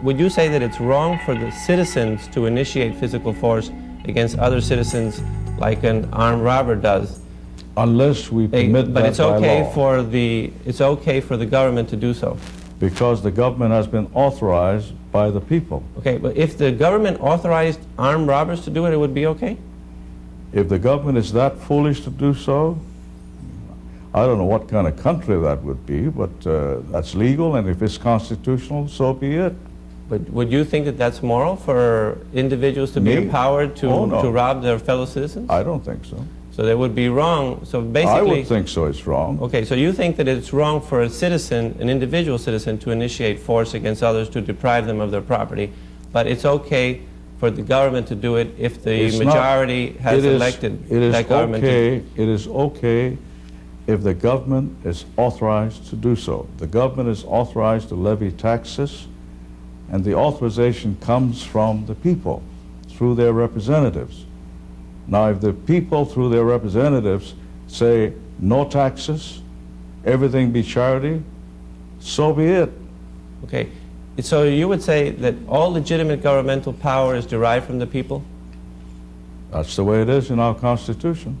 would you say that it's wrong for the citizens to initiate physical force against other citizens like an armed robber does? Unless we permit But that it's by okay law. it's okay for the government to do so. Because the government has been authorized by the people. Okay, but if the government authorized armed robbers to do it, it would be okay? If the government is that foolish to do so, I don't know what kind of country that would be, but that's legal, and if it's constitutional, so be it. But would you think that that's moral for individuals to be Me? empowered to, Oh, no. to rob their fellow citizens? I don't think so. So that would be wrong. So basically, I would think so, it's wrong. okay, so you think that it's wrong for a citizen, an individual citizen, to initiate force against others to deprive them of their property, but it's okay for the government to do it if the It's not- majority has elected that government. It is okay if the government is authorized to do so. The government is authorized to levy taxes, and the authorization comes from the people through their representatives. Now, if the people through their representatives say no taxes, everything be charity, so be it. Okay, so you would say that all legitimate governmental power is derived from the people? That's the way it is in our Constitution.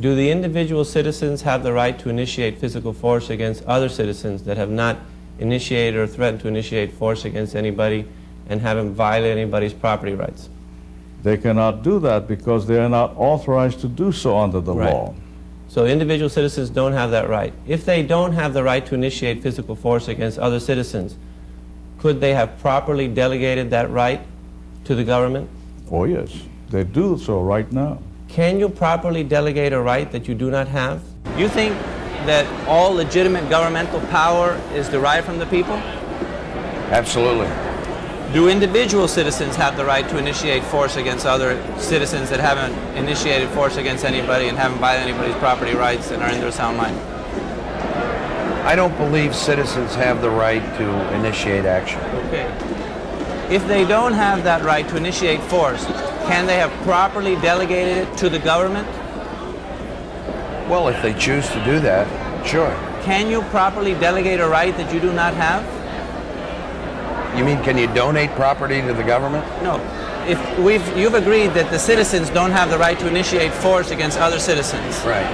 Do the individual citizens have the right to initiate physical force against other citizens that have not initiated or threatened to initiate force against anybody and haven't violated anybody's property rights? They cannot do that because they are not authorized to do so under the Right. law. So individual citizens don't have that right. If they don't have the right to initiate physical force against other citizens, could they have properly delegated that right to the government? Oh yes, they do so right now. Can you properly delegate a right that you do not have? You think that all legitimate governmental power is derived from the people? Absolutely. Do individual citizens have the right to initiate force against other citizens that haven't initiated force against anybody and haven't violated anybody's property rights and are in their sound mind? I don't believe citizens have the right to initiate action. Okay. If they don't have that right to initiate force, can they have properly delegated it to the government? Well, if they choose to do that, sure. Can you properly delegate a right that you do not have? You mean, can you donate property to the government? No. If you've agreed that the citizens don't have the right to initiate force against other citizens. Right.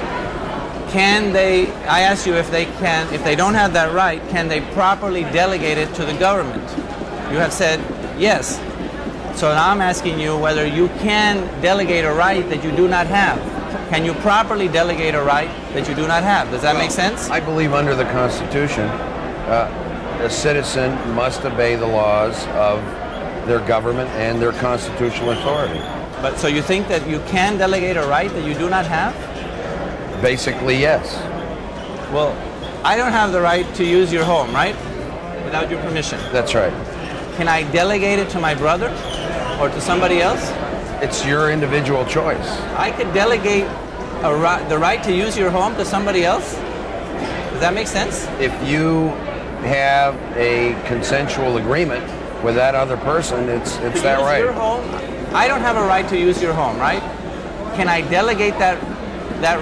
Can they, I ask you if they don't have that right, can they properly delegate it to the government? You have said yes. So now I'm asking you whether you can delegate a right that you do not have. Can you properly delegate a right that you do not have? Does that make sense? I believe under the Constitution, a citizen must obey the laws of their government and their constitutional authority. But so you think that you can delegate a right that you do not have? Basically, yes. Well, I don't have the right to use your home, right? Without your permission. That's right. Can I delegate it to my brother or to somebody else? It's your individual choice. I could delegate the right to use your home to somebody else? Does that make sense? If you have a consensual agreement with that other person, it's that use right. Your home, I don't have a right to use your home, right? Can I delegate that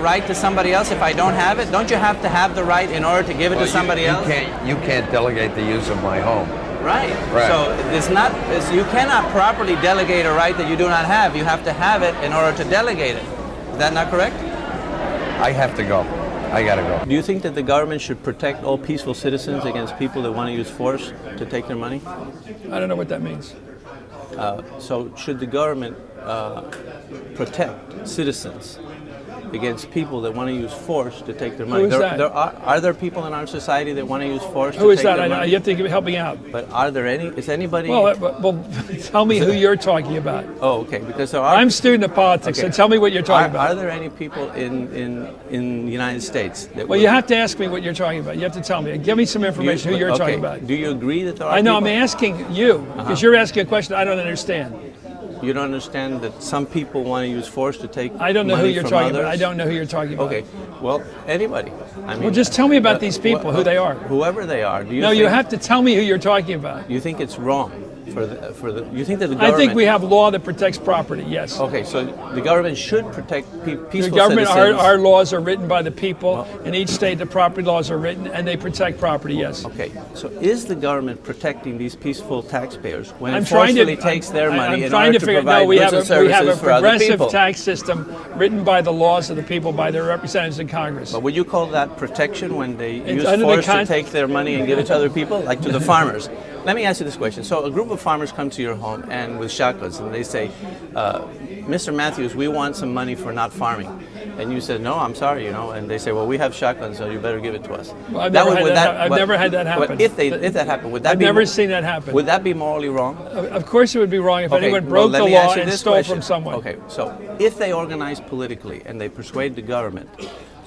right to somebody else if I don't have it? Don't you have to have the right in order to give it to somebody else? You can't delegate the use of my home. Right. Right. So you cannot properly delegate a right that you do not have. You have to have it in order to delegate it. Is that not correct? I have to go. I gotta go. Do you think that the government should protect all peaceful citizens against people that want to use force to take their money? I don't know what that means. So should the government protect citizens against people that want to use force to take their money? Who is that? Are there people in our society that want to use force Who to is take that? their I know. money? You have to help me out. But are there any? Is anybody? Well, tell me who you're talking about. Oh, okay. Because there are. I'm a student of politics, Okay. so tell me what you're talking about. Are there any people in the United States that? Well, you have to ask me what you're talking about. You have to tell me. Give me some information who you're okay. talking about. Do you agree that there are? I know. people? I'm asking you because you're asking a question I don't understand. You don't understand that some people want to use force to take I don't know who money you're from talking others? about. I don't know who you're talking about. Okay. Well, anybody. I mean, Well, just tell me about these people, who they are. Whoever they are. Do you No, think, you have to tell me who you're talking about. You think it's wrong You think that the government? I think we have law that protects property. Yes. Okay, so the government should protect peaceful The government, citizens. our laws are written by the people. In each state, the property laws are written, and they protect property. Yes. Okay, so is the government protecting these peaceful taxpayers when I'm it trying forcefully to. takes their money I'm in trying order to to figure. provide No, we goods have and we have a services for other progressive people? tax system written by the laws of the people, by their representatives in Congress. But would you call that protection when they use under the force to take their money and give it to other people, like to the farmers? Let me ask you this question. So a group of farmers come to your home and with shotguns, and they say, Mr. Matthews, we want some money for not farming. And you said, no, I'm sorry, and they say, well, we have shotguns, so you better give it to us. Well, I've never had that happen. If that happened, would that be? I've never seen that happen. Would that be morally wrong? Of course, it would be wrong if anyone well, broke let the me law ask you and this stole question. from someone. Okay, so if they organize politically and they persuade the government.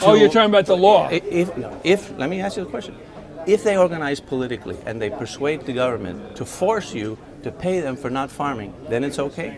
Oh, you're talking about the law. If let me ask you a question. If they organize politically and they persuade the government to force you to pay them for not farming, then it's okay?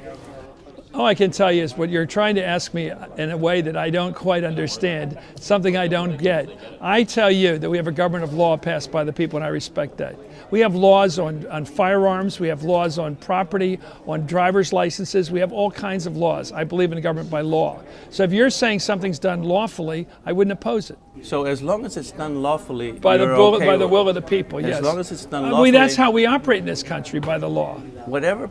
All I can tell you is what you're trying to ask me in a way that I don't quite understand, something I don't get. I tell you that we have a government of law passed by the people, and I respect that. We have laws on firearms, we have laws on property, on driver's licenses, we have all kinds of laws. I believe in a government by law. So if you're saying something's done lawfully, I wouldn't oppose it. So as long as it's done lawfully, by the will of the people, yes. As long as it's done lawfully. That's how we operate in this country, by the law. Whatever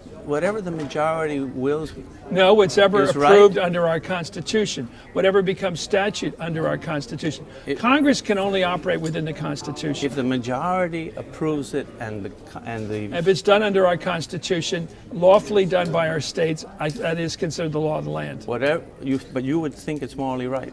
the majority wills. No, it's ever approved right. under our Constitution. Whatever becomes statute under our Constitution. Congress can only operate within the Constitution. If the majority approves it and the if it's done under our Constitution, lawfully done by our states, that is considered the law of the land. But you would think it's morally right.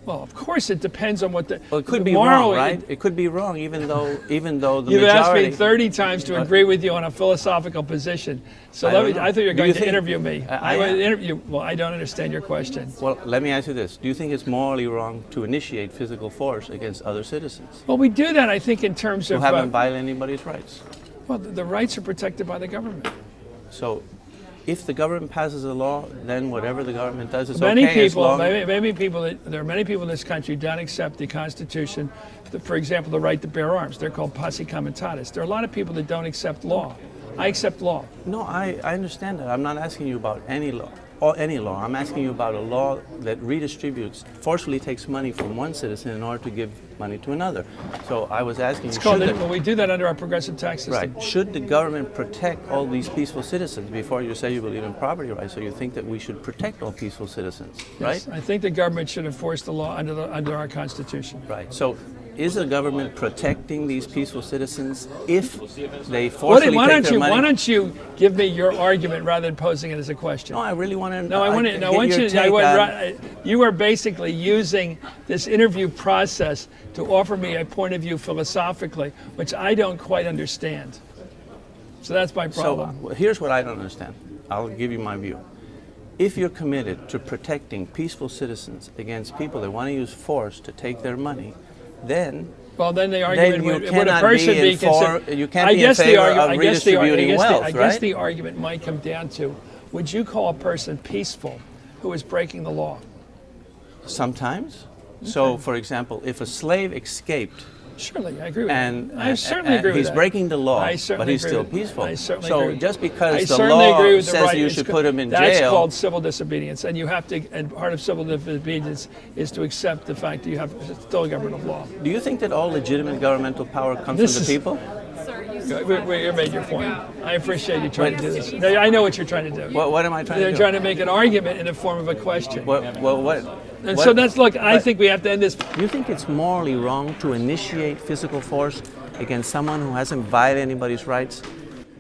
Well, of course, it depends on what the. Well, it could be wrong, right? It could be wrong, even though the majority. You've asked me 30 times to agree with you on a philosophical position. So I thought you were going to interview me. Well, I don't understand your question. Well, let me ask you this: do you think it's morally wrong to initiate physical force against other citizens? Well, we do that, I think, in terms of. Who haven't violated anybody's rights. Well, the rights are protected by the government. So, if the government passes a law, then whatever the government does is there are okay. many people in this country who don't accept the Constitution. For example, the right to bear arms. They're called posse comitatus. There are a lot of people that don't accept law. I accept law. No, I understand that. I'm not asking you about any law. I'm asking you about a law that redistributes, forcefully takes money from one citizen in order to give money to another. So I was asking you, we do that under our progressive tax system. Right. Should the government protect all these peaceful citizens? Before you say you believe in property rights, so you think that we should protect all peaceful citizens, right? Yes, I think the government should enforce the law under our Constitution. Right. So is the government protecting these peaceful citizens if they forcefully take their money? Why don't you give me your argument rather than posing it as a question? No, I really want to. No, I want to. You are basically using this interview process to offer me a point of view philosophically, which I don't quite understand. So that's my problem. So here's what I don't understand. I'll give you my view. If you're committed to protecting peaceful citizens against people that want to use force to take their money, then the argument would a person be considered. You can't be in favor of redistributing wealth, right? I guess the argument might come down to, would you call a person peaceful who is breaking the law? Sometimes. Okay. So, for example, if a slave escaped, surely, I agree with that. I certainly agree with that. He's breaking the law, but he's still peaceful. I certainly agree. So just because the law says you should put him in jail. That's called civil disobedience, and you have to. And part of civil disobedience is to accept the fact that you have still a government of law. Do you think that all legitimate governmental power comes from the people? You made your point. I appreciate you trying to do this. I know what you're trying to do. What am I trying to do? You're trying to make an argument in the form of a question. So I think we have to end this. Do you think it's morally wrong to initiate physical force against someone who hasn't violated anybody's rights?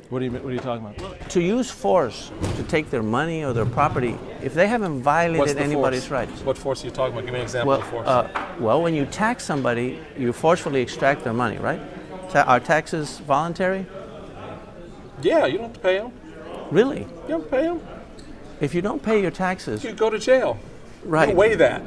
What are you talking about? To use force to take their money or their property, if they haven't violated anybody's rights. What force are you talking about? Give me an example of force. When you tax somebody, you forcefully extract their money, right? Are taxes voluntary? Yeah, you don't have to pay them. Really? You don't have to pay them. If you don't pay your taxes, you go to jail. Right. You weigh that.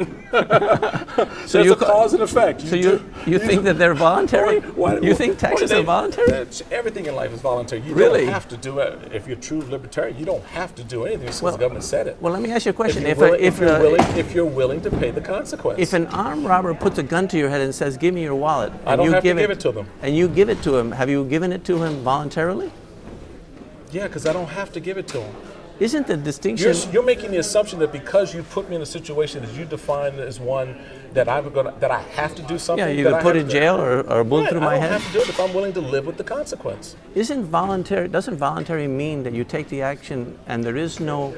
So there's a cause and effect. You think that they're voluntary? You think taxes are voluntary? Everything in life is voluntary. You really? don't have to do it. If you're true libertarian, you don't have to do anything since the government said it. Well, let me ask you a question. If you're willing to pay the consequence. If an armed robber puts a gun to your head and says, "Give me your wallet," I don't have to give it to them. And you give it to him, have you given it to him voluntarily? Yeah, because I don't have to give it to them. Isn't the distinction? You're making the assumption that because you put me in a situation that you define as one that that I have to do something. Yeah, you could put in jail or a bullet through my head. I don't have to do it if I'm willing to live with the consequence. Doesn't voluntary mean that you take the action and there is no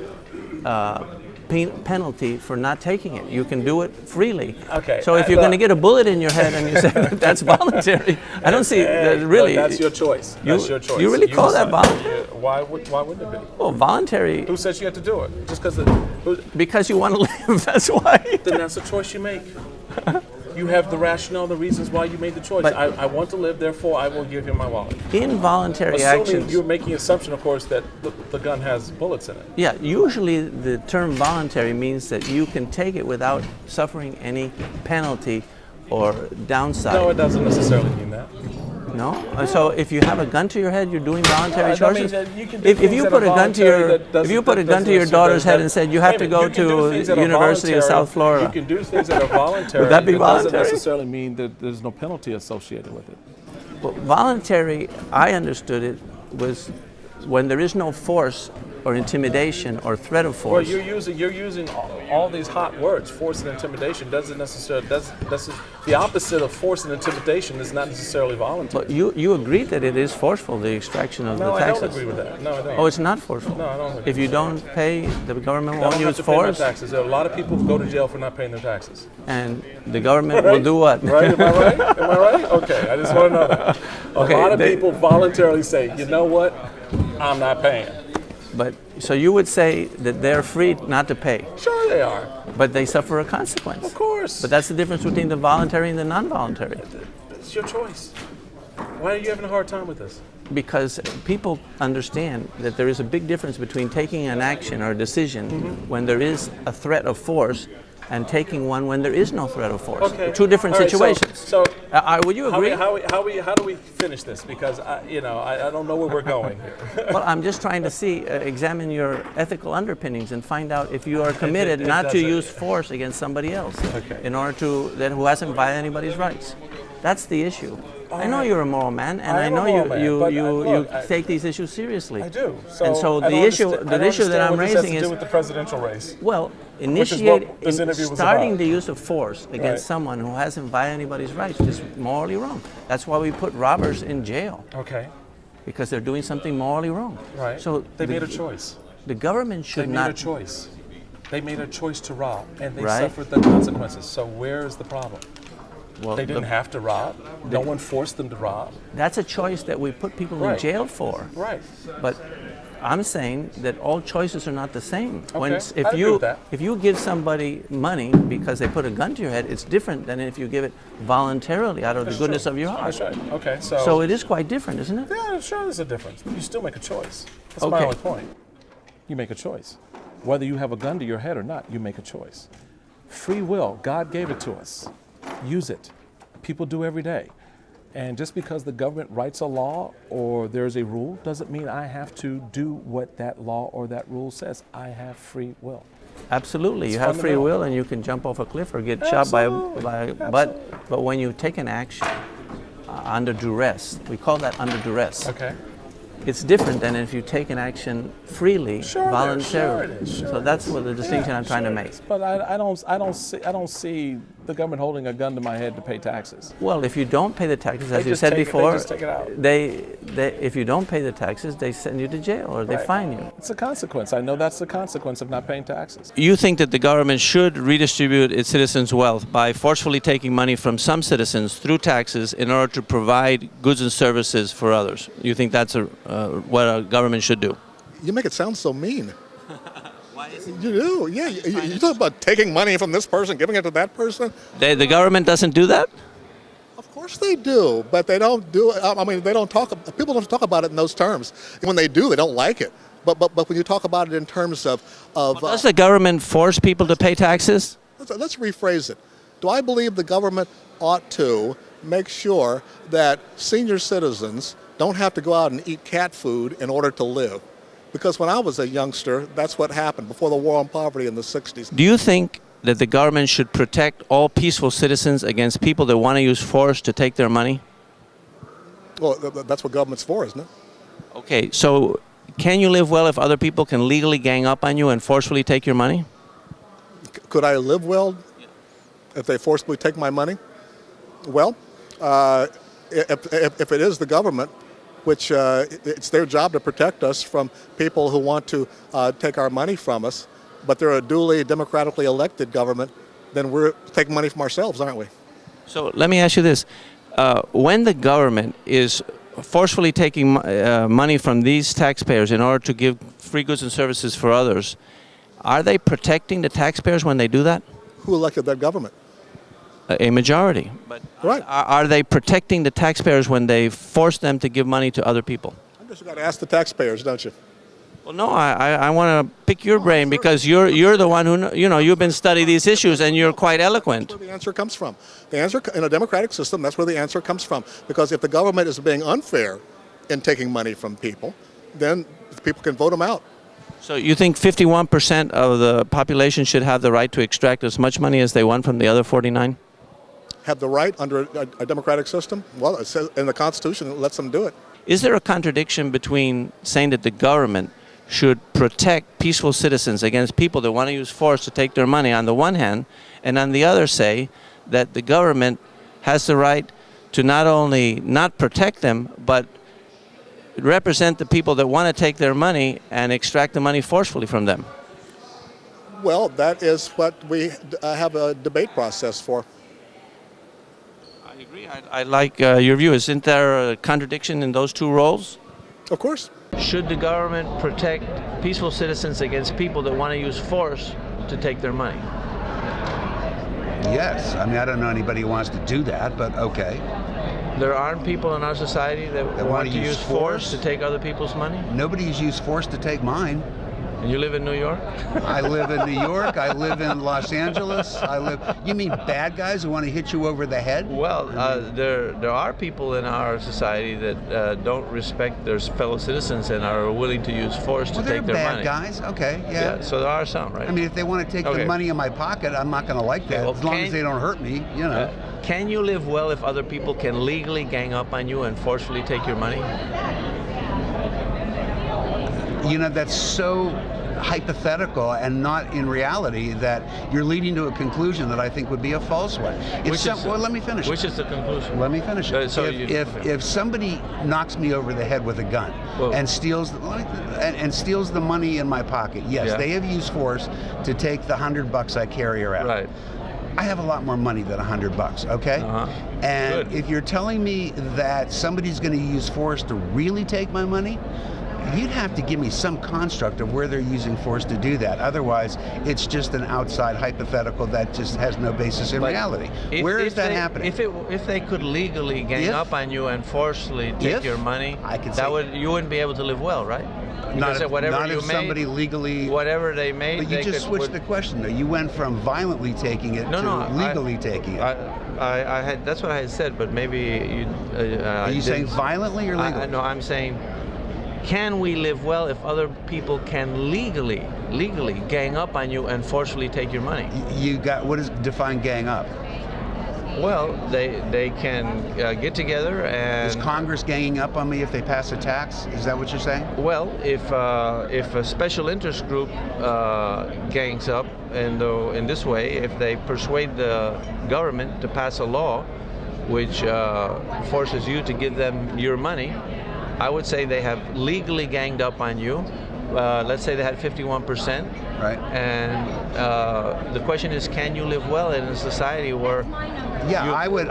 penalty for not taking it? You can do it freely. Okay. So if you're going to get a bullet in your head and you say that's voluntary, I don't see really. That's your choice. That's your choice. You really call that voluntary? Why wouldn't it be? Well, voluntary. Who says you have to do it? Just because you want to live. That's why. Then that's a choice you make. You have the rationale, the reasons why you made the choice. But I want to live, therefore I will give you my wallet. Involuntary Assuming actions. you're making assumption, of course, that the gun has bullets in it. Yeah, usually the term voluntary means that you can take it without suffering any penalty or downside. No, it doesn't necessarily mean that. No? So if you have a gun to your head, you're doing voluntary choices? If you put a gun to your daughter's head and said you have to go to University of South Florida. You can do things that are voluntary. Would that be voluntary? It doesn't necessarily mean that there's no penalty associated with it. Well, voluntary, I understood it, was when there is no force or intimidation or threat of force. Well, you're using all these hot words. Force and intimidation doesn't necessarily. That's the opposite of force and intimidation is not necessarily voluntary. But you agree that it is forceful, the extraction of the taxes. No, I don't agree with that. No, I don't. Oh, it's not forceful. No, I don't agree. If you don't pay, the government I won't don't use have to pay force. my taxes. There are a lot of people who go to jail for not paying their taxes. And the government will do what? Right? Am I right? Am I right? Okay, I just want to know that. A lot of people voluntarily say, you know what, I'm not paying. But so you would say that they're free not to pay. Sure they are. But they suffer a consequence. Of course. But that's the difference between the voluntary and the non-voluntary. It's your choice. Why are you having a hard time with this? Because people understand that there is a big difference between taking an action or a decision when there is a threat of force and taking one when there is no threat of force. Okay. Two different situations. So would you agree? How do we finish this? Because I don't know where we're going here. Well, I'm just trying to examine your ethical underpinnings and find out if you are committed not to use force against somebody else in order who hasn't violated anybody's rights. That's the issue. I know you're a moral man, and I know you take these issues seriously. I do. So the issue that I'm raising is with the presidential race. Well, starting the use of force against someone who hasn't violated anybody's rights is morally wrong. That's why we put robbers in jail. Okay. Because they're doing something morally wrong. Right. So they made a choice. The government should not. They made a choice. They made a choice to rob, and they suffered the consequences. So where is the problem? Well, they didn't have to rob. No one forced them to rob. That's a choice that we put people in jail for. Right. But I'm saying that all choices are not the same. Okay. If you give somebody money because they put a gun to your head, it's different than if you give it voluntarily out of the goodness of your heart. That's right. Okay. So it is quite different, isn't it? Yeah, sure there's a difference. You still make a choice. That's my only point. You make a choice. Whether you have a gun to your head or not, you make a choice. Free will, God gave it to us. Use it. People do every day. And just because the government writes a law or there's a rule doesn't mean I have to do what that law or that rule says. I have free will. Absolutely. You have free will and you can jump off a cliff or get shot but when you take an action under duress, we call that under duress. Okay. It's different than if you take an action freely, voluntarily. So that's what the distinction I'm trying to make. But I don't see the government holding a gun to my head to pay taxes. Well, if you don't pay the taxes, as you said before, they just take it out. If you don't pay the taxes, they send you to jail or they fine you. It's a consequence. I know that's the consequence of not paying taxes. You think that the government should redistribute its citizens' wealth by forcefully taking money from some citizens through taxes in order to provide goods and services for others? You think that's what a government should do? You make it sound so mean. Why is it? You do, yeah. You talk about taking money from this person, giving it to that person. The government doesn't do that? Of course they do, but they don't do it. I mean, people don't talk about it in those terms. And when they do, they don't like it. But when you talk about it in terms of does the government force people to pay taxes? Let's rephrase it. Do I believe the government ought to make sure that senior citizens don't have to go out and eat cat food in order to live? Because when I was a youngster, that's what happened before the war on poverty in the 60s. Do you think that the government should protect all peaceful citizens against people that want to use force to take their money? Well, that's what government's for, isn't it? Okay, so can you live well if other people can legally gang up on you and forcefully take your money? Could I live well if they forcibly take my money? Well, if it is the government, which it's their job to protect us from people who want to take our money from us, but they're a duly democratically elected government, then we're taking money from ourselves, aren't we? So let me ask you this. When the government is forcefully taking money from these taxpayers in order to give free goods and services for others, are they protecting the taxpayers when they do that? Who elected that government? A majority. But Right. Are they protecting the taxpayers when they force them to give money to other people? I guess you got to ask the taxpayers, don't you? Well, no, I want to pick your brain because you're the one who, you've been studying these issues and you're quite eloquent. That's where the answer comes from. The answer in a democratic system, that's where the answer comes from. Because if the government is being unfair in taking money from people, then people can vote them out. So you think 51% of the population should have the right to extract as much money as they want from the other 49? Have the right under a democratic system? Well, it says in the Constitution it lets them do it. Is there a contradiction between saying that the government should protect peaceful citizens against people that want to use force to take their money on the one hand, and on the other say that the government has the right to not only not protect them, but represent the people that want to take their money and extract the money forcefully from them? Well, that is what we have a debate process for. I agree. I like your view. Isn't there a contradiction in those two roles? Of course. Should the government protect peaceful citizens against people that want to use force to take their money? Yes. I mean, I don't know anybody who wants to do that, but okay. There aren't people in our society that want to use force to take other people's money? Nobody's used force to take mine. And you live in New York? I live in New York. I live in Los Angeles. You mean bad guys who want to hit you over the head? Well, there are people in our society that don't respect their fellow citizens and are willing to use force to take their money. They're bad guys. Okay, yeah. So there are some, right? I mean, if they want to take the money in my pocket, I'm not going to like that. Well, as long as they don't hurt me, Can you live well if other people can legally gang up on you and forcefully take your money? That's so hypothetical and not in reality that you're leading to a conclusion that I think would be a false one. Well, let me finish. Which is the conclusion? Let me finish it. If somebody knocks me over the head with a gun and steals the money in my pocket, yes, they have used force to take the $100 I carry around. Right. I have a lot more money than $100, okay? And Good. if you're telling me that somebody's going to use force to really take my money, you'd have to give me some construct of where they're using force to do that. Otherwise, it's just an outside hypothetical that just has no basis in reality. Where is that happening? If they could legally gang up on you and forcefully take your money, you wouldn't be able to live well, right? Not if somebody legally... Whatever they made... But you just switched the question, though. You went from violently taking it to legally taking it. That's what I had said, but maybe you... Are you saying violently or legally? No, I'm saying... Can we live well if other people can legally gang up on you and forcefully take your money? What does define gang up? Well, they can get together and... Is Congress ganging up on me if they pass a tax? Is that what you're saying? Well, if a special interest group gangs up, and in this way, if they persuade the government to pass a law which forces you to give them your money, I would say they have legally ganged up on you. Let's say they had 51%. Right. And the question is, can you live well in a society where... Yeah, I would.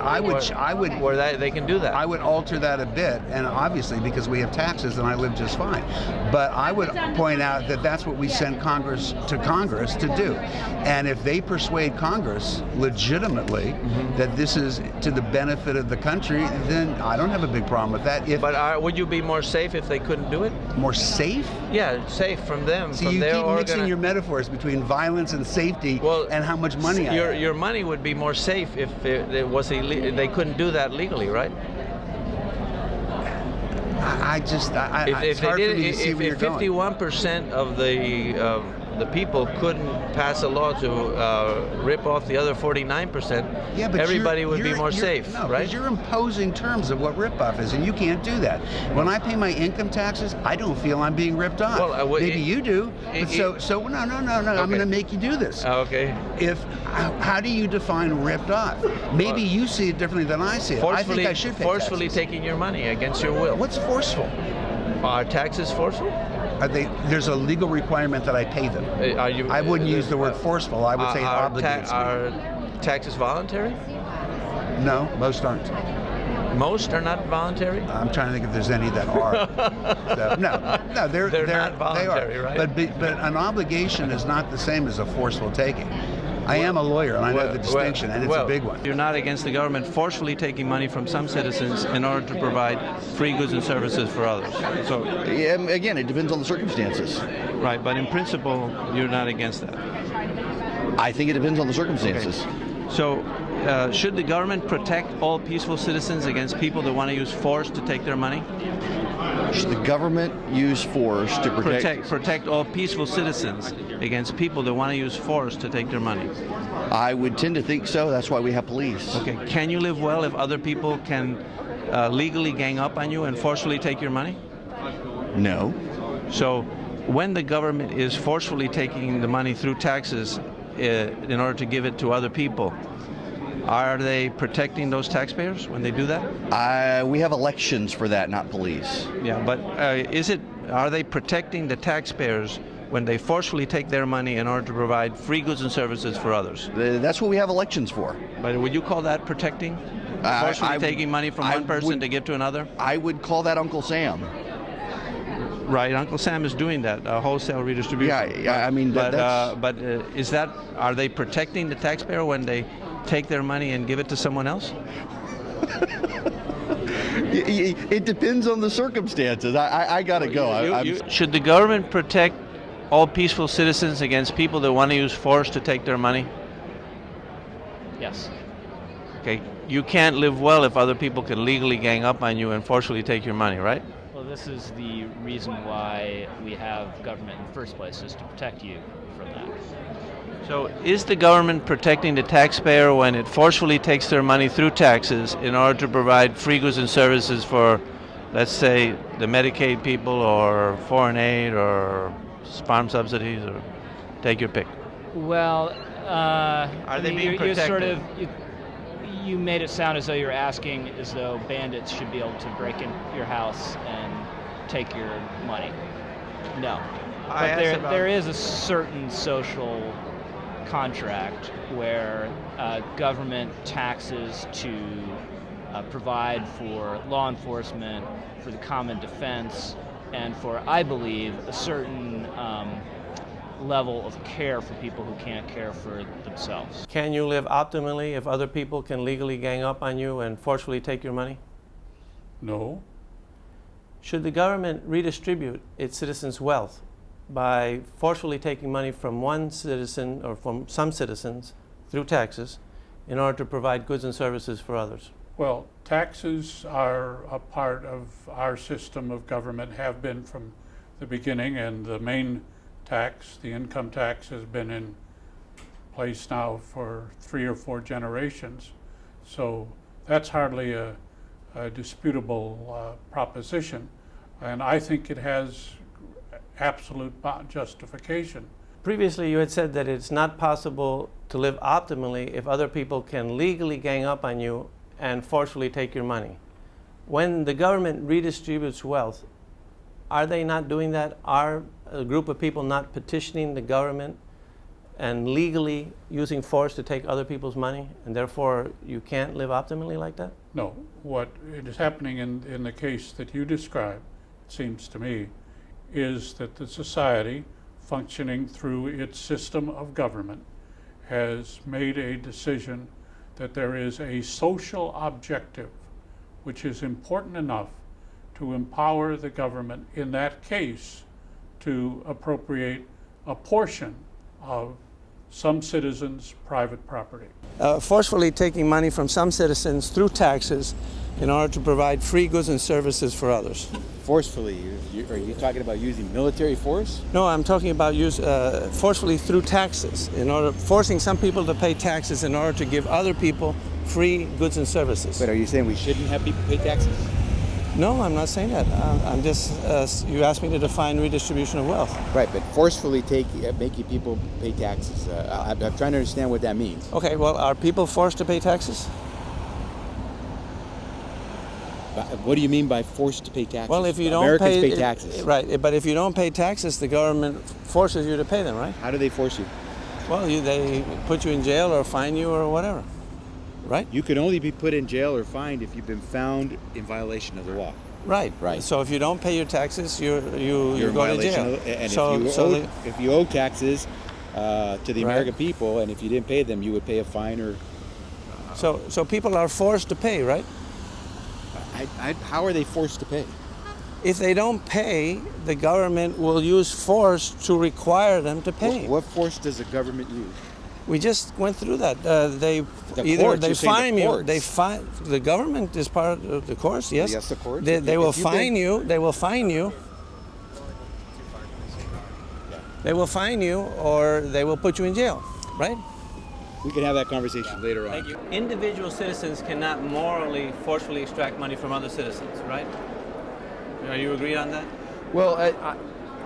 Where they can do that. I would alter that a bit, and obviously because we have taxes, and I live just fine. But I would point out that that's what we send Congress to do. And if they persuade Congress legitimately that this is to the benefit of the country, then I don't have a big problem with that. But would you be more safe if they couldn't do it? More safe? Yeah, safe from them. See, you keep mixing your metaphors between violence and safety and how much money I have. Your money would be more safe if they couldn't do that legally, right? It's hard for me to see where you're going. If 51% of the the people couldn't pass a law to rip off the other 49%, Yeah, but everybody would be more safe, no, right? because you're imposing terms of what ripoff is, and you can't do that. When I pay my income taxes, I don't feel I'm being ripped off. Well, Maybe you do. But no. I'm Okay. going to make you do this. Okay. How do you define ripped off? Maybe you see it differently than I see it. I think I should pay forcefully taxes. taking your money against your will. What's forceful? Are taxes forceful? There's a legal requirement that I pay them. I wouldn't use the word forceful. I would say it obligates me. Are taxes voluntary? No, most aren't. Most are not voluntary? I'm trying to think if there's any that are. So, no, they're not voluntary, they are. right? But an obligation is not the same as a forceful taking. I am a lawyer, and I know the distinction, and it's a big one. You're not against the government forcefully taking money from some citizens in order to provide free goods and services for others. So, Yeah, again, it depends on the circumstances. right, but in principle, you're not against that. I think it depends on the circumstances. So, should the government protect all peaceful citizens against people that want to use force to take their money? Should the government use force to Protect all peaceful citizens against people that want to use force to take their money? I would tend to think so. That's why we have police. Okay, can you live well if other people can legally gang up on you and forcefully take your money? No. So when the government is forcefully taking the money through taxes in order to give it to other people, are they protecting those taxpayers when they do that? We have elections for that, not police. Yeah, but are they protecting the taxpayers when they forcefully take their money in order to provide free goods and services for others? That's what we have elections for. But would you call that protecting? Forcefully taking money from one person to give to another? I would call that Uncle Sam. Right, Uncle Sam is doing that, wholesale redistribution. Yeah, I mean, are they protecting the taxpayer when they take their money and give it to someone else? It depends on the circumstances. I gotta go. Should the government protect all peaceful citizens against people that want to use force to take their money? Yes. Okay, you can't live well if other people can legally gang up on you and forcefully take your money, right? Well, this is the reason why we have government in the first place, is to protect you from that. So is the government protecting the taxpayer when it forcefully takes their money through taxes in order to provide free goods and services for, let's say, the Medicaid people or foreign aid or farm subsidies, or take your pick? Well, are they being protected? You made it sound as though you're asking as though bandits should be able to break in your house and take your money. No. But there is a certain social contract where government taxes to provide for law enforcement, for the common defense, and for, I believe, a certain level of care for people who can't care for themselves. Can you live optimally if other people can legally gang up on you and forcefully take your money? No. Should the government redistribute its citizens' wealth by forcefully taking money from one citizen or from some citizens through taxes in order to provide goods and services for others? Well, taxes are a part of our system of government, have been from the beginning, and the main tax, the income tax, has been in place now for 3 or 4 generations. So that's hardly a disputable proposition, and I think it has absolute justification. Previously you had said that it's not possible to live optimally if other people can legally gang up on you and forcefully take your money. When the government redistributes wealth, are they not doing that? Are a group of people not petitioning the government and legally using force to take other people's money, and therefore you can't live optimally like that? No. What is happening in the case that you described, it seems to me, is that the society, functioning through its system of government, has made a decision that there is a social objective which is important enough to empower the government in that case to appropriate a portion of some citizens' private property. Forcefully taking money from some citizens through taxes in order to provide free goods and services for others. Forcefully? Are you talking about using military force? No, I'm talking about forcefully through taxes, forcing some people to pay taxes in order to give other people free goods and services. But are you saying we shouldn't have people pay taxes? No, I'm not saying that. I'm just, you asked me to define redistribution of wealth. Right, but forcefully making people pay taxes. I'm trying to understand what that means. Okay, well, are people forced to pay taxes? What do you mean by forced to pay taxes? Well, if you don't Americans pay taxes. Right, but if you don't pay taxes, the government forces you to pay them, right? How do they force you? Well, they put you in jail or fine you or whatever, right? You can only be put in jail or fined if you've been found in violation of the law. Right. Right. So if you don't pay your taxes, you go to jail. And if you owe taxes to the American people, and if you didn't pay them, you would pay a fine or. So people are forced to pay, right? How are they forced to pay? If they don't pay, the government will use force to require them to pay. What force does the government use? We just went through that. They fine you. The government is part of the courts. Yes. Yes, the courts. They will fine you. They will fine you. They will fine you, or they will put you in jail. Right. We can have that conversation later on. Thank you. Individual citizens cannot morally, forcefully extract money from other citizens, right? Are you agreed on that? Well,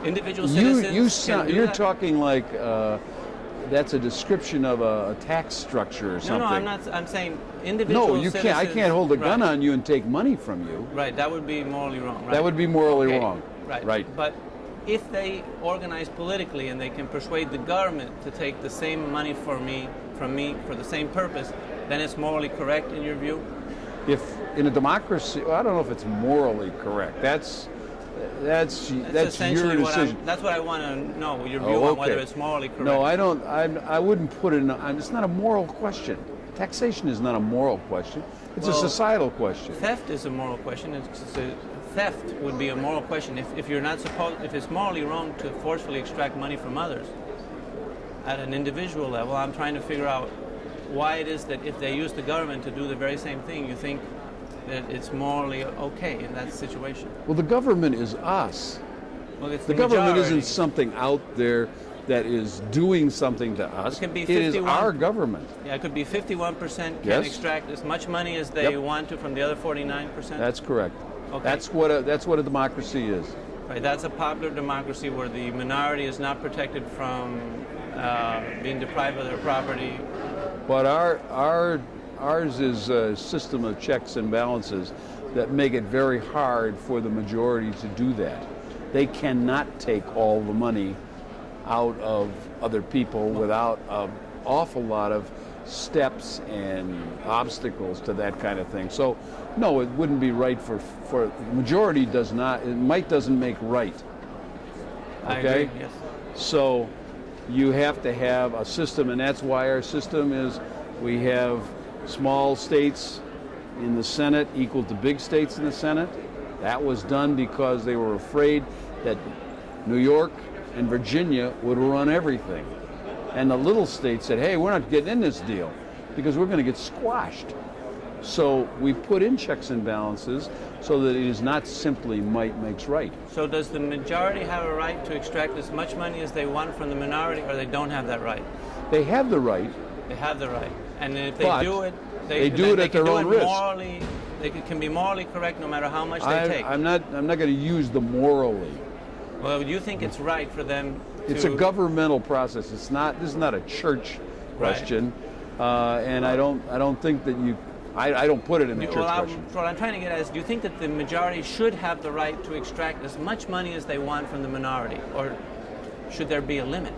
individual citizens you're talking like that's a description of a tax structure or something. No, I'm not. I'm saying individual citizens. No, you can't. I can't hold a gun on you and take money from you. Right. That would be morally wrong. Right? That would be morally wrong. Right. But if they organize politically and they can persuade the government to take the same money from me for the same purpose, then it's morally correct in your view? If in a democracy, I don't know if it's morally correct. That's your decision. That's what I want to know, your view on whether it's morally correct. No, I don't. I wouldn't put it in. It's not a moral question. Taxation is not a moral question. It's a societal question. Theft is a moral question. Theft would be a moral question. If it's morally wrong to forcefully extract money from others at an individual level, I'm trying to figure out why it is that if they use the government to do the very same thing, you think that it's morally okay in that situation. Well, the government is us. Well, it's the government isn't something out there that is doing something to us. It is our government. Yeah, it could be 51% can extract as much money as they want to from the other 49%. That's correct. Okay. That's what a democracy is. Right. That's a popular democracy where the minority is not protected from being deprived of their property. But ours is a system of checks and balances that make it very hard for the majority to do that. They cannot take all the money out of other people without an awful lot of steps and obstacles to that kind of thing. So, no, it wouldn't be right for the majority doesn't make right. Okay? I agree, yes. So you have to have a system, and that's why our system is we have small states in the Senate equal to big states in the Senate. That was done because they were afraid that New York and Virginia would run everything. And the little states said, hey, we're not getting in this deal because we're going to get squashed. So we put in checks and balances so that it is not simply might makes right. So does the majority have a right to extract as much money as they want from the minority, or they don't have that right? They have the right. They have the right. And if they do it, they do it at their own risk. Morally, they can be morally correct no matter how much they take. I'm not going to use the morally. Well, you think it's right for them to... It's a governmental process. This is not a church question. And I don't think that I don't put it in the church question. What I'm trying to get at is, do you think that the majority should have the right to extract as much money as they want from the minority, or should there be a limit?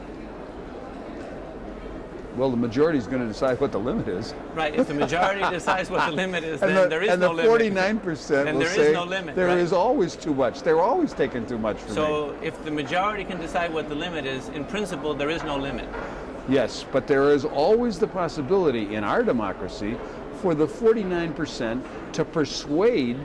Well, the majority is going to decide what the limit is. Right. If the majority decides what the limit is, then there is no limit. And the 49% will say no limit, there is always too much. They're always taking too much from me. So if the majority can decide what the limit is, in principle, there is no limit. Yes, but there is always the possibility in our democracy for the 49% to persuade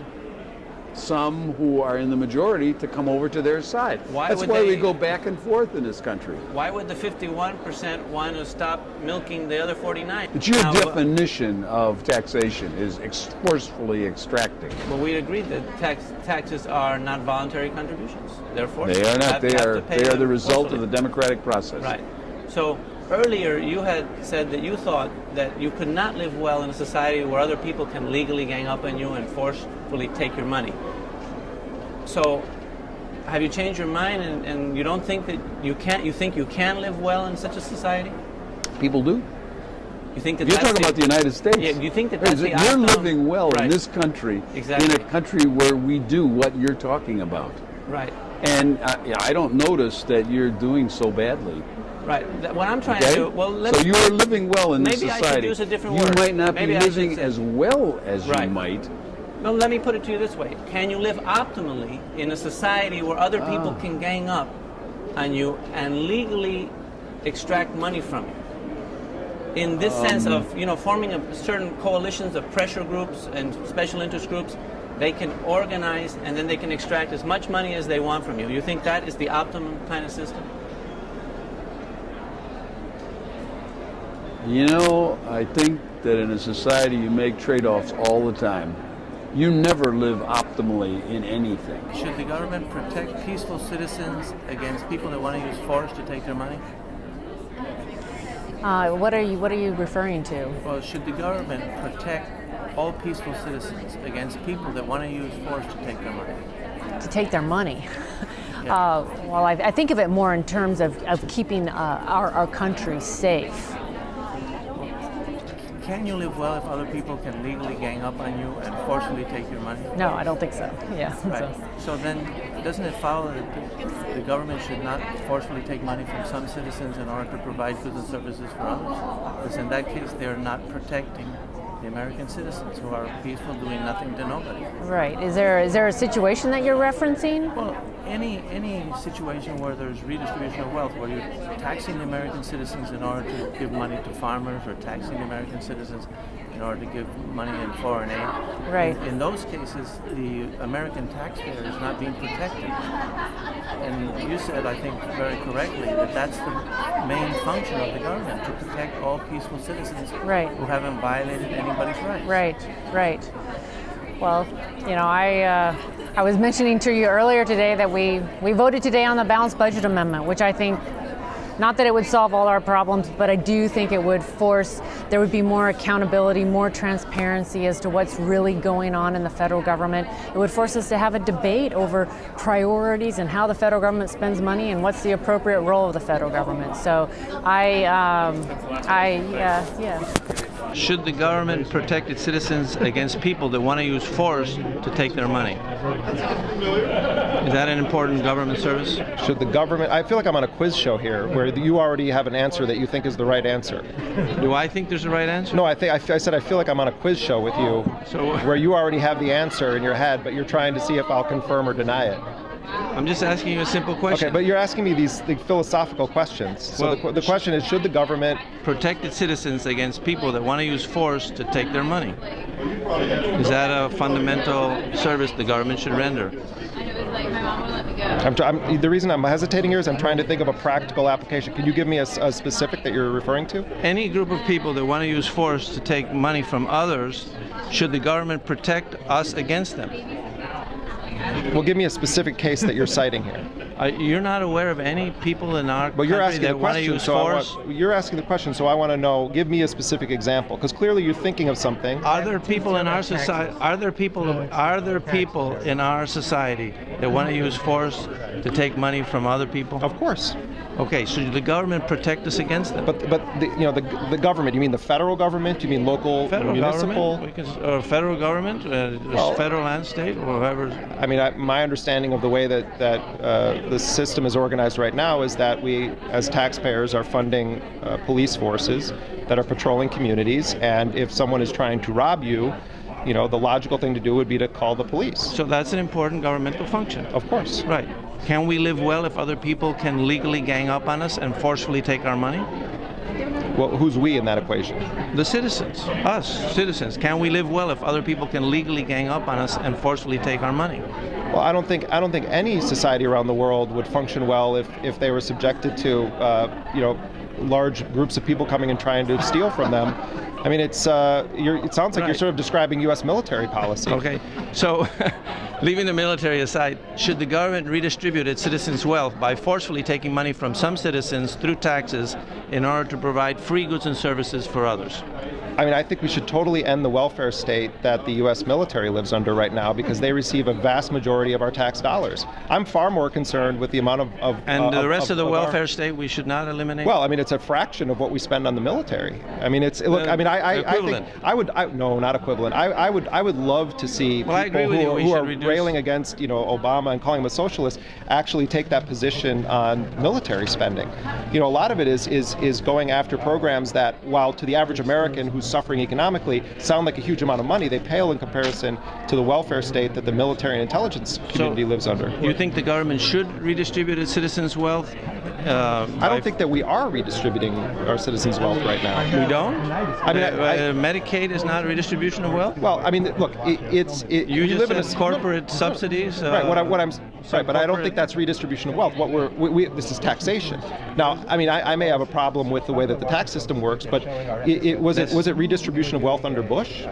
some who are in the majority to come over to their side. That's why we go back and forth in this country. Why would the 51% want to stop milking the other 49? But your definition of taxation is forcefully extracting. Well, we agreed that taxes are not voluntary contributions. Therefore, they are not. They are the result of the democratic process. Right. So earlier you had said that you thought that you could not live well in a society where other people can legally gang up on you and forcefully take your money. So have you changed your mind and you don't think that you can't, you think you can live well in such a society? People do. You think that you're talking about the United States? Yeah, you think that that's the You're living well right. in this country, exactly. in a country where we do what you're talking about. Right. And I don't notice that you're doing so badly. Right. What I'm trying to do, well, so you are living well in this maybe society. I should use a different you word. might not maybe be living as well as right. you might. Well, let me put it to you this way. Can you live optimally in a society where other people can gang up on you and legally extract money from you? In this sense of, you know, forming certain coalitions of pressure groups and special interest groups, they can organize and then they can extract as much money as they want from you. You think that is the optimum kind of system? You know, I think that in a society you make trade-offs all the time. You never live optimally in anything. Should the government protect peaceful citizens against people that want to use force to take their money? What are you referring to? Well, should the government protect all peaceful citizens against people that want to use force to take their money? To take their money? Yeah. Well, I think of it more in terms of keeping our country safe. Can you live well if other people can legally gang up on you and forcibly take your money? No, I don't think so. Yeah. Right. So then, doesn't it follow that the government should not forcefully take money from some citizens in order to provide goods and services for others? Because in that case, they're not protecting the American citizens who are peaceful, doing nothing to nobody. Right. Is there a situation that you're referencing? Well, any situation where there's redistribution of wealth, where you're taxing the American citizens in order to give money to farmers, or taxing the American citizens in order to give money in foreign aid. Right. In those cases, the American taxpayer is not being protected. And you said, I think very correctly, that that's the main function of the government, to protect all peaceful citizens who haven't violated anybody's rights. Right. Well, you know, I was mentioning to you earlier today that we voted today on the balanced budget amendment, which I think, not that it would solve all our problems, but I do think it would there would be more accountability, more transparency as to what's really going on in the federal government. It would force us to have a debate over priorities and how the federal government spends money and what's the appropriate role of the federal government. So Should the government protect its citizens against people that want to use force to take their money? Is that an important government service? Should the government... I feel like I'm on a quiz show here, where you already have an answer that you think is the right answer. Do I think there's a right answer? No, I said I feel like I'm on a quiz show with you, where you already have the answer in your head, but you're trying to see if I'll confirm or deny it. I'm just asking you a simple question. Okay, but you're asking me these philosophical questions. So the question is, should the government protect its citizens against people that want to use force to take their money? Is that a fundamental service the government should render? The reason I'm hesitating here is I'm trying to think of a practical application. Can you give me a specific that you're referring to? Any group of people that want to use force to take money from others, should the government protect us against them? Well, give me a specific case that you're citing here. You're not aware of any people in our country that want to use force? You're asking the question, so I want to know, give me a specific example, because clearly you're thinking of something. Are there people in our society? Are there people in our society that want to use force to take money from other people? Of course. Okay, so should the government protect us against them? But the government. You mean the federal government? You mean local, municipal? Federal government, federal and state, or whoever. I mean, my understanding of the way that the system is organized right now is that we, as taxpayers, are funding police forces that are patrolling communities, and if someone is trying to rob you, the logical thing to do would be to call the police. So that's an important governmental function. Of course. Right. Can we live well if other people can legally gang up on us and forcefully take our money? Well, who's we in that equation? The citizens, us, citizens. Can we live well if other people can legally gang up on us and forcefully take our money? Well, I don't think any society around the world would function well if they were subjected to large groups of people coming and trying to steal from them. I mean, it sounds like you're sort of describing U.S. military policy. Okay, so leaving the military aside, should the government redistribute its citizens' wealth by forcefully taking money from some citizens through taxes in order to provide free goods and services for others? I mean, I think we should totally end the welfare state that the U.S. military lives under right now, because they receive a vast majority of our tax dollars. I'm far more concerned with the amount of And the rest of the welfare state we should not eliminate? Well, I mean, it's a fraction of what we spend on the military. I mean, I think no, not equivalent. I would love to see people who are railing against Obama and calling him a socialist actually take that position on military spending. A lot of it is going after programs that, while to the average American who's suffering economically, sound like a huge amount of money, they pale in comparison to the welfare state that the military and intelligence community lives under. You think the government should redistribute its citizens' wealth? I don't think that we are redistributing our citizens' wealth right now. We don't? I mean, Medicaid is not a redistribution of wealth? Well, I mean, look, you live in corporate subsidies. Right. But I don't think that's redistribution of wealth. This is taxation. Now, I mean, I may have a problem with the way that the tax system works, but was it redistribution of wealth under Bush?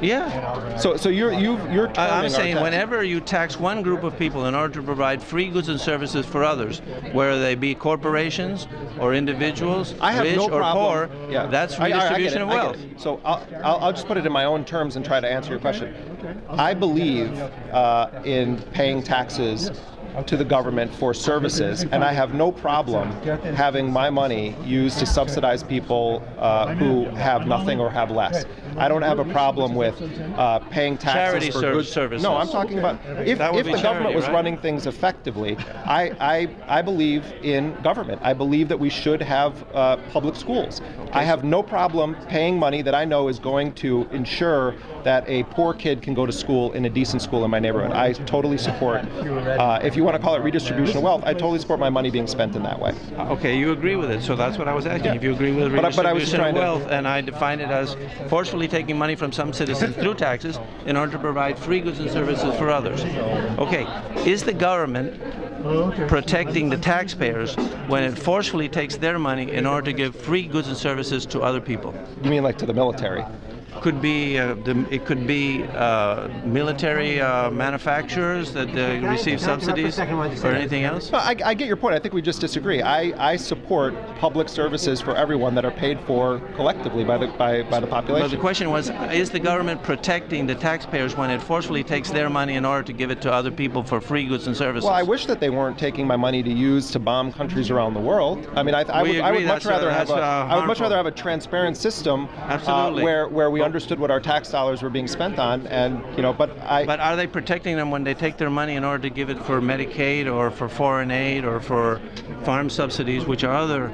Yeah. So you're. I'm saying whenever you tax one group of people in order to provide free goods and services for others, whether they be corporations or individuals, rich or poor, that's redistribution of wealth. So I'll just put it in my own terms and try to answer your question. I believe in paying taxes to the government for services, and I have no problem having my money used to subsidize people who have nothing or have less. I don't have a problem with paying taxes for good services. No, I'm talking about if the government was running things effectively. I believe in government. I believe that we should have public schools. I have no problem paying money that I know is going to ensure that a poor kid can go to school in a decent school in my neighborhood. I totally support, if you want to call it redistribution of wealth, I totally support my money being spent in that way. Okay, you agree with it, so that's what I was asking. If you agree with redistribution of wealth, and I define it as forcefully taking money from some citizens through taxes in order to provide free goods and services for others. Okay, is the government protecting the taxpayers when it forcefully takes their money in order to give free goods and services to other people? You mean like to the military? Could be military manufacturers that receive subsidies or anything else? Well, I get your point. I think we just disagree. I support public services for everyone that are paid for collectively by the population. But the question was, is the government protecting the taxpayers when it forcefully takes their money in order to give it to other people for free goods and services? Well, I wish that they weren't taking my money to use to bomb countries around the world. I mean, I would much rather have a transparent system where we understood what our tax dollars were being spent on, and but are they protecting them when they take their money in order to give it for Medicaid or for foreign aid or for farm subsidies, which are other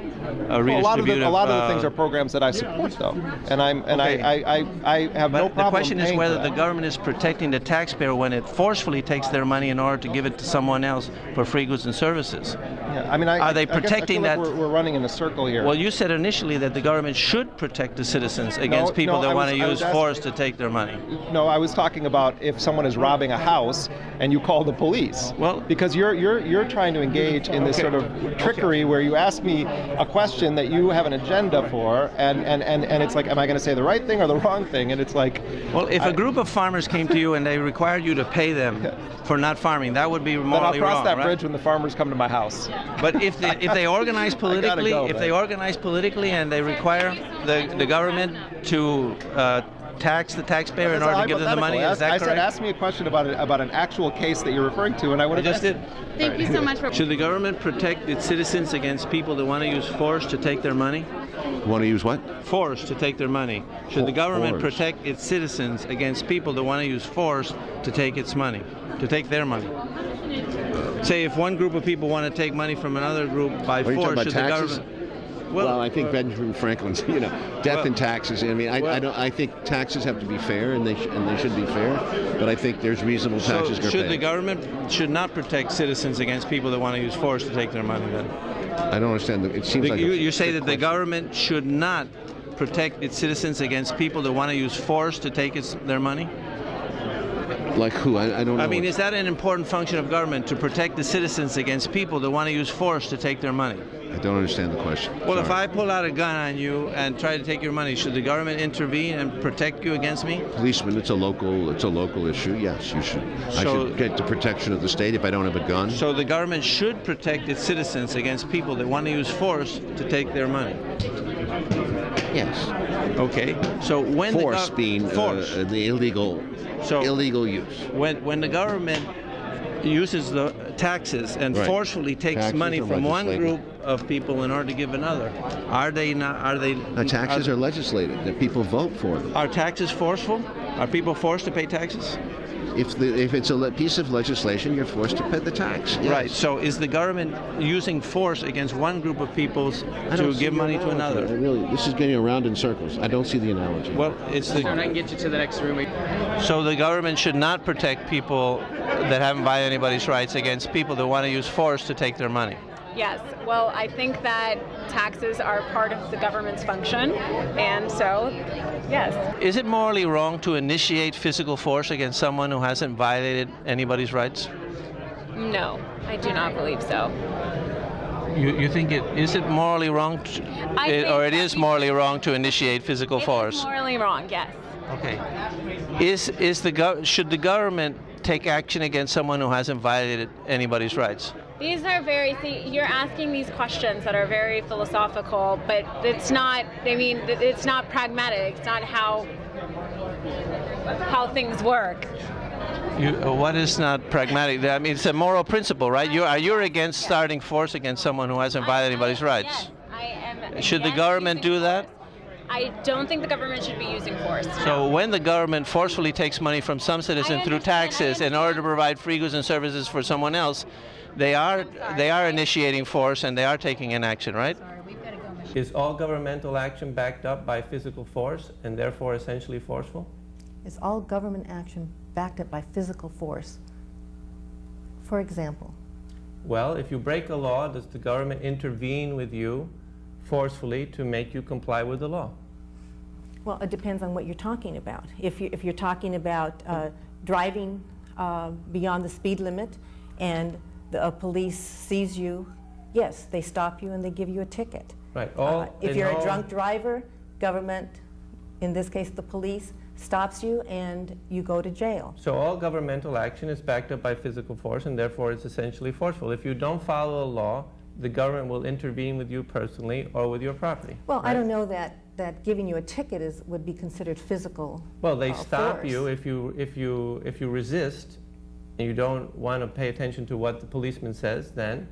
redistributive? A lot of the things are programs that I support, though, and I have no problem. The question is whether the government is protecting the taxpayer when it forcefully takes their money in order to give it to someone else for free goods and services. Yeah, I mean, are they protecting that? Like we're running in a circle here. Well, you said initially that the government should protect the citizens against people that want to use force to take their money. No, I was talking about if someone is robbing a house and you call the police. Well, because you're trying to engage in this sort of trickery where you ask me a question that you have an agenda for, and it's like, am I going to say the right thing or the wrong thing? And it's like, well, if a group of farmers came to you and they required you to pay them for not farming, that would be morally wrong. Then I'll cross that bridge when the farmers come to my house. But if they organize politically, and they require the government to tax the taxpayer in order to give them the money, is that correct? I said, ask me a question about an actual case that you're referring to, and I would have just did. Thank you so much for. Should the government protect its citizens against people that want to use force to take their money? Want to use what? Force to take their money. Should the government protect its citizens against people that want to use force to take its money, to take their money? Say if one group of people want to take money from another group by force, should the government? Well, I think Benjamin Franklin's, death and taxes. I mean, I think taxes have to be fair, and they should be fair. But I think there's reasonable taxes. So should the government should not protect citizens against people that want to use force to take their money? Then I don't understand. It seems like you say that the government should not protect its citizens against people that want to use force to take their money. Like who? I don't know. I mean, is that an important function of government, to protect the citizens against people that want to use force to take their money? I don't understand the question. Well, if I pull out a gun on you and try to take your money, should the government intervene and protect you against me? Policeman, it's a local issue. Yes, you should. I should get the protection of the state if I don't have a gun. So the government should protect its citizens against people that want to use force to take their money. Yes. Okay. So when force being the illegal use. When the government uses the taxes and forcefully takes money from one group of people in order to give another, are they not? Are they? Taxes are legislated. That people vote for them. Are taxes forceful? Are people forced to pay taxes? If it's a piece of legislation, you're forced to pay the tax. Yes. Right. So is the government using force against one group of people to give money to another? This is getting around in circles. I don't see the analogy. Well, it's the. I can get you to the next room. So the government should not protect people that haven't violated anybody's rights against people that want to use force to take their money. Yes. Well, I think that taxes are part of the government's function, and so, yes. Is it morally wrong to initiate physical force against someone who hasn't violated anybody's rights? No, I do not believe so. You think is it morally wrong, or it is morally wrong to initiate physical force? It's morally wrong, yes. Okay. Should the government take action against someone who hasn't violated anybody's rights? These are you're asking these questions that are very philosophical, but it's not, it's not pragmatic. It's not how things work. What is not pragmatic? I mean, it's a moral principle, right? You're against starting force against someone who hasn't violated anybody's rights. Yes, I am. Should the government do that? I don't think the government should be using force. So when the government forcefully takes money from some citizen through taxes in order to provide free goods and services for someone else, they are initiating force and they are taking an action, right? Is all governmental action backed up by physical force and therefore essentially forceful? Is all government action backed up by physical force? For example? Well, if you break a law, does the government intervene with you forcefully to make you comply with the law? Well, it depends on what you're talking about. If you're talking about driving beyond the speed limit and the police sees you, yes, they stop you and they give you a ticket. Right. If you're a drunk driver, government, in this case the police, stops you and you go to jail. So all governmental action is backed up by physical force and therefore it's essentially forceful. If you don't follow a law, the government will intervene with you personally or with your property. Well, right? I don't know that giving you a ticket would be considered physical. Well, they stop force. you if you resist and you don't want to pay attention to what the policeman says, then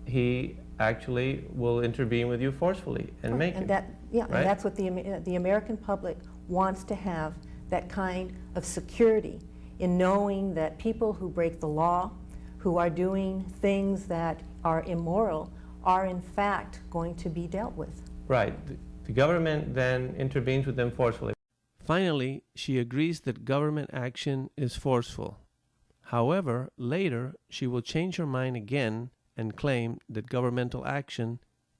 he actually will intervene with you forcefully and make it. Right? And that's what the American public wants to have, that kind of security in knowing that people who break the law, who are doing things that are immoral, are in fact going to be dealt with. Right. The government then intervenes with them forcefully. Finally, she agrees that government action is forceful. However, later she will change her mind again and claim that governmental action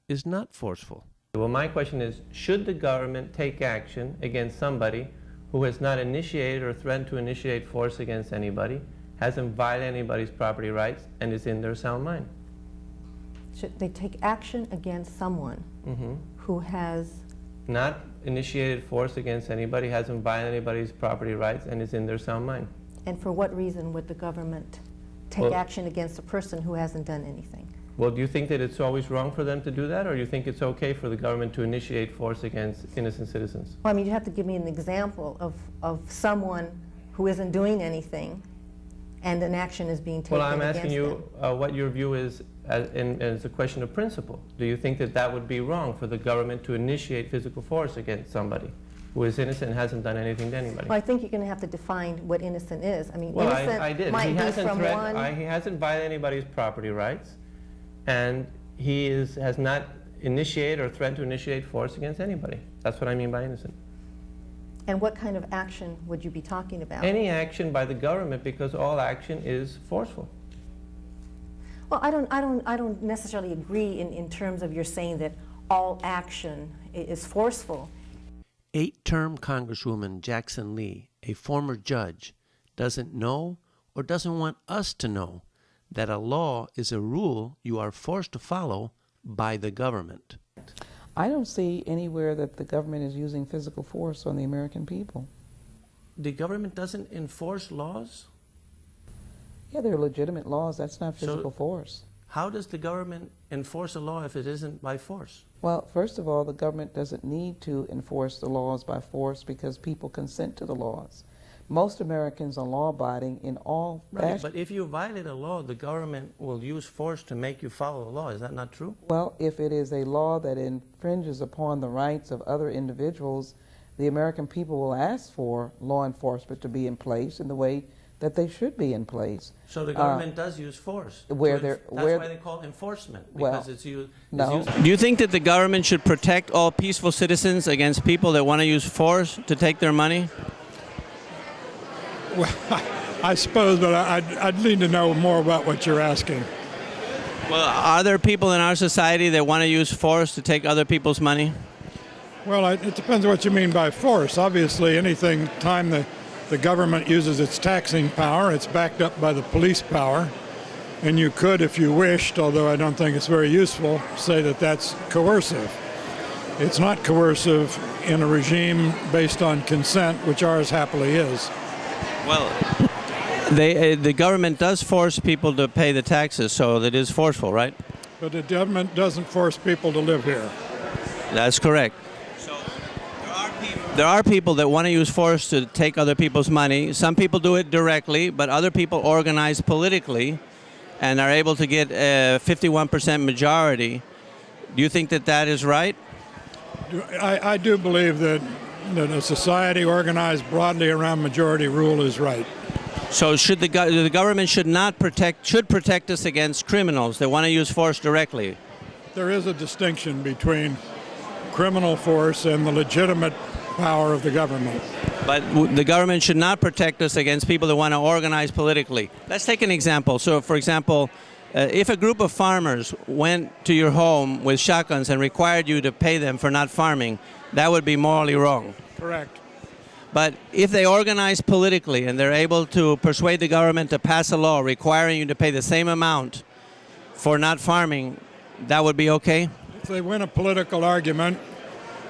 is not forceful. Well, my question is, should the government take action against somebody who has not initiated or threatened to initiate force against anybody, hasn't violated anybody's property rights, and is in their sound mind? Should they take action against someone who has not initiated force against anybody, hasn't violated anybody's property rights, and is in their sound mind? And for what reason would the government take action against a person who hasn't done anything? Well, do you think that it's always wrong for them to do that, or do you think it's okay for the government to initiate force against innocent citizens? Well, I mean, you have to give me an example of someone who isn't doing anything and an action is being taken against them. Well, I'm asking you what your view is as a question of principle. Do you think that that would be wrong for the government to initiate physical force against somebody who is innocent and hasn't done anything to anybody? Well, I think you're going to have to define what innocent is. I mean, well, innocent I did. might be from one. He hasn't violated anybody's property rights, and he has not initiate or threaten to initiate force against anybody. That's what I mean by innocent. And what kind of action would you be talking about? Any action by the government, because all action is forceful. Well, I don't necessarily agree in terms of you're saying that all action is forceful. 8-term Congresswoman Jackson Lee, a former judge, doesn't know or doesn't want us to know that a law is a rule you are forced to follow by the government. I don't see anywhere that the government is using physical force on the American people. The government doesn't enforce laws? Yeah, they're legitimate laws. That's not physical force. How does the government enforce a law if it isn't by force? Well, first of all, the government doesn't need to enforce the laws by force because people consent to the laws. Most Americans are law-abiding in all Right, but if you violate a law, the government will use force to make you follow the law. Is that not true? Well, if it is a law that infringes upon the rights of other individuals, the American people will ask for law enforcement to be in place in the way that they should be in place. So the government does use force. That's why they call enforcement, because well, it's used. No. Do you think that the government should protect all peaceful citizens against people that want to use force to take their money? Well, I suppose, but I'd need to know more about what you're asking. Well, are there people in our society that want to use force to take other people's money? Well, it depends on what you mean by force. Obviously, time the government uses its taxing power, it's backed up by the police power. And you could, if you wished, although I don't think it's very useful, say that that's coercive. It's not coercive in a regime based on consent, which ours happily is. Well, the government does force people to pay the taxes, so that is forceful, right? But the government doesn't force people to live here. That's correct. So there are people that want to use force to take other people's money. Some people do it directly, but other people organize politically and are able to get a 51% majority. Do you think that that is right? I do believe that a society organized broadly around majority rule is right. So the government should protect us against criminals that want to use force directly? There is a distinction between criminal force and the legitimate power of the government. But the government should not protect us against people that want to organize politically. Let's take an example. So, for example, if a group of farmers went to your home with shotguns and required you to pay them for not farming, that would be morally wrong. Correct. But if they organize politically and they're able to persuade the government to pass a law requiring you to pay the same amount for not farming, that would be okay? If they win a political argument,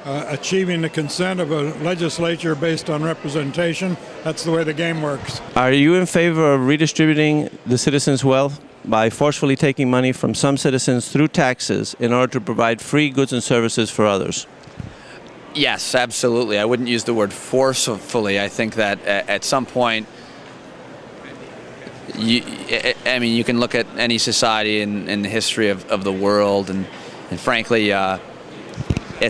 achieving the consent of a legislature based on representation, that's the way the game works. Are you in favor of redistributing the citizens' wealth by forcefully taking money from some citizens through taxes in order to provide free goods and services for others? Yes, absolutely. I wouldn't use the word forcefully. I think that at some point, you can look at any society in the history of the world, and frankly, at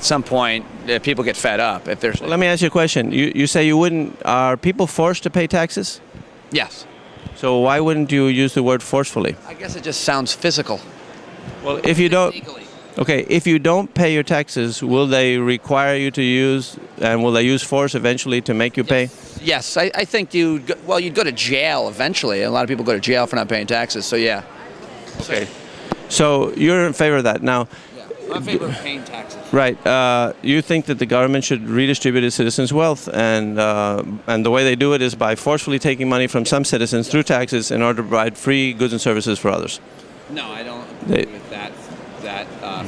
some point, people get fed up. If there's Let me ask you a question. You say you wouldn't. Are people forced to pay taxes? Yes. So why wouldn't you use the word forcefully? I guess it just sounds physical. Well, if you don't. Okay, if you don't pay your taxes, will they require you to use, and will they use force eventually to make you pay? Yes, I think you'd go to jail eventually. A lot of people go to jail for not paying taxes, so yeah. Okay. So you're in favor of that. Now, I'm in favor of paying taxes. right. You think that the government should redistribute its citizens' wealth, and the way they do it is by forcefully taking money from some citizens through taxes in order to provide free goods and services for others. No, I don't agree with that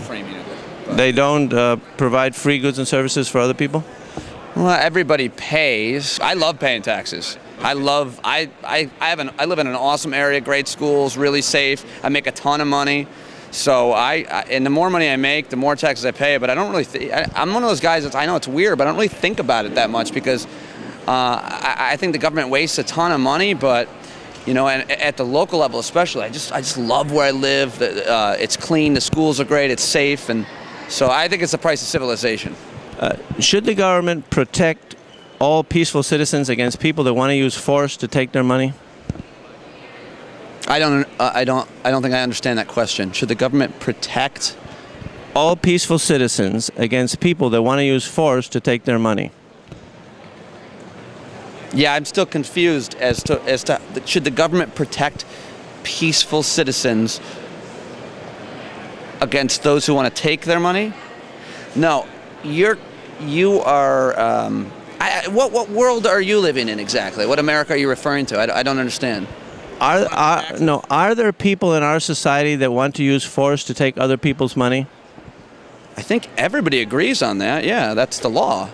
framing of it. But They don't provide free goods and services for other people? Well, everybody pays. I love paying taxes. I live in an awesome area, great schools, really safe. I make a ton of money. So and the more money I make, the more taxes I pay. But I don't really. I'm one of those guys I know it's weird, but I don't really think about it that much because I think the government wastes a ton of money. But and at the local level especially, I just love where I live. It's clean, the schools are great, it's safe, and so I think it's the price of civilization. Should the government protect all peaceful citizens against people that want to use force to take their money? I don't think I understand that question. Should the government protect all peaceful citizens against people that want to use force to take their money? Yeah, I'm still confused as to should the government protect peaceful citizens against those who want to take their money? No, you are. What world are you living in exactly? What America are you referring to? I don't understand. Are there people in our society that want to use force to take other people's money? I think everybody agrees on that. Yeah, that's the law.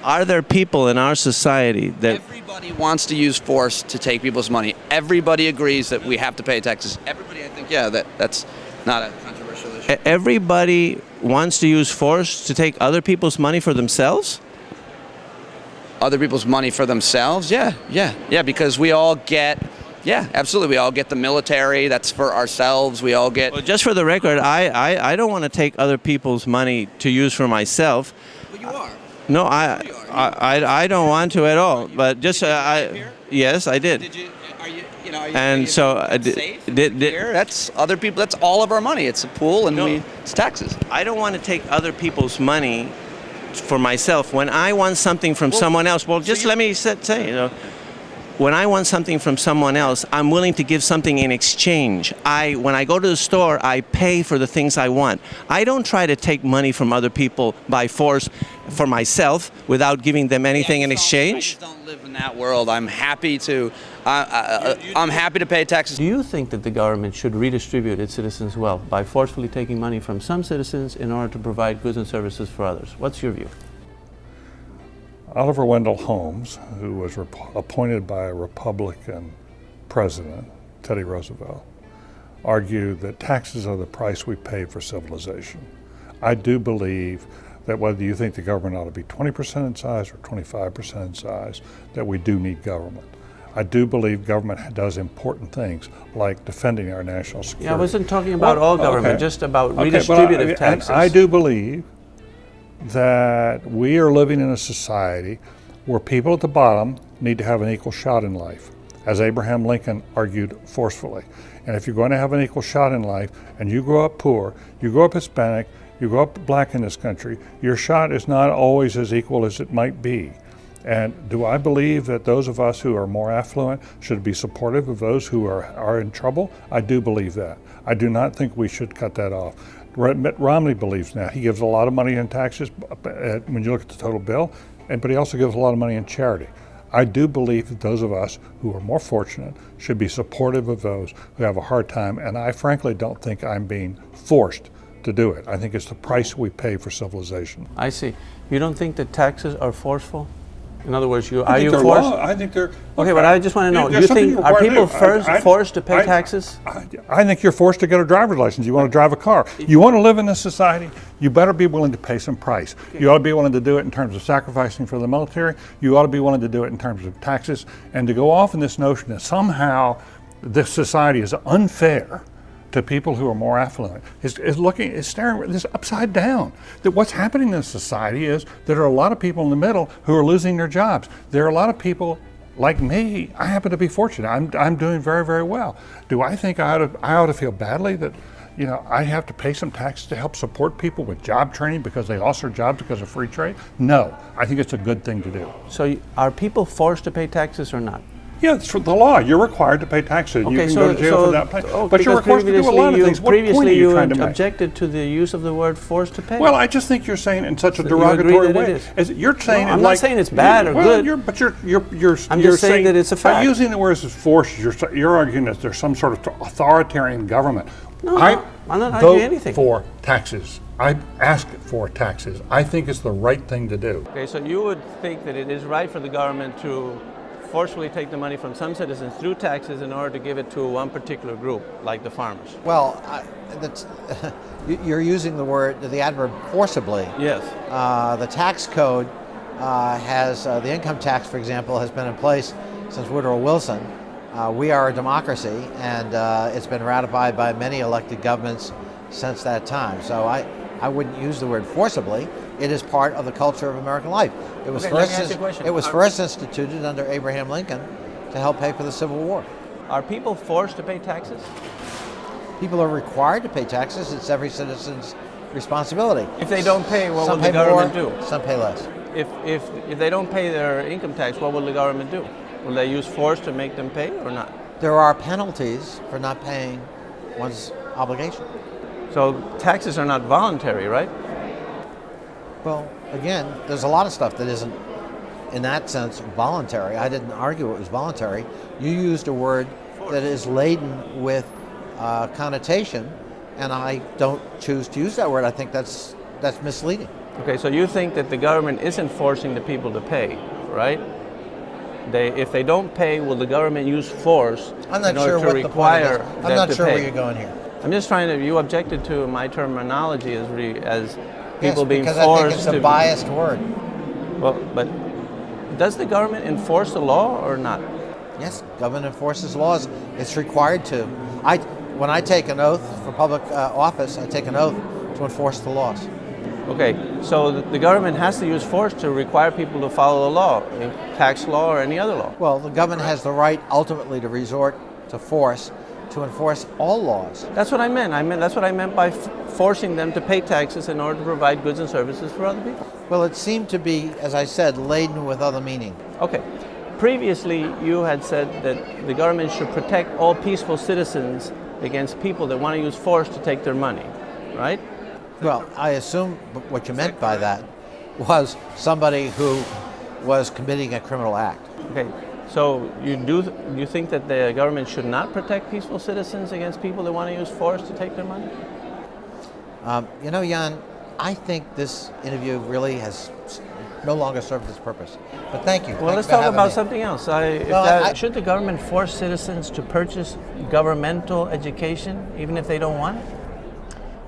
Are there people in our society that... Everybody wants to use force to take people's money. Everybody agrees that we have to pay taxes. Everybody, I think, yeah, that's not a controversial issue. Everybody wants to use force to take other people's money for themselves? Other people's money for themselves? Yeah, because we all get... Yeah, absolutely. We all get the military. That's for ourselves. We all get... Well, just for the record, I don't want to take other people's money to use for myself. Well, you are. No, I don't want to at all. But just yes, I did. Did you? Are you know? And so that's other people. That's all of our money. It's a pool, and it's taxes. I don't want to take other people's money for myself. When I want something from someone else, let me say, you know. When I want something from someone else, I'm willing to give something in exchange. When I go to the store, I pay for the things I want. I don't try to take money from other people by force for myself without giving them anything in exchange. I just don't live in that world. I'm happy to. I'm happy to pay taxes. Do you think that the government should redistribute its citizens' wealth by forcefully taking money from some citizens in order to provide goods and services for others? What's your view? Oliver Wendell Holmes, who was appointed by a Republican president, Teddy Roosevelt, argued that taxes are the price we pay for civilization. I do believe that whether you think the government ought to be 20% in size or 25% in size, that we do need government. I do believe government does important things like defending our national security. Yeah, I wasn't talking about all government, just about redistributive taxes. I do believe that we are living in a society where people at the bottom need to have an equal shot in life, as Abraham Lincoln argued forcefully. And if you're going to have an equal shot in life, and you grow up poor, you grow up Hispanic, you grow up black in this country, your shot is not always as equal as it might be. And do I believe that those of us who are more affluent should be supportive of those who are in trouble? I do believe that. I do not think we should cut that off. Mitt Romney believes that. He gives a lot of money in taxes when you look at the total bill, but he also gives a lot of money in charity. I do believe that those of us who are more fortunate should be supportive of those who have a hard time, and I frankly don't think I'm being forced to do it. I think it's the price we pay for civilization. I see. You don't think that taxes are forceful? In other words, are you forced? I think they're... Okay, but I just want to know, you think, are people forced to pay taxes? I think you're forced to get a driver's license. You want to drive a car. You want to live in this society, you better be willing to pay some price. You ought to be willing to do it in terms of sacrificing for the military. You ought to be willing to do it in terms of taxes. And to go off in this notion that somehow this society is unfair to people who are more affluent is staring at this upside down. That what's happening in society is there are a lot of people in the middle who are losing their jobs. There are a lot of people like me. I happen to be fortunate. I'm doing very, very well. Do I think I ought to feel badly that I have to pay some taxes to help support people with job training because they lost their jobs because of free trade? No, I think it's a good thing to do. So are people forced to pay taxes or not? Yeah, it's for the law. You're required to pay taxes. Okay, you can go to jail for that. But you're required to do a lot of things. What point are you trying to make? Objected to the use of the word forced to pay. Well, I just think you're saying it in such a derogatory way. You're saying I'm not saying it's bad or good. I'm just saying that it's a fact. By using the words as forced, you're arguing that there's some sort of authoritarian government. No, I'm not arguing anything. For taxes. I ask for taxes. I think it's the right thing to do. Okay, so you would think that it is right for the government to forcefully take the money from some citizens through taxes in order to give it to one particular group, like the farmers? Well, you're using the adverb forcibly. Yes. The tax code the income tax, for example, has been in place since Woodrow Wilson. We are a democracy, and it's been ratified by many elected governments since that time. So I wouldn't use the word forcibly. It is part of the culture of American life. It was first instituted under Abraham Lincoln to help pay for the Civil War. Are people forced to pay taxes? People are required to pay taxes. It's every citizen's responsibility. If they don't pay, what will Some the pay government more, do? some pay less. If they don't pay their income tax, what will the government do? Will they use force to make them pay or not? There are penalties for not paying one's obligation. So taxes are not voluntary, right? Well, again, there's a lot of stuff that isn't, in that sense, voluntary. I didn't argue it was voluntary. You used a word that is laden with connotation, and I don't choose to use that word. I think that's misleading. Okay, so you think that the government isn't forcing the people to pay, right? If they don't pay, will the government use force I'm not in order sure to what require the point is. them I'm not to sure pay? where you're going here. I'm just trying to. You objected to my terminology as people being because forced I think it's a to. biased word. Well, but does the government enforce the law or not? Yes, government enforces laws. It's required to. When I take an oath for public office, I take an oath to enforce the laws. Okay, so the government has to use force to require people to follow the law, tax law or any other law. Well, the government has the right ultimately to resort to force to enforce all laws. That's what I meant. That's what I meant by forcing them to pay taxes in order to provide goods and services for other people. Well, it seemed to be, as I said, laden with other meaning. Okay. Previously, you had said that the government should protect all peaceful citizens against people that want to use force to take their money, right? Well, I assume what you meant by that was somebody who was committing a criminal act. Okay, so you think that the government should not protect peaceful citizens against people that want to use force to take their money? You know, Jan, I think this interview really has no longer served its purpose. But thank you. Well, let's talk about something else. Should the government force citizens to purchase governmental education, even if they don't want it?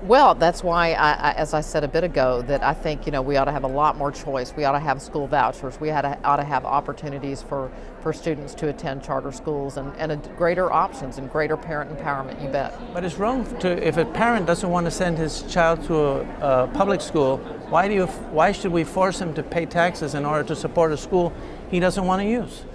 Well, that's why, as I said a bit ago, that I think we ought to have a lot more choice. We ought to have school vouchers. We ought to have opportunities for students to attend charter schools and greater options and greater parent empowerment. You bet. But it's wrong if a parent doesn't want to send his child to a public school. Why should we force him to pay taxes in order to support a school he doesn't want to use?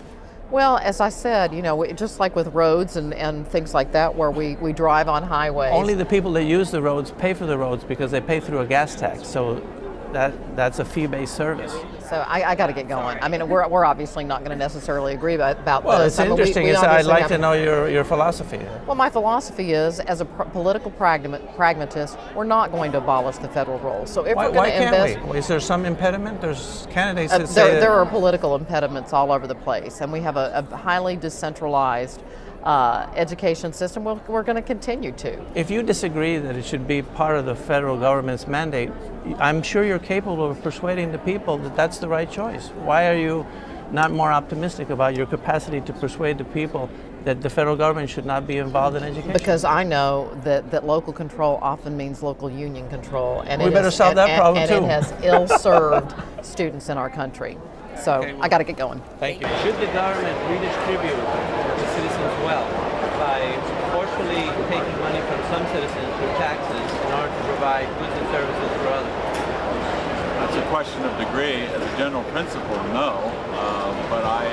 Well, as I said, just like with roads and things like that, where we drive on highways. Only the people that use the roads pay for the roads because they pay through a gas tax. So that's a fee-based service. So I got to get going. I mean, we're obviously not going to necessarily agree about well, this. Well, it's interesting. I'd like to know your philosophy. Well, my philosophy is, as a political pragmatist, we're not going to abolish the federal role. So if we're going to invest, we? Is there some impediment? There's candidates that say there are political impediments all over the place, and we have a highly decentralized education system. We're going to continue to. If you disagree that it should be part of the federal government's mandate, I'm sure you're capable of persuading the people that that's the right choice. Why are you not more optimistic about your capacity to persuade the people that the federal government should not be involved in education? Because I know that local control often means local union control, and we better solve that problem too. And it has ill-served students in our country. So I got to get going. Thank you. Should the government redistribute the citizens' wealth by forcefully taking money from some citizens through taxes in order to provide goods and services for others? That's a question of degree. As a general principle, no. But I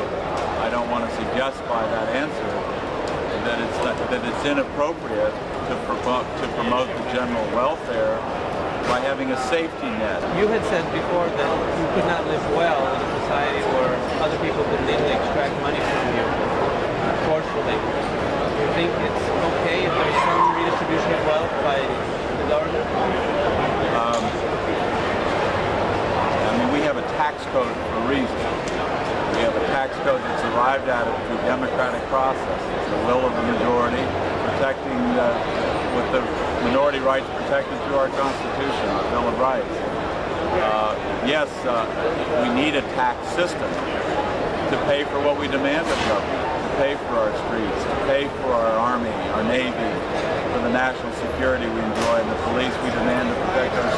don't want to suggest by that answer that it's inappropriate to promote the general welfare by having a safety net. You had said before that you could not live well in a society where other people could legally extract money from you forcefully. Do you think it's okay if there's some redistribution of wealth by the government? We have a tax code for a reason. We have a tax code that's arrived at it through democratic process. It's the will of the majority, protecting with the minority rights protected through our Constitution, our Bill of Rights. Yes, we need a tax system to pay for what we demand of government, to pay for our streets, to pay for our Army, our Navy, for the national security we enjoy, and the police we demand to protect our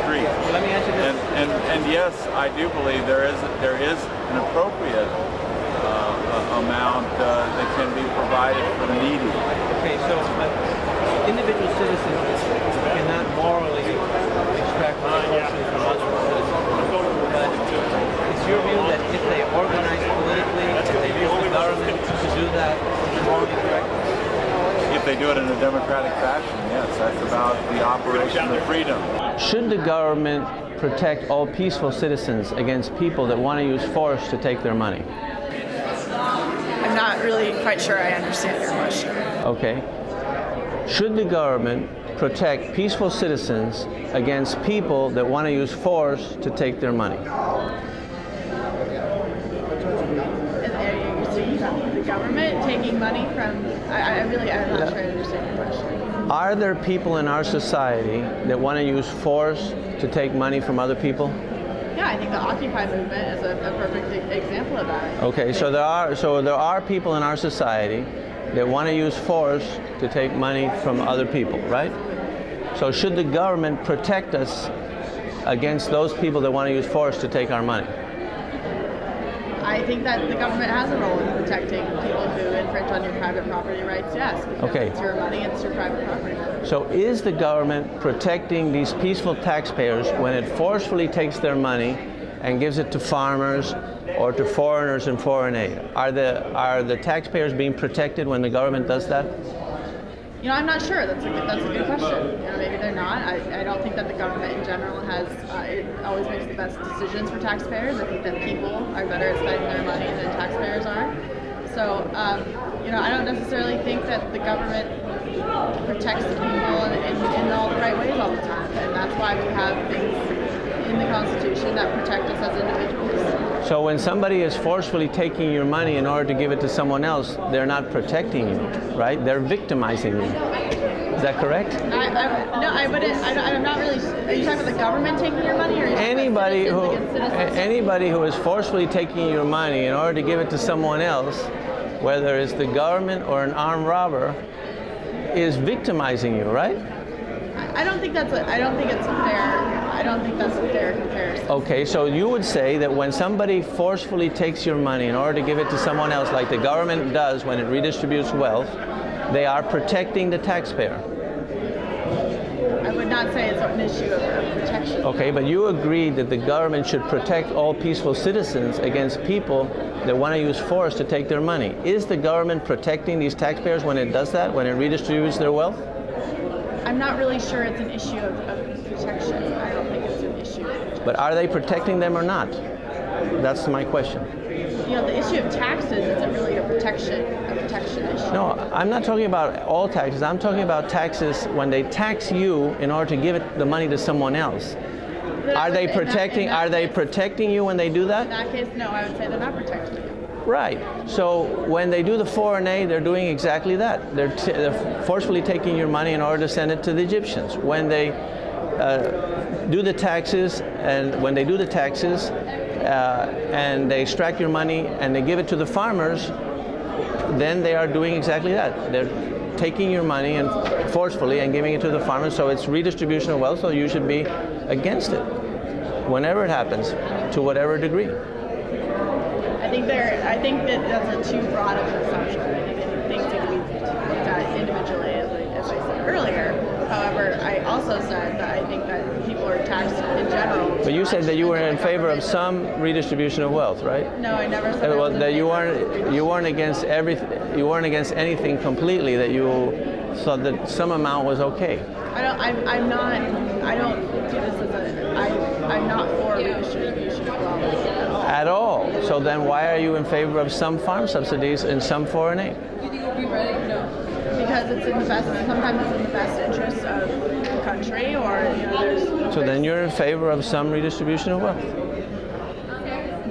streets. Let me answer this. And yes, I do believe there is an appropriate amount that can be provided for the needy. Okay, so individual citizens cannot morally extract money forcefully from other citizens. But it's your view that if they organize politically, if they use the government to do that, it's morally correct? If they do do it in a democratic fashion, yes. That's about the operation of freedom. Should the government protect all peaceful citizens against people that want to use force to take their money? I'm not really quite sure I understand your question. Okay. Should the government protect peaceful citizens against people that want to use force to take their money? The government taking money from, I'm not sure I understand your question. Are there people in our society that want to use force to take money from other people? Yeah, I think the Occupy movement is a perfect example of that. Okay, so there are people in our society that want to use force to take money from other people, right? So should the government protect us against those people that want to use force to take our money? I think that the government has a role in protecting people who infringe on your private property rights, yes. Because Okay. it's your money, it's your private property. So is the government protecting these peaceful taxpayers when it forcefully takes their money and gives it to farmers or to foreigners in foreign aid? Are the taxpayers being protected when the government does that? You know, I'm not sure. That's a good question. You know, maybe they're not. I don't think that the government in general has, it always makes the best decisions for taxpayers. I think that people are better at spending their money than taxpayers are. So, you know, I don't necessarily think that the government protects the people in all the right ways all the time. And that's why we have things in the Constitution that protect us as individuals. So when somebody is forcefully taking your money in order to give it to someone else, they're not protecting you, right? They're victimizing you. Is that correct? I'm not really. Are you talking about the government taking your money, or are you Anybody citizens who is forcefully taking your money in order to give it to someone else, whether it's the government or an armed robber, is victimizing you, right? I don't think that's a fair comparison. Okay, so you would say that when somebody forcefully takes your money in order to give it to someone else, like the government does when it redistributes wealth, they are protecting the taxpayer. I would not say it's an issue of protection. Okay, but you agree that the government should protect all peaceful citizens against people that want to use force to take their money. Is the government protecting these taxpayers when it does that, when it redistributes their wealth? I'm not really sure it's an issue of protection. I don't think it's an issue of protection. But are they protecting them or not? That's my question. You know, the issue of taxes isn't really a protection issue. No, I'm not talking about all taxes. I'm talking about taxes when they tax you in order to give the money to someone else. Are they protecting you when they do that? In that case, no, I would say they're not protecting you. Right. So when they do the foreign aid, they're doing exactly that. They're forcefully taking your money in order to send it to the Egyptians. When they do the taxes, and they extract your money and they give it to the farmers, then they are doing exactly that. They're taking your money and forcefully and giving it to the farmers. So it's redistribution of wealth. So you should be against it whenever it happens, to whatever degree. I think that that's a too broad of an assumption. I think things need to be looked at individually, as I said earlier. However, I also said that I think that people are taxed in general. But you said that you were in favor of some redistribution of wealth, right? No, I never said that you weren't against everything. You weren't against anything completely. That you thought that some amount was okay. I'm not for redistribution of wealth. At all. So then why are you in favor of some farm subsidies and some foreign aid? Because it's in the best, sometimes it's in the best interest of the country, or So then you're in favor of some redistribution of wealth.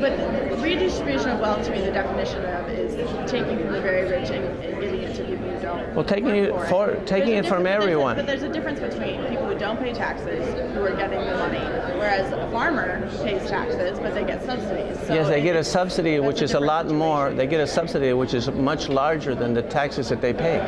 But redistribution of wealth, to me, the definition of is taking from the very rich and giving it to people who don't. Well, taking it from everyone. But there's a difference between people who don't pay taxes, who are getting the money, whereas a farmer pays taxes, but they get subsidies. So yes, they get a subsidy which is a lot more. They get a subsidy which is much larger than the taxes that they pay.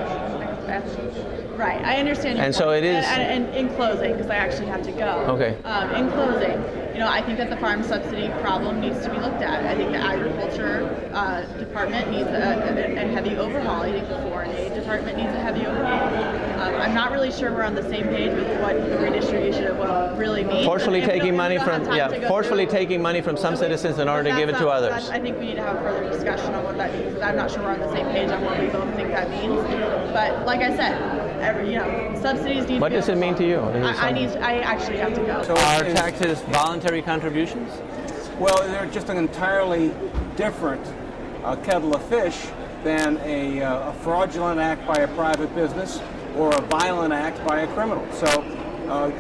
Right, I understand. And so it is. And in closing, because I actually have to go. Okay. In closing, I think that the farm subsidy problem needs to be looked at. I think the agriculture department needs a heavy overhaul. I think the foreign aid department needs a heavy overhaul. I'm not really sure we're on the same page with what the redistribution of wealth really means. Forcefully If we taking don't- money if we don't from have time to go forcefully through- taking money from some citizens in order to That's give it to not- others. I think we need to have a further discussion on what that means, because I'm not sure we're on the same page on what we both think that means. But like I said, subsidies need What to be does it mean to you? I actually have to go. Are taxes voluntary contributions? Well, they're just an entirely different kettle of fish than a fraudulent act by a private business or a violent act by a criminal. So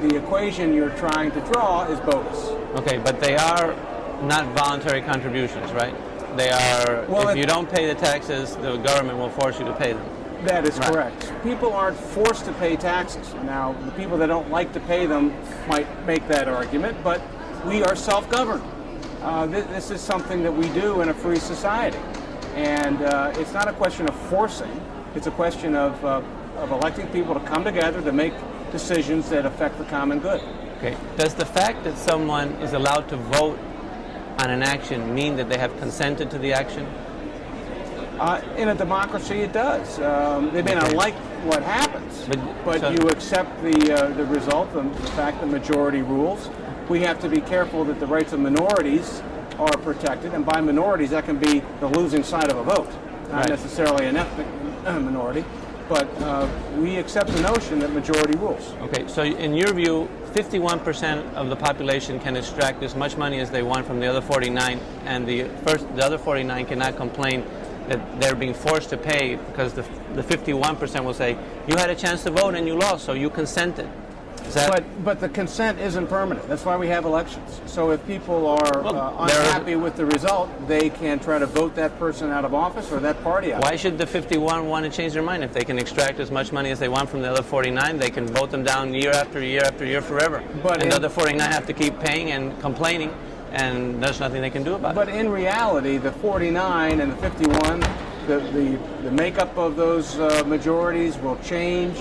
the equation you're trying to draw is bogus. Okay, but they are not voluntary contributions, right? They are, Well, if you don't pay the taxes, the government will force you to pay them. That is Right. correct. People aren't forced to pay taxes. Now, the people that don't like to pay them might make that argument, but we are self-governed. This is something that we do in a free society. And it's not a question of forcing, it's a question of electing people to come together to make decisions that affect the common good. Okay. Does the fact that someone is allowed to vote on an action mean that they have consented to the action? In a democracy, it does. They may not like what happens, but so- you accept the result, the fact that majority rules. We have to be careful that the rights of minorities are protected, and by minorities, that can be the losing side of a vote, not Right. necessarily an ethnic minority. But we accept the notion that majority rules. Okay, so in your view, 51% of the population can extract as much money as they want from the other 49, and the other 49 cannot complain that they're being forced to pay, because the 51% will say, you had a chance to vote and you lost, so you consented. Is that, But the consent isn't permanent. That's why we have elections. So if people are unhappy with the result, they can try to vote that person out of office or that party out. why should the 51 want to change their mind? If they can extract as much money as they want from the other 49, they can vote them down year after year after year forever. And the other 49 have to keep paying and complaining, and there's nothing they can do about it. But in reality, the 49 and the 51, the makeup of those majorities will change.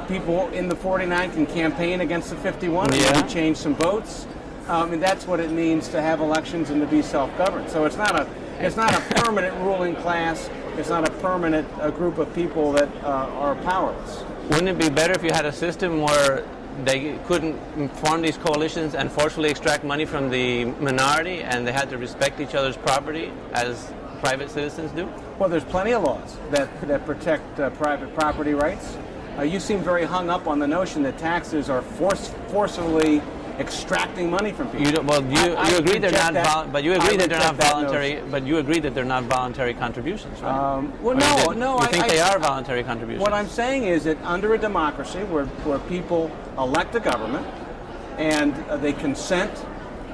People in the 49 can campaign against the 51 and maybe change some votes. And that's what it means to have elections and to be self-governed. So it's not a permanent ruling class. It's not a permanent group of people that are powerless. Wouldn't it be better if you had a system where they couldn't form these coalitions and forcefully extract money from the minority, and they had to respect each other's property as private citizens do? Well, there's plenty of laws that protect private property rights. You seem very hung up on the notion that taxes are forcibly extracting money from people. You agree they're not, but you agree that they're not voluntary. notion. But you agree that they're not voluntary contributions, right? Well, no. You think they are voluntary contributions? What I'm saying is that under a democracy where people elect a government and they consent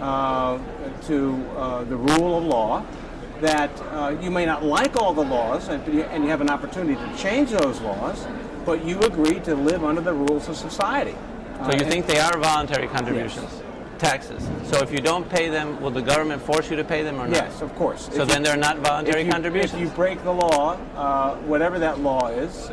to the rule of law, that you may not like all the laws and you have an opportunity to change those laws, but you agree to live under the rules of society. So you think they are voluntary contributions? Yes. Taxes. So if you don't pay them, will the government force you to pay them or not? Yes, of course. So then they're not voluntary contributions? If you break the law, whatever that law is,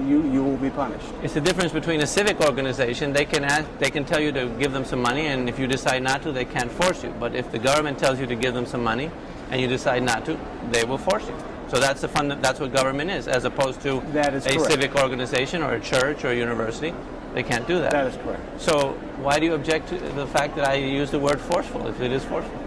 you will be punished. It's the difference between a civic organization. They can tell you to give them some money, and if you decide not to, they can't force you. But if the government tells you to give them some money and you decide not to, they will force you. So that's that's what government is, as opposed to a civic organization or a church or a university. They can't do that. That is correct. So why do you object to the fact that I use the word forceful, if it is forceful?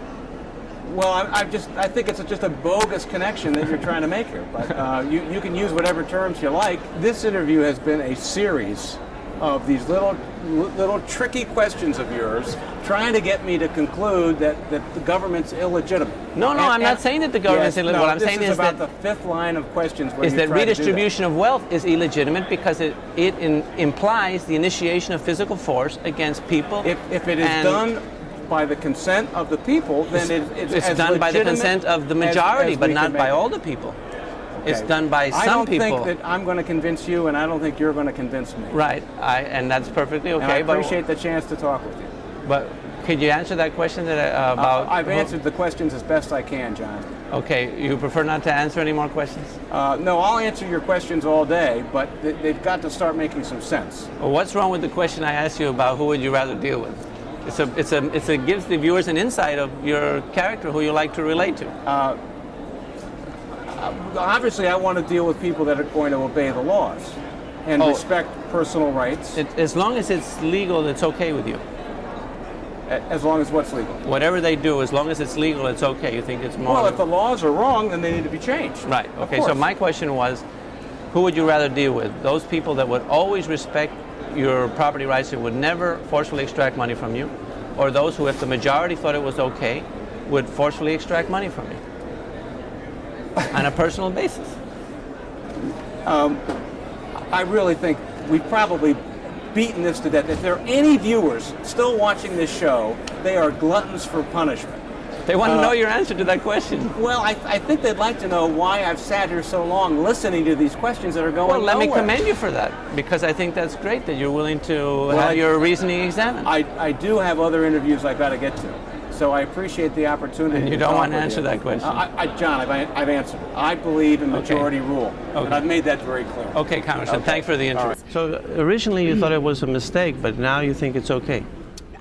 Well, I think it's just a bogus connection that you're trying to make here. But you can use whatever terms you like. This interview has been a series of these little tricky questions of yours, trying to get me to conclude that the government's illegitimate. No, I'm not saying that the government's illegitimate. What I'm saying is about the fifth line of questions. Where is you that try to do redistribution of wealth is illegitimate because it implies the initiation of physical force against people. If it is done by the consent of the people, then it's done by the consent of the majority, as but we not can by make it. all the people. Okay. It's done by some I don't people. think that I'm going to convince you, and I don't think you're going to convince me. Right, and that's perfectly okay. And I appreciate the chance to talk with you. But could you answer that question about? I've answered the questions as best I can, John. Okay, you prefer not to answer any more questions? No, I'll answer your questions all day, but they've got to start making some sense. Well, what's wrong with the question I asked you about who would you rather deal with? It gives the viewers an insight of your character, who you like to relate to. Obviously, I want to deal with people that are going to obey the laws and respect personal rights. As long as it's legal, it's okay with you. As long as what's legal? Whatever they do, as long as it's legal, it's okay. You think it's moral? Well, if the laws are wrong, then they need to be changed. Right. Okay. So my question was, who would you rather deal with? Those people that would always respect your property rights and would never forcefully extract money from you, or those who, if the majority thought it was okay, would forcefully extract money from you on a personal basis? I really think we've probably beaten this to death. If there are any viewers still watching this show, they are gluttons for punishment. They want to know your answer to that question. Well, I think they'd like to know why I've sat here so long listening to these questions that are going nowhere. Well, let me commend you for that, because I think that's great that you're willing to have your reasoning examined. I do have other interviews I've got to get to, so I appreciate the opportunity. And you don't want to answer that question? John, I've answered it. I believe in majority rule, and I've made that very clear. Okay, Congressman, thanks for the interview. So originally you thought it was a mistake, but now you think it's okay?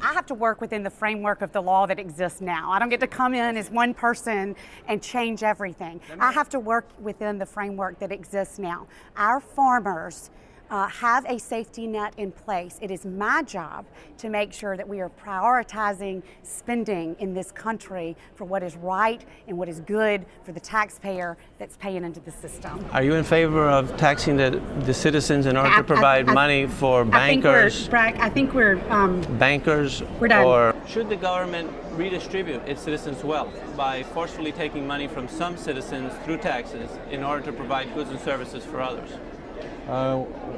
I have to work within the framework of the law that exists now. I don't get to come in as one person and change everything. I have to work within the framework that exists now. Our farmers have a safety net in place. It is my job to make sure that we are prioritizing spending in this country for what is right and what is good for the taxpayer that's paying into the system. Are you in favor of taxing the citizens in order to provide money for bankers? I think we're bankers, we're done. Or should the government redistribute its citizens' wealth by forcefully taking money from some citizens through taxes in order to provide goods and services for others?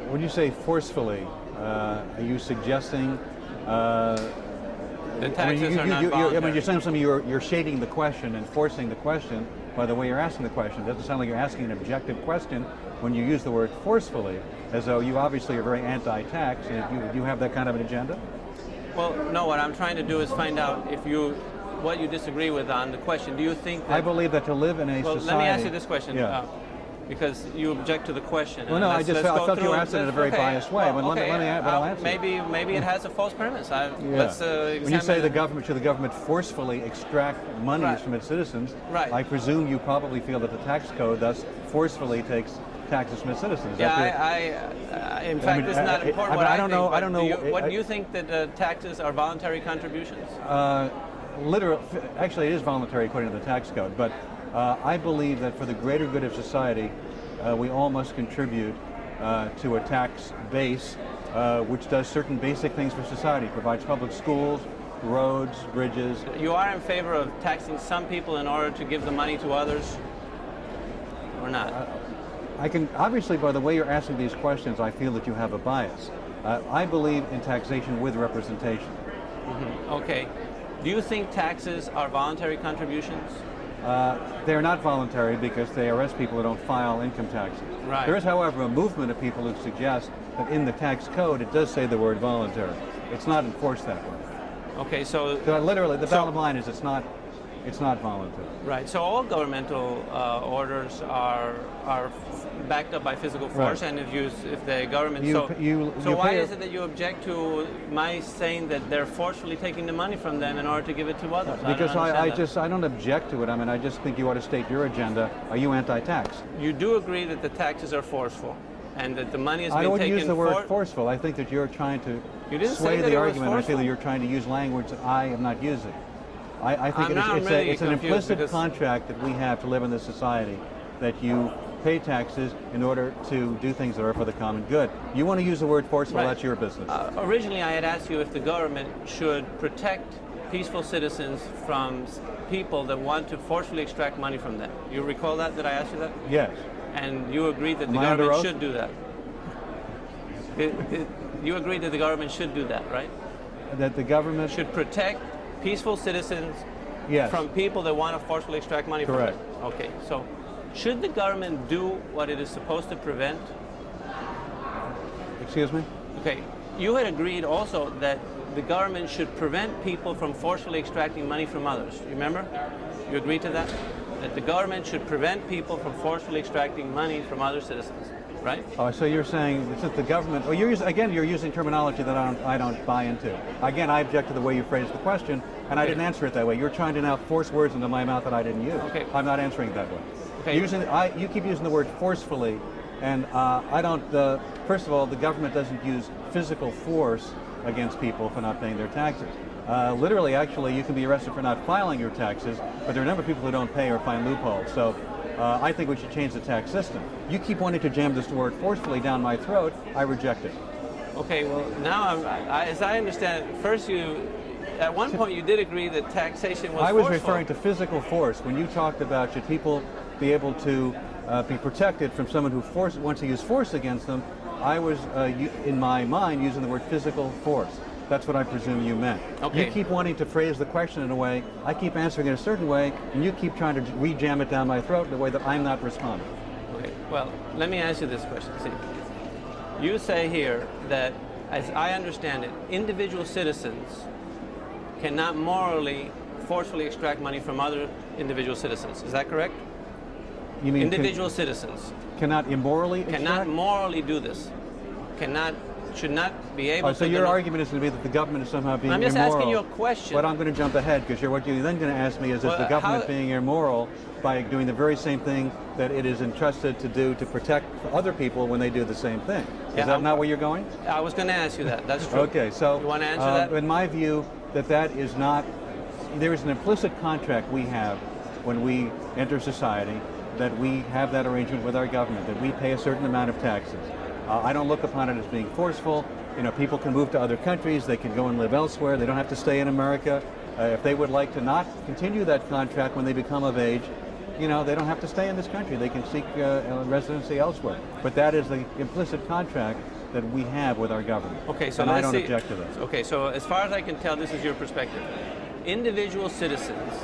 When you say forcefully, are you suggesting the taxes are not voluntary? I mean, you're saying something. You're shading the question and forcing the question by the way you're asking the question. It doesn't sound like you're asking an objective question when you use the word forcefully, as though you obviously are very anti-tax. And you have that kind of an agenda? Well, no. What I'm trying to do is find out what you disagree with on the question. Do you think that... I believe that to live in a society... Well, let me ask you this question. Yeah. Because you object to the question. Well, no, I felt you answered it in a very biased way. Well, but I'll answer. Maybe it has a false premise. Let's examine. When you say should the government forcefully extract monies from its citizens, I presume you probably feel that the tax code thus forcefully takes taxes from its citizens. Yeah, in fact, it's not important what I think. I don't know. What do you think that taxes are voluntary contributions? Actually, it is voluntary according to the tax code, but I believe that for the greater good of society, we all must contribute to a tax base which does certain basic things for society, provides public schools, roads, bridges. You are in favor of taxing some people in order to give the money to others, or not? I can, obviously, by the way you're asking these questions, I feel that you have a bias. I believe in taxation with representation. Mm-hmm. Okay. Do you think taxes are voluntary contributions? They're not voluntary because they arrest people who don't file income taxes. Right. There is, however, a movement of people who suggest that in the tax code it does say the word voluntary. It's not enforced that way. Okay, so literally, the bottom line is it's not voluntary. Right. So all governmental orders are backed up by physical force, right. And if the government why is it that you object to my saying that they're forcefully taking the money from them in order to give it to others? Because I don't object to it. I mean, I just think you ought to state your agenda. Are you anti-tax? You do agree that the taxes are forceful, and that the money is being taken. I don't use the word forceful. I think that you're trying to sway the argument. I feel that you're trying to use language that I am not using. I think it's an implicit contract that we have to live in this society, that you pay taxes in order to do things that are for the common good. You want to use the word forceful, right. That's your business. Originally, I had asked you if the government should protect peaceful citizens from people that want to forcefully extract money from them. You recall that? Did I ask you that? Yes. And you agreed that the government should do that? You agreed that the government should do that, right? That the government should protect peaceful citizens from people that want to forcefully extract money from them. Okay, so should the government do what it is supposed to prevent? Excuse me? Okay, you had agreed also that the government should prevent people from forcefully extracting money from others. You remember? You agreed to that? That the government should prevent people from forcefully extracting money from other citizens, right? Oh, so you're saying that the government, you're using terminology that I don't buy into. Again, I object to the way you phrased the question, and I didn't answer it that way. You're trying to now force words into my mouth that I didn't use. Okay. I'm not answering it that way. Okay. You keep using the word forcefully And I don't, first of all, the government doesn't use physical force against people for not paying their taxes. Literally, actually, you can be arrested for not filing your taxes, but there are a number of people who don't pay or find loopholes. So I think we should change the tax system. You keep wanting to jam this word forcefully down my throat, I reject it. Okay, well, now, as I understand it, first at one point you did agree that taxation was I was forceful. referring to physical force. When you talked about should people be able to be protected from someone who wants to use force against them, I was, in my mind, using the word physical force. That's what I presume you meant. Okay. You keep wanting to phrase the question in a way, I keep answering it a certain way, and you keep trying to re-jam it down my throat in a way that I'm not responding. Okay, well, let me ask you this question. See, you say here that, as I understand it, individual citizens cannot morally, forcefully extract money from other individual citizens. Is that correct? You mean individual citizens cannot immorally extract? Cannot morally do this. Should not be able to. So your argument is going to be that the government is somehow being immoral. I'm just asking you a question. But I'm going to jump ahead, because what you're then going to ask me is the government being immoral by doing the very same thing that it is entrusted to do to protect other people when they do the same thing. Is that not where you're going? I was going to ask you that. That's true. Okay, so you want to answer that? In my view, that is not. There is an implicit contract we have when we enter society, that we have that arrangement with our government, that we pay a certain amount of taxes. I don't look upon it as being forceful. You know, people can move to other countries, they can go and live elsewhere, they don't have to stay in America. If they would like to not continue that contract when they become of age, you know, they don't have to stay in this country, they can seek residency elsewhere. But that is the implicit contract that we have with our government. Okay, so and I don't object to that. Okay, so as far as I can tell, this is your perspective. Individual citizens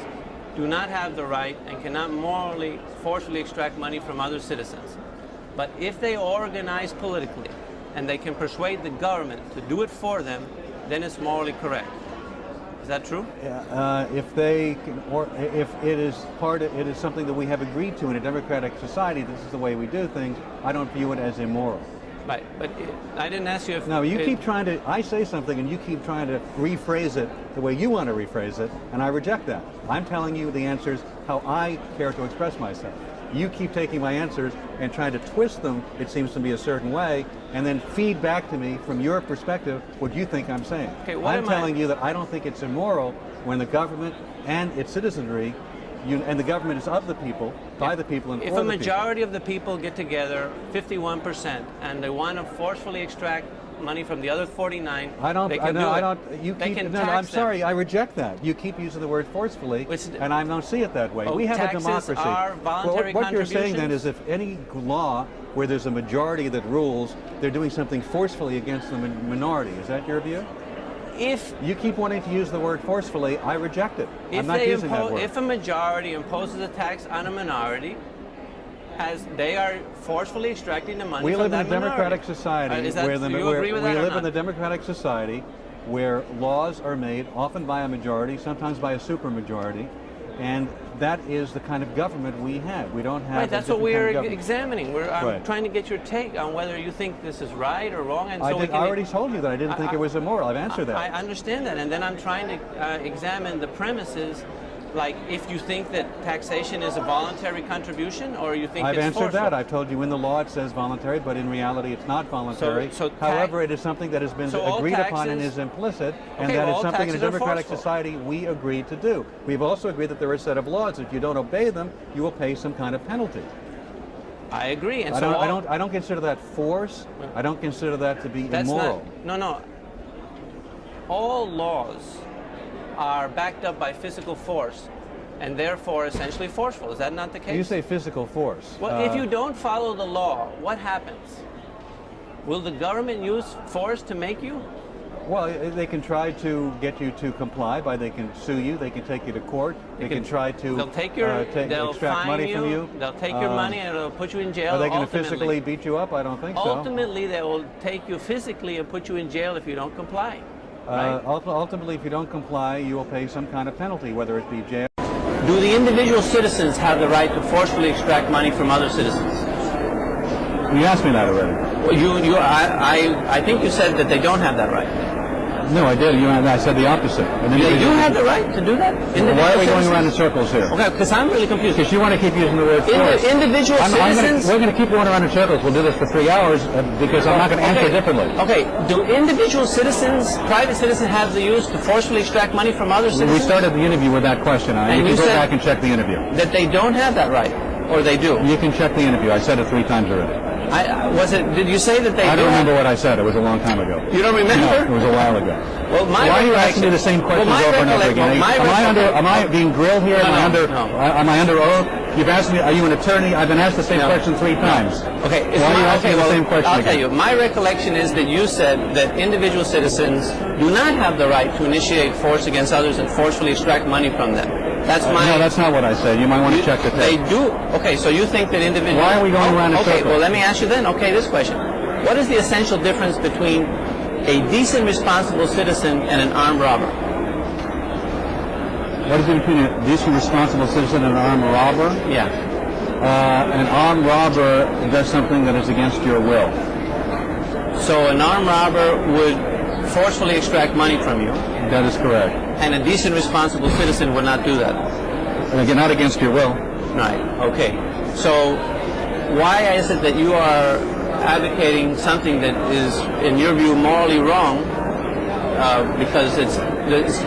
do not have the right and cannot morally, forcefully extract money from other citizens. But if they organize politically and they can persuade the government to do it for them, then it's morally correct. Is that true? If they can, or if it is it is something that we have agreed to in a democratic society, this is the way we do things, I don't view it as immoral. Right, but I didn't ask you if... No, you keep trying to, I say something and you keep trying to rephrase it the way you want to rephrase it, and I reject that. I'm telling you the answers how I care to express myself. You keep taking my answers and trying to twist them, it seems to be a certain way, and then feed back to me from your perspective what you think I'm saying. Okay, I'm telling you that I don't think it's immoral when the government and its citizenry, and the government is of the people, by the people, and for the people. If a majority of the people get together, 51%, and they want to forcefully extract money from the other 49, I'm sorry, I reject that. You keep using the word forcefully, and I don't see it that way. We have a democracy. Are voluntary what you're saying then is if any law where there's a majority that rules, they're doing something forcefully against the minority. Is that your view? If you keep wanting to use the word forcefully, I reject it. I'm not using that word. If a majority imposes a tax on a minority, as they are forcefully extracting the money we from live in that a democratic society where laws are made often by a majority, sometimes by a supermajority, and that is the kind of government we have. We don't have. Right, that's what we're examining. I'm right. trying to get your take on whether you think this is right or wrong. And so I already told you that I didn't think it was immoral. I've answered that. I understand that, and then I'm trying to examine the premises. Like, if you think that taxation is a voluntary contribution, or you think I've it's answered forceful. that. I've told you in the law it says voluntary, but in reality it's not voluntary. However, it is something that has been agreed upon and is implicit, and that is something in a democratic society we agreed to do. We've also agreed that there are a set of laws. If you don't obey them, you will pay some kind of penalty. I agree. And I don't consider that force. I don't consider that to be immoral. No. All laws are backed up by physical force and therefore essentially forceful. Is that not the case? You say physical force. Well, if you don't follow the law, what happens? Will the government use force to make you? Well, they can try to get you to comply they can sue you, they can take you to court, they can try to extract money from you. They'll take your money and it'll put you in jail. Are they going to physically beat you up? I don't think so. Ultimately, they will take you physically and put you in jail if you don't comply. Right? Ultimately, if you don't comply, you will pay some kind of penalty, whether it be jail. Do the individual citizens have the right to forcefully extract money from other citizens? You asked me that already. Well, I think you said that they don't have that right. No, I did. I said the opposite. You had the right to do that? Why are we going around in circles here? Okay, because I'm really confused. Because you want to keep using the word force. Individual citizens... We're going to keep going around in circles. We'll do this for 3 hours because I'm not going to answer differently. Okay, do individual citizens, private citizens, have the use to forcefully extract money from other citizens? We started the interview with that question. You can go back and check the interview. That they don't have that right, or they do? You can check the interview. I said it 3 times already. Did you say that they I don't remember what I said. It was a long time ago. You don't remember? No, it was a while ago. Well, why are you asking me the same questions over and over again? Am I being grilled here? Am I under oath? You've asked me, are you an attorney? I've been asked the same question 3 times. Okay. Why are you asking the same question I'll tell you. My recollection is that you said that individual citizens do not have the right to initiate force against others and forcefully extract money from them. That's my... No, that's not what I said. You might want to check the tape. They do. Okay, so you think that individuals... Why are we going around in circles? Okay, well, let me ask you then. Okay, this question. What is the essential difference between a decent, responsible citizen and an armed robber? What is it between a decent, responsible citizen and an armed robber? Yeah. An armed robber does something that is against your will. So an armed robber would forcefully extract money from you? That is correct. And a decent, responsible citizen would not do that? And again, not against your will. Right, okay. So why is it that you are advocating something that is, in your view, morally wrong because it's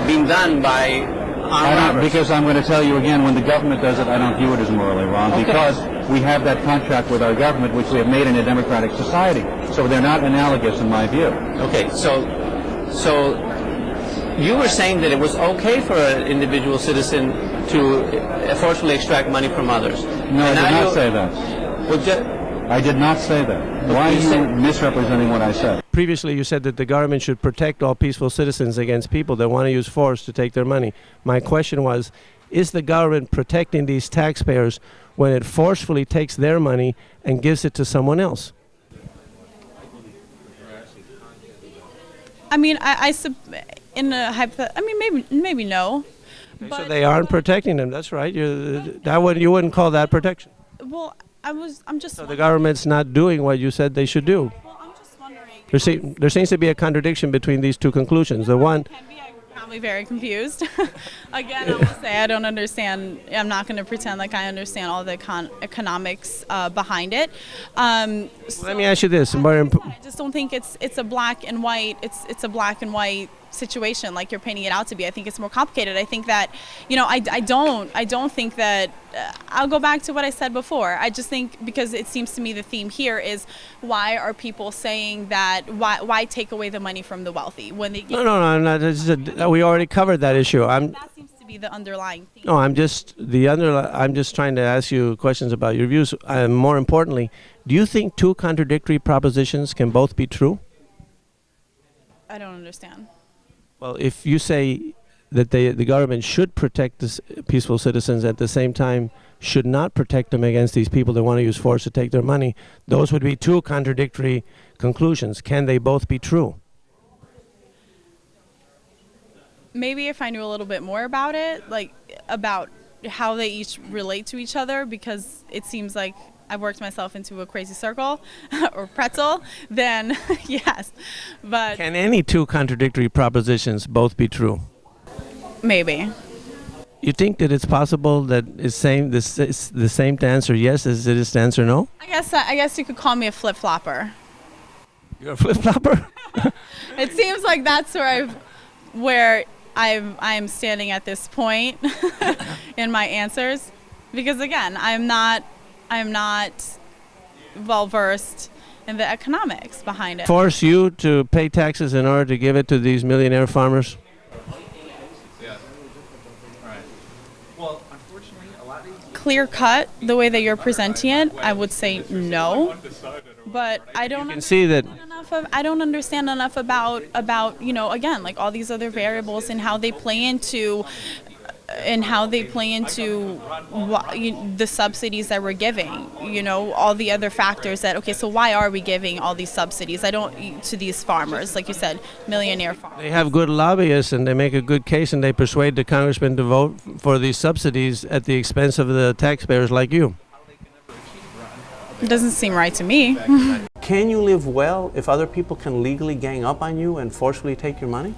being done by armed robbers? Because I'm going to tell you again, when the government does it, I don't view it as morally wrong because we have that contract with our government, which we have made in a democratic society. So they're not analogous in my view. Okay, so you were saying that it was okay for an individual citizen to forcefully extract money from others. No, I did not say that. I did not say that. Why are you misrepresenting what I said? Previously, you said that the government should protect all peaceful citizens against people that want to use force to take their money. My question was, is the government protecting these taxpayers when it forcefully takes their money and gives it to someone else? I mean, maybe no. Okay, so they aren't protecting them. That's right. You wouldn't call that protection. Well, I'm just. So the government's not doing what you said they should do. Well, I'm just wondering. There seems to be a contradiction between these two conclusions. The one. Probably very confused. Again, I will say I don't understand. I'm not going to pretend like I understand all the economics behind it. Let me ask you this. I just don't think it's a black and white. It's a black and white situation like you're painting it out to be. I think it's more complicated. I think that, I don't think that. I'll go back to what I said before. I just think because it seems to me the theme here is why are people saying that? Why take away the money from the wealthy when they? No. I'm not. We already covered that issue. That seems to be the underlying theme. No, I'm just trying to ask you questions about your views. More importantly, do you think two contradictory propositions can both be true? I don't understand. Well, if you say that the government should protect the peaceful citizens, at the same time should not protect them against these people that want to use force to take their money, those would be two contradictory conclusions. Can they both be true? Maybe if I knew a little bit more about it, like about how they each relate to each other, because it seems like I've worked myself into a crazy circle or pretzel, then yes. But can any two contradictory propositions both be true? Maybe. You think that it's possible that it's the same to answer yes as it is to answer no? I guess you could call me a flip-flopper. You're a flip-flopper? It seems like that's where I'm standing at this point in my answers, because again, I'm not well versed in the economics behind it. Force you to pay taxes in order to give it to these millionaire farmers? Clear cut, the way that you're presenting it, I would say no. But I don't. You can see that. I don't understand enough about again, like all these other variables and how they play into the subsidies that we're giving, all the other factors that, okay, so why are we giving all these subsidies? To these farmers, like you said, millionaire farmers. They have good lobbyists and they make a good case and they persuade the congressman to vote for these subsidies at the expense of the taxpayers like you. It doesn't seem right to me. Can you live well if other people can legally gang up on you and forcefully take your money?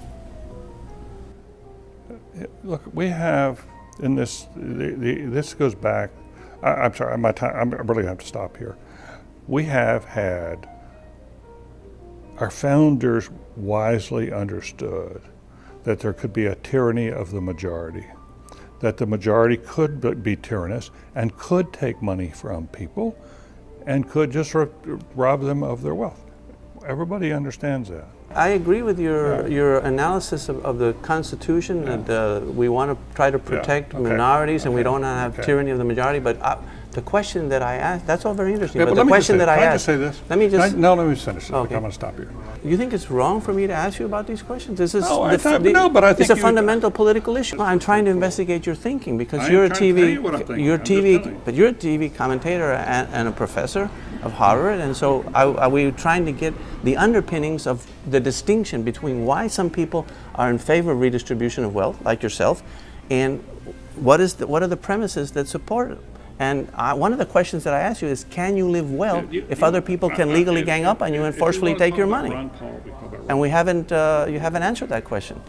Look, we have in this. This goes back. I'm sorry, my time. I'm really gonna have to stop here. We have had. Our founders wisely understood that there could be a tyranny of the majority, that the majority could be tyrannous and could take money from people and could just rob them of their wealth. Everybody understands that. I agree with your analysis of the Constitution, that we want to try to protect minorities and we don't want to have tyranny of the majority, but the question that I asked, that's all very interesting, but the question that I asked... Can I just say this? Let me just... No, let me finish. Okay. I'm going to stop you. You think it's wrong for me to ask you about these questions? This is no, but I think it's a fundamental political issue. I'm trying to investigate your thinking because you're a TV commentator and a professor of Harvard, and so are we trying to get the underpinnings of the distinction between why some people are in favor of redistribution of wealth, like yourself, and what are the premises that support it? And one of the questions that I ask you is, can you live well if other people can legally gang up on you and forcefully take your money? And you haven't answered that question.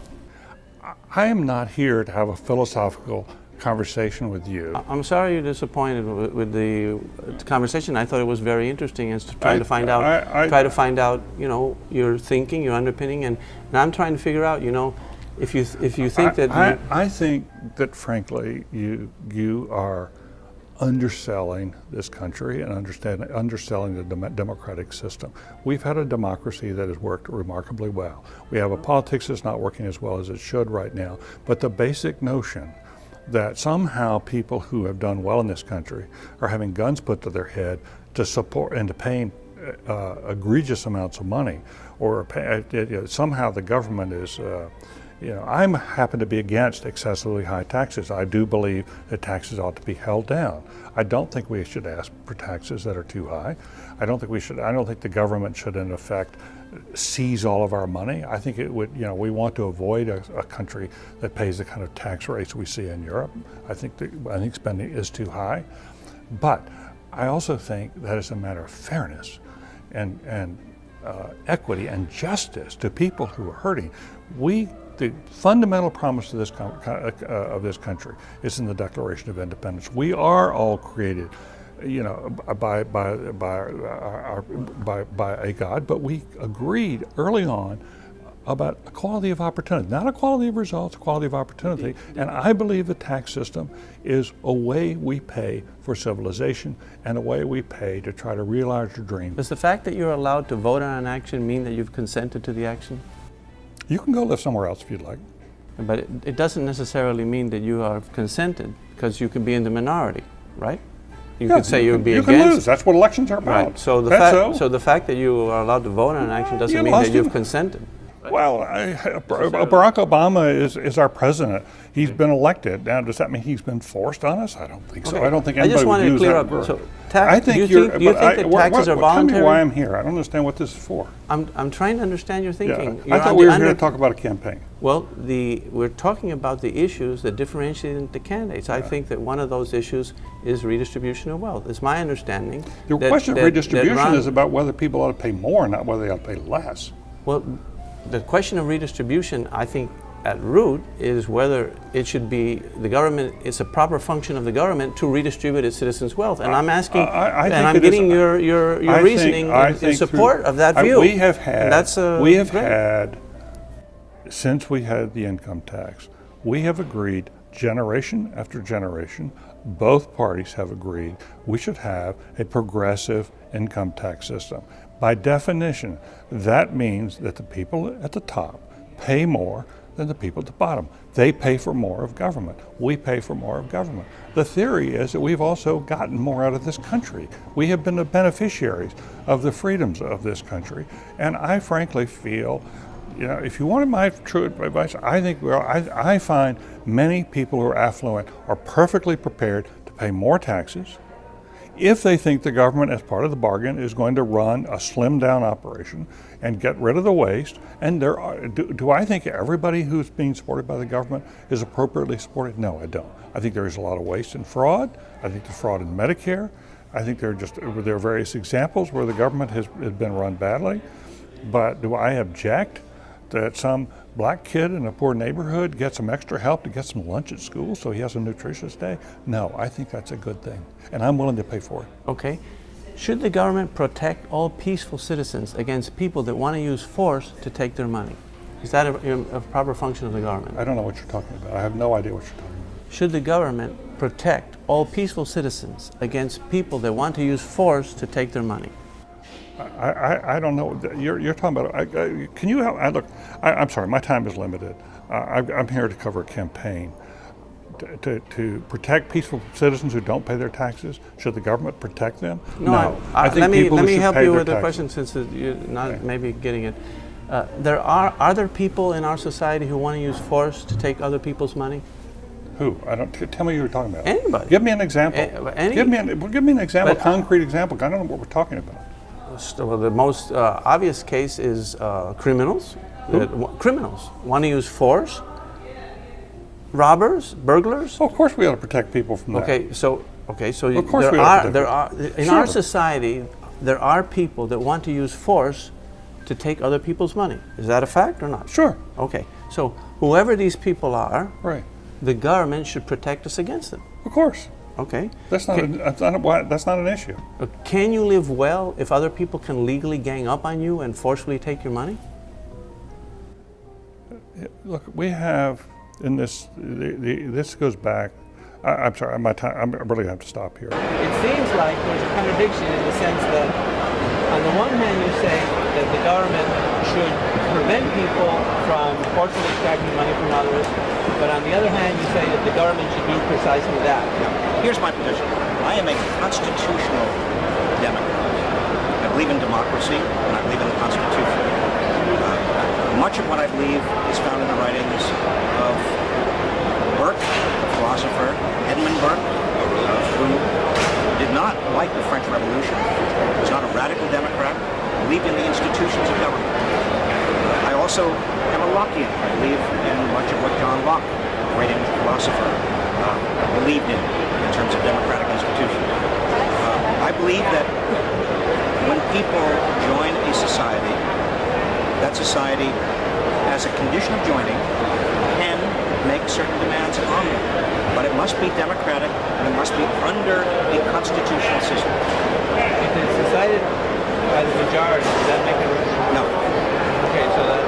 I am not here to have a philosophical conversation with you. I'm sorry you're disappointed with the conversation. I thought it was very interesting and try to find out, you know, your thinking, your underpinning, and I'm trying to figure out, you know, if you think that I think that frankly you are underselling this country and underselling the democratic system. We've had a democracy that has worked remarkably well. We have a politics that's not working as well as it should right now, but the basic notion that somehow people who have done well in this country are having guns put to their head to support and to paying egregious amounts of money, or somehow the government is I happen to be against excessively high taxes. I do believe that taxes ought to be held down. I don't think we should ask for taxes that are too high. I don't think the government should, in effect, seize all of our money. I think it would, we want to avoid a country that pays the kind of tax rates we see in Europe. I think spending is too high. But I also think that it's a matter of fairness and equity and justice to people who are hurting. The fundamental promise of this country is in the Declaration of Independence. We are all created, by a God, but we agreed early on about equality of opportunity, not equality of results, equality of opportunity. And I believe the tax system is a way we pay for civilization and a way we pay to try to realize your dream. Does the fact that you're allowed to vote on an action mean that you've consented to the action? You can go live somewhere else if you'd like. But it doesn't necessarily mean that you have consented, because you could be in the minority, right? You could say you would be against. You can lose. That's what elections are about. Right. So the fact that you are allowed to vote on an action doesn't mean that you've consented. Well, Barack Obama is our president. He's been elected. Now, does that mean he's been forced on us? I don't think so. I don't think anybody would use that word. So, do you think that taxes are voluntary? Tell me why I'm here. I don't understand what this is for. I'm trying to understand your thinking. Yeah. I thought we were here to talk about a campaign. Well, we're talking about the issues that differentiate the candidates. Yeah. I think that one of those issues is redistribution of wealth. It's my understanding. The question of redistribution is about whether people ought to pay more, not whether they ought to pay less. Well, the question of redistribution, I think, at root is whether it should be the government. It's a proper function of the government to redistribute its citizens' wealth. And I'm asking, and I'm getting your reasoning in support of that view. We have had, since we had the income tax, we have agreed generation after generation. Both parties have agreed we should have a progressive income tax system. By definition, that means that the people at the top pay more than the people at the bottom. They pay for more of government. We pay for more of government. The theory is that we've also gotten more out of this country. We have been the beneficiaries of the freedoms of this country. And I frankly feel, if you wanted my true advice, I find many people who are affluent are perfectly prepared to pay more taxes if they think the government, as part of the bargain, is going to run a slimmed down operation and get rid of the waste. And do I think everybody who's being supported by the government is appropriately supported? No, I don't. I think there is a lot of waste and fraud. I think there's fraud in Medicare. I think there are various examples where the government has been run badly. But do I object that some black kid in a poor neighborhood get some extra help to get some lunch at school so he has a nutritious day? No, I think that's a good thing, and I'm willing to pay for it. Okay. Should the government protect all peaceful citizens against people that want to use force to take their money? Is that a proper function of the government? I don't know what you're talking about. I have no idea what you're talking about. Should the government protect all peaceful citizens against people that want to use force to take their money? I don't know. You're talking about. Can you help? Look, I'm sorry. My time is limited. I'm here to cover a campaign to protect peaceful citizens who don't pay their taxes. Should the government protect them? No. I think let me help you with the taxes. question, since you're not maybe getting it. Are there people in our society who want to use force to take other people's money? Who? I don't. Tell me who you're talking about. Anybody. Give me an example. Give me an example, But, concrete example. I don't know what we're talking about. Well, the most obvious case is criminals. Criminals want to use force. Robbers, burglars. Well, of course, we ought to protect people from that. Okay, so Of course we ought to there protect are them. in Sure. our society there are people that want to use force to take other people's money. Is that a fact or not? Sure. Okay, so whoever these people are, right, the government should protect us against them. Of course. Okay. That's not an issue. Can you live well if other people can legally gang up on you and forcefully take your money? Look, we have in this. This goes back. I'm sorry. My time. I really have to stop here. It seems like there's a contradiction in the sense that on the one hand you say that the government should prevent people from forcibly extracting money from others, but on the other hand you say that the government should do precisely that. Here's my position. I am a constitutional Democrat. I believe in democracy, and I believe in the Constitution. Much of what I believe is found in the writings of Burke, the philosopher, Edmund Burke, who did not like the French Revolution, was not a radical Democrat, believed in the institutions of government. I also am a Lockean. I believe in much of what John Locke, the great English philosopher, believed in terms of democratic institutions. I believe that when people join a society, that society, as a condition of joining, can make certain demands on them. But it must be democratic, and it must be under a constitutional system. If it's decided by the majority, does that make it right? No. Okay, so that...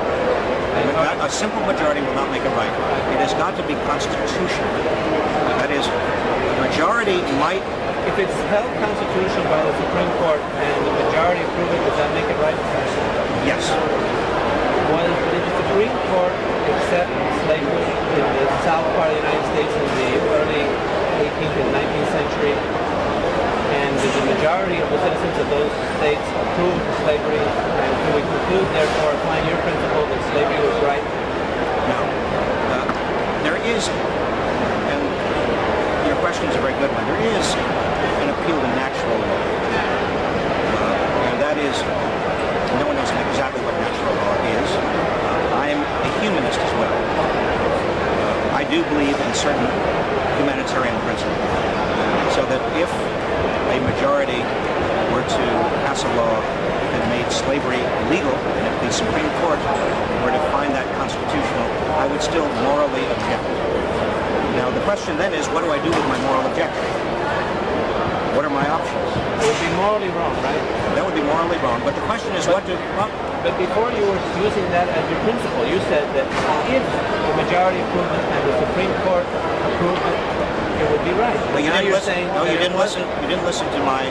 A simple majority will not make it right. It has got to be constitutional. That is, the majority might... If it's held constitutional by the Supreme Court and the majority approve it, does that make it right? Yes. Did the Supreme Court accept slavery in the south part of the United States in the early 18th and 19th century? And did the majority of the citizens of those states approve slavery? And can we conclude, therefore, applying your principle that slavery was right? No. There is, and your question is a very good one, there is an appeal to natural law. And that is, no one knows exactly what natural law is. I am a humanist as well. I do believe in certain humanitarian principles. So that if a majority were to pass a law that made slavery illegal, and if the Supreme Court were to find that constitutional, I would still morally object. Now the question then is, what do I do with my moral objection? What are my options? It would be morally wrong, right? That would be morally wrong, but the question is what to... But before you were using that as your principle, you said that if the majority approved it and the Supreme Court approved it, it would be right. Well, you now didn't you're listen. saying No, you didn't listen. You didn't listen to my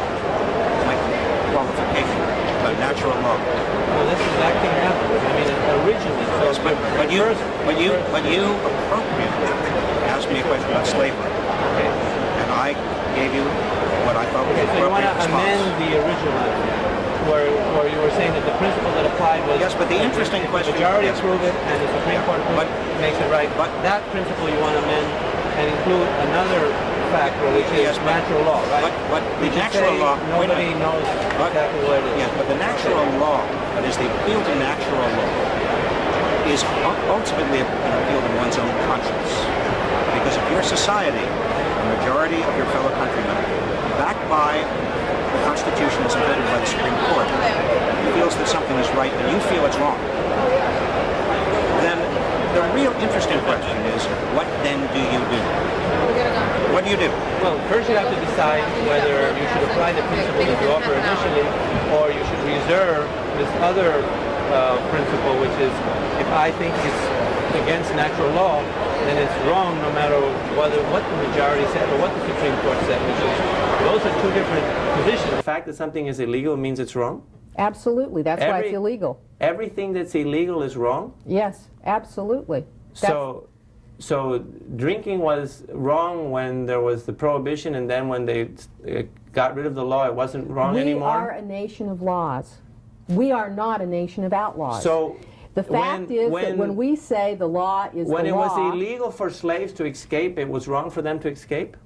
qualification about natural law. Well, that's exactly what happened. I mean, originally. So Yes, but you appropriately asked me a question about slavery, and I gave you what I thought was so you want appropriate to response. amend the original where you were saying that the principle that applied was... Yes, but the interesting question... The majority approve it and the Supreme Court approve it, makes it right. But that principle you want to amend and include another factor, which is natural law, right? But the natural law... Nobody knows exactly what it is. Yes, but the natural law, that is the appeal to natural law, is ultimately an appeal to one's own conscience. Because if your society, the majority of your fellow countrymen, backed by the Constitution as amended by the Supreme Court, feels that something is right and you feel it's wrong, then The real interesting question is, what then do you do? What do you do? Well, first you have to decide whether you should apply the principle that you offer initially, or you should reserve this other principle, which is if I think it's against natural law, then it's wrong no matter what the majority said or what the Supreme Court said. Those are two different positions. The fact that something is illegal means it's wrong? Absolutely. That's why it's illegal. Everything that's illegal is wrong? Yes, absolutely. So drinking was wrong when there was the prohibition, and then when they got rid of the law, it wasn't wrong anymore? We are a nation of laws. We are not a nation of outlaws. So the fact is that when we say the law is the law... When it was illegal for slaves to escape, it was wrong for them to escape?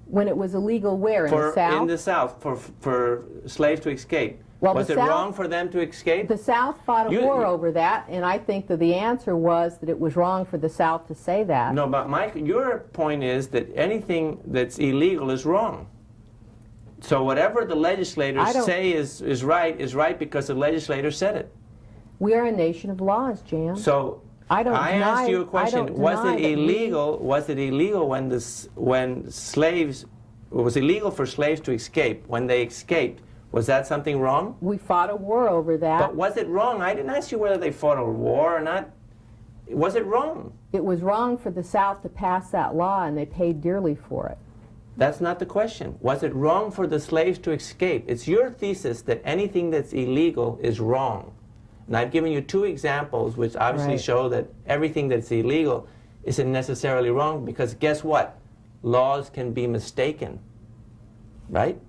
When it was illegal where? In the South? In the South, for slaves to escape. Well, was it wrong for them to escape? The South fought a war over that, and I think that the answer was that it was wrong for the South to say that. No, but your point is that anything that's illegal is wrong. So whatever the legislators say is right because the legislator said it. We are a nation of laws, Jan. So I asked you a question. Was it illegal? Was it illegal when slaves? It was illegal for slaves to escape when they escaped? Was that something wrong? We fought a war over that. But was it wrong? I didn't ask you whether they fought a war or not. Was it wrong? It was wrong for the South to pass that law, and they paid dearly for it. That's not the question. Was it wrong for the slaves to escape? It's your thesis that anything that's illegal is wrong. And I've given you two examples which obviously show that everything that's illegal isn't necessarily wrong, because guess what? Laws can be mistaken, right?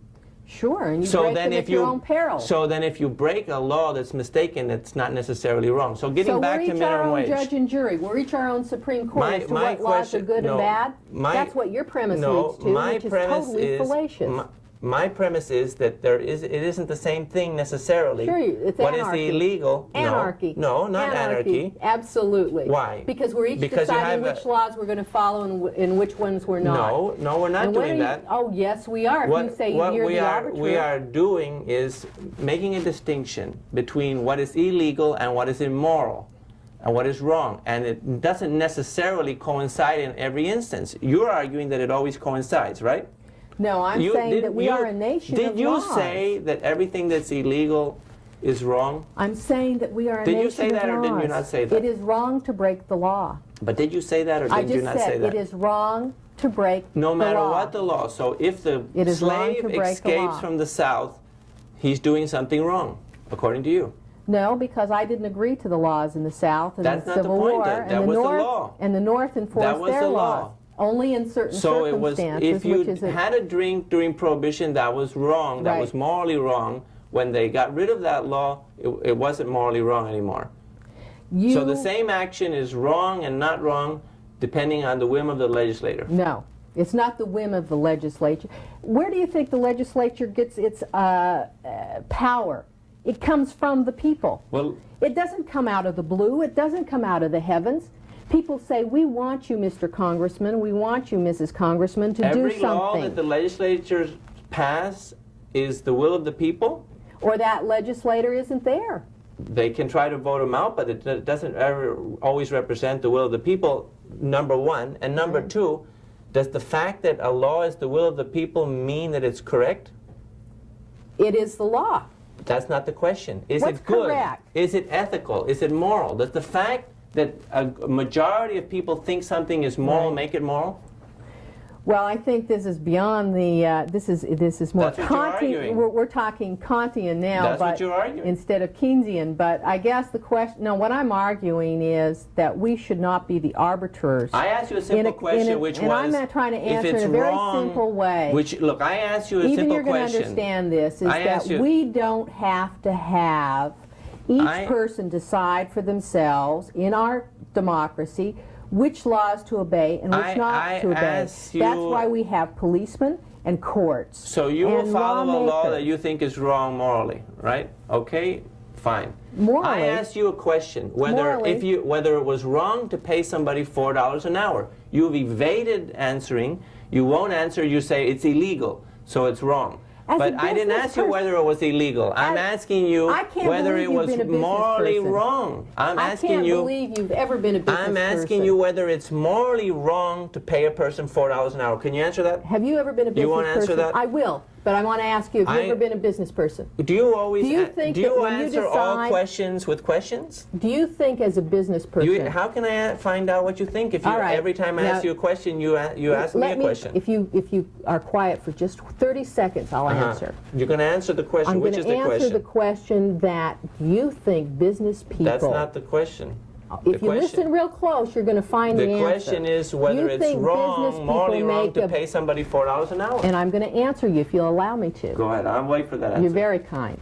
Sure, and you break them at your own peril. So then if you break a law that's mistaken, it's not necessarily wrong. So getting back to minimum wage. So we're each our own judge and jury. We're each our own Supreme Court as to what laws are good and bad. That's what your premise leads to, which is totally fallacious. My premise is that it isn't the same thing necessarily. Sure, it's what anarchy. Is illegal? Anarchy. No, not anarchy. Absolutely. Why? Because we're each deciding which laws we're going to follow and which ones we're not. No, we're not doing that. Oh, yes, we are. If you say you're the arbitrator. What we are doing is making a distinction between what is illegal and what is immoral and what is wrong. And it doesn't necessarily coincide in every instance. You're arguing that it always coincides, right? No, I'm saying that we are a nation of laws. Did you say that everything that's illegal is wrong? I'm saying that we are a nation of laws. Did you say that or did you not say that? It is wrong to break the law. But did you say that or did you not say that? I just said it is wrong to break the law. No matter what the law. So if the slave escapes from the South, he's doing something wrong, according to you. No, because I didn't agree to the laws in the South and the Civil War. That was the law. And the North enforced their laws. Only in certain circumstances. If you had a drink during Prohibition, that was wrong. That was morally wrong. When they got rid of that law, it wasn't morally wrong anymore. So the same action is wrong and not wrong, depending on the whim of the legislator. No, it's not the whim of the legislature. Where do you think the legislature gets its power? It comes from the people. Well, it doesn't come out of the blue. It doesn't come out of the heavens. People say, we want you, Mr. Congressman, we want you, Mrs. Congressman, to do something. Every law that the legislature pass is the will of the people? Or that legislator isn't there. They can try to vote him out, but it doesn't ever always represent the will of the people, number one. And number two, does the fact that a law is the will of the people mean that it's correct? It is the law. That's not the question. Is it good? Correct? Is it ethical? Is it moral? Does the fact that a majority of people think something is moral make it moral? Well, I think this is beyond the. This is more Kantian. We're talking Kantian now, That's what you're arguing. Instead of Keynesian. But I guess the question. No, what I'm arguing is that we should not be the arbiters. I asked you a simple question, which was, and I'm not trying to answer in a very simple way. Look, I asked you a simple question. Even you're going to understand this is that we don't have to have each person decide for themselves in our democracy which laws to obey and which not to obey. That's why we have policemen and courts. So you will follow a law that you think is wrong morally, right? Okay, fine. Morally. I asked you a question, whether it was wrong to pay somebody $4 an hour. You've evaded answering. You won't answer. You say it's illegal, so it's wrong. But I didn't ask you whether it was illegal. I'm asking you whether it was morally wrong. I'm asking you. I can't believe you've ever been a business person. I'm asking you whether it's morally wrong to pay a person $4 an hour. Can you answer that? Have you ever been a business person? You want to answer that? I will, but I want to ask you, have you ever been a business person? Do you always? Do you think do you that when answer you decide, all questions with questions? Do you think as a business person? How can I find out what you think if you every time I ask you a question, you ask me a question? If you are quiet for just 30 seconds, I'll answer. You're going to answer the question. Which is the question? I'm going to answer the question that you think business people. That's not the question. If you listen real close, you're going to find the answer. The question is whether it's wrong, morally wrong, to pay somebody $4 an hour. And I'm going to answer you if you'll allow me to. Go ahead. I'll wait for that answer. You're very kind.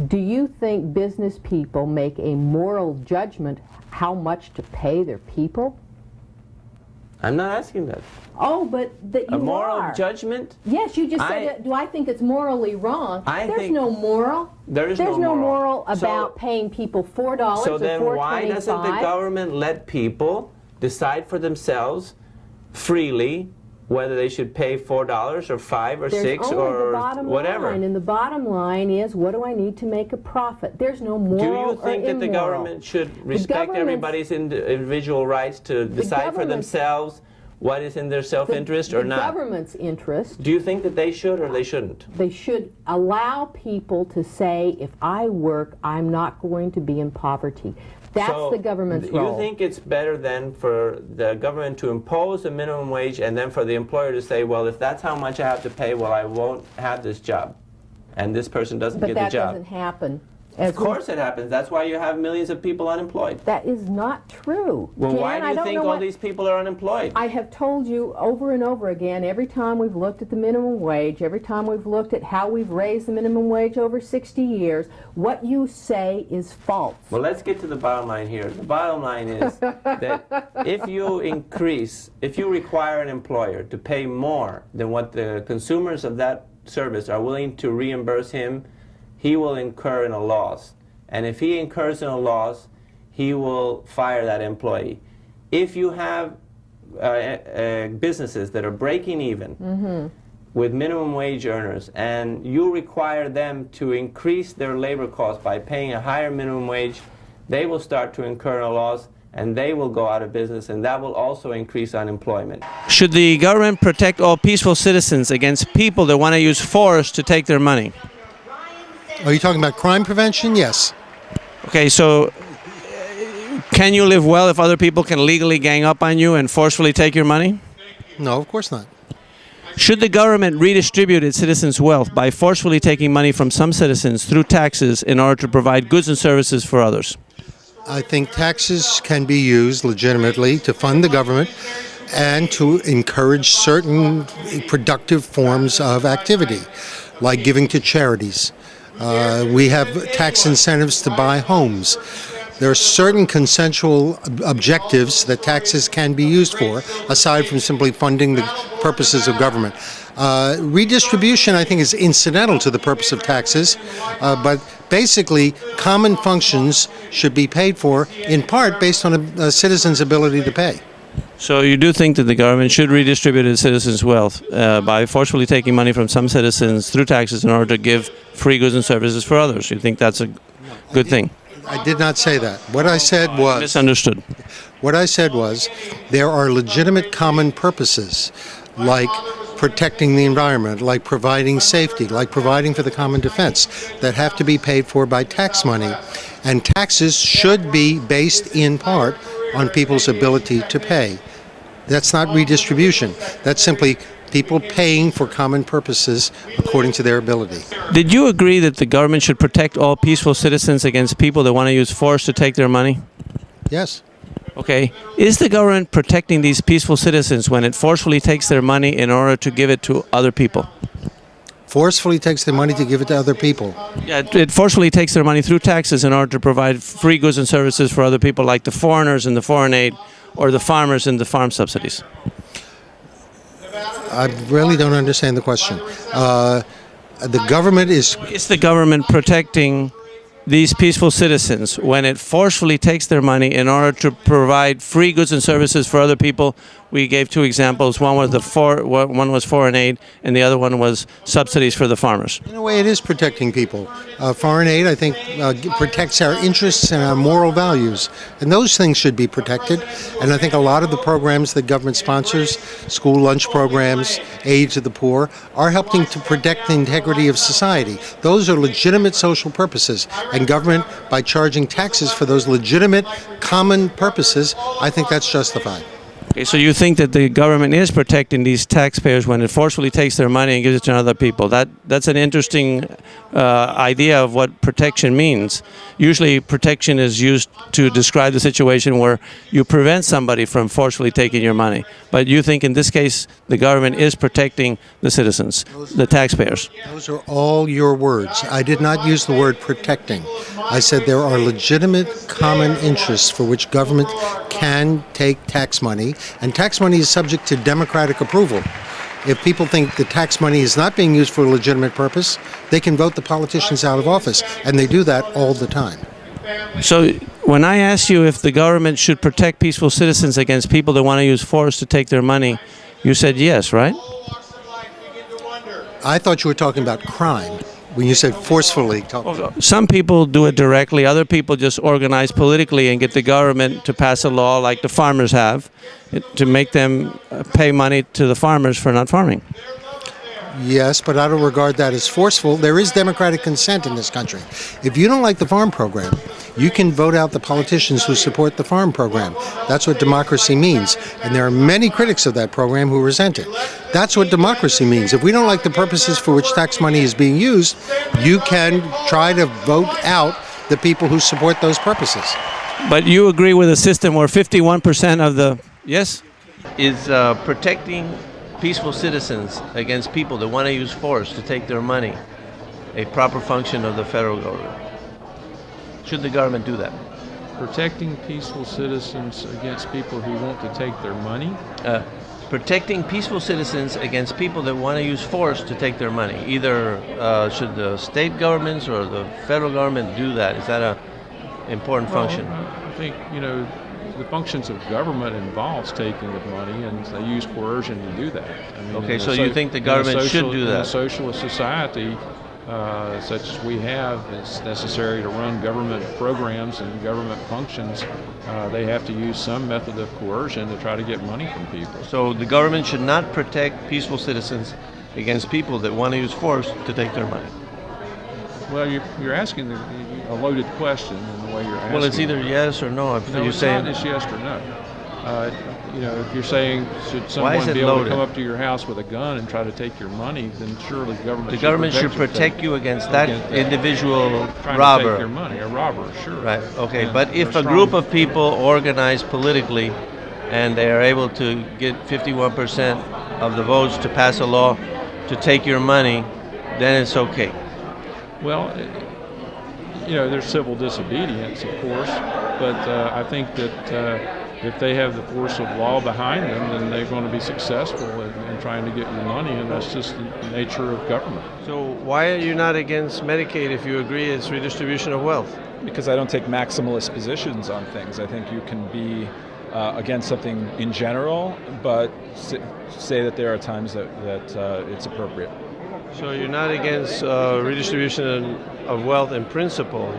Do you think business people make a moral judgment how much to pay their people? I'm not asking that. Oh, but that you are. A moral judgment? Yes, you just said, do I think it's morally wrong? There's no moral. There's no moral about paying people $4 or $4.25. So then why doesn't the government let people decide for themselves freely whether they should pay $4 or $5 or $6 or whatever? And the bottom line is, what do I need to make a profit? There's no moral or immoral. Do you think that the government should respect everybody's individual rights to decide for themselves what is in their self-interest or not? The government's interest. Do you think that they should or they shouldn't? They should allow people to say, if I work, I'm not going to be in poverty. That's the government's role. You think it's better then for the government to impose a minimum wage and then for the employer to say, well, if that's how much I have to pay, well, I won't have this job. And this person doesn't get the job. But that doesn't happen. Of course it happens. That's why you have millions of people unemployed. That is not true. Well, Jan, why do you think all these people are unemployed? I have told you over and over again, every time we've looked at the minimum wage, every time we've looked at how we've raised the minimum wage over 60 years, what you say is false. Well, let's get to the bottom line here. The bottom line is that if you require an employer to pay more than what the consumers of that service are willing to reimburse him, he will incur in a loss. And if he incurs in a loss, he will fire that employee. If you have businesses that are breaking even with minimum wage earners and you require them to increase their labor costs by paying a higher minimum wage, they will start to incur a loss and they will go out of business, and that will also increase unemployment. Should the government protect all peaceful citizens against people that want to use force to take their money? Are you talking about crime prevention? Yes. Okay, so can you live well if other people can legally gang up on you and forcefully take your money? No, of course not. Should the government redistribute its citizens' wealth by forcefully taking money from some citizens through taxes in order to provide goods and services for others? I think taxes can be used legitimately to fund the government and to encourage certain productive forms of activity, like giving to charities. We have tax incentives to buy homes. There are certain consensual objectives that taxes can be used for, aside from simply funding the purposes of government. Redistribution, I think, is incidental to the purpose of taxes, but basically common functions should be paid for, in part based on a citizen's ability to pay. So you do think that the government should redistribute its citizens' wealth by forcefully taking money from some citizens through taxes in order to give free goods and services for others? You think that's a good thing? I did not say that. What I said was... Misunderstood. What I said was there are legitimate common purposes, like protecting the environment, like providing safety, like providing for the common defense, that have to be paid for by tax money. And taxes should be based in part on people's ability to pay. That's not redistribution. That's simply people paying for common purposes according to their ability. Did you agree that the government should protect all peaceful citizens against people that want to use force to take their money? Yes. Okay. Is the government protecting these peaceful citizens when it forcefully takes their money in order to give it to other people? Forcefully takes their money to give it to other people. Yeah, it forcefully takes their money through taxes in order to provide free goods and services for other people, like the foreigners in the foreign aid or the farmers in the farm subsidies. I really don't understand the question. The government is... Is the government protecting these peaceful citizens when it forcefully takes their money in order to provide free goods and services for other people we gave two examples. One was foreign aid, and the other one was subsidies for the farmers. In a way, it is protecting people. Foreign aid, I think, protects our interests and our moral values, and those things should be protected. And I think a lot of the programs that government sponsors, school lunch programs, aid to the poor, are helping to protect the integrity of society. Those are legitimate social purposes, and government, by charging taxes for those legitimate common purposes, I think that's justified. Okay, so you think that the government is protecting these taxpayers when it forcefully takes their money and gives it to other people. That's an interesting idea of what protection means. Usually protection is used to describe the situation where you prevent somebody from forcefully taking your money. But you think in this case the government is protecting the citizens, the taxpayers. Those are all your words. I did not use the word protecting. I said there are legitimate common interests for which government can take tax money, and tax money is subject to democratic approval. If people think the tax money is not being used for a legitimate purpose, they can vote the politicians out of office, and they do that all the time. So when I asked you if the government should protect peaceful citizens against people that want to use force to take their money, you said yes, right? I thought you were talking about crime when you said forcefully. Some people do it directly. Other people just organize politically and get the government to pass a law like the farmers have to make them pay money to the farmers for not farming. Yes, but I don't regard that as forceful. There is democratic consent in this country. If you don't like the farm program, you can vote out the politicians who support the farm program. That's what democracy means. And there are many critics of that program who resent it. That's what democracy means. If we don't like the purposes for which tax money is being used, you can try to vote out the people who support those purposes. But you agree with a system where 51% of the... Yes? Is protecting peaceful citizens against people that want to use force to take their money a proper function of the federal government? Should the government do that? Protecting peaceful citizens against people who want to take their money? Protecting peaceful citizens against people that want to use force to take their money. Either should the state governments or the federal government do that? Is that an important function? I think, the functions of government involves taking the money, and they use coercion to do that. I mean, okay, so you think the government should do that? In a socialist society, such as we have, it's necessary to run government programs and government functions. They have to use some method of coercion to try to get money from people. So the government should not protect peaceful citizens against people that want to use force to take their money? Well, you're asking a loaded question in the way you're asking. Well, it's either yes or no. No, it's not just yes or no. If you're saying should someone be able to come up to your house with a gun and try to take your money, then surely the government should protect you against that individual trying robber. To take your money, a robber, sure. Right. Okay. Yeah, but if a group of people organize politically, and they are able to get 51% of the votes to pass a law to take your money, then it's okay. Well, there's civil disobedience, of course, but I think that if they have the force of law behind them, then they're going to be successful in trying to get your money, and that's just the nature of government. So why are you not against Medicaid if you agree it's redistribution of wealth? Because I don't take maximalist positions on things. I think you can be against something in general, but say that there are times that it's appropriate. So you're not against redistribution of wealth in principle.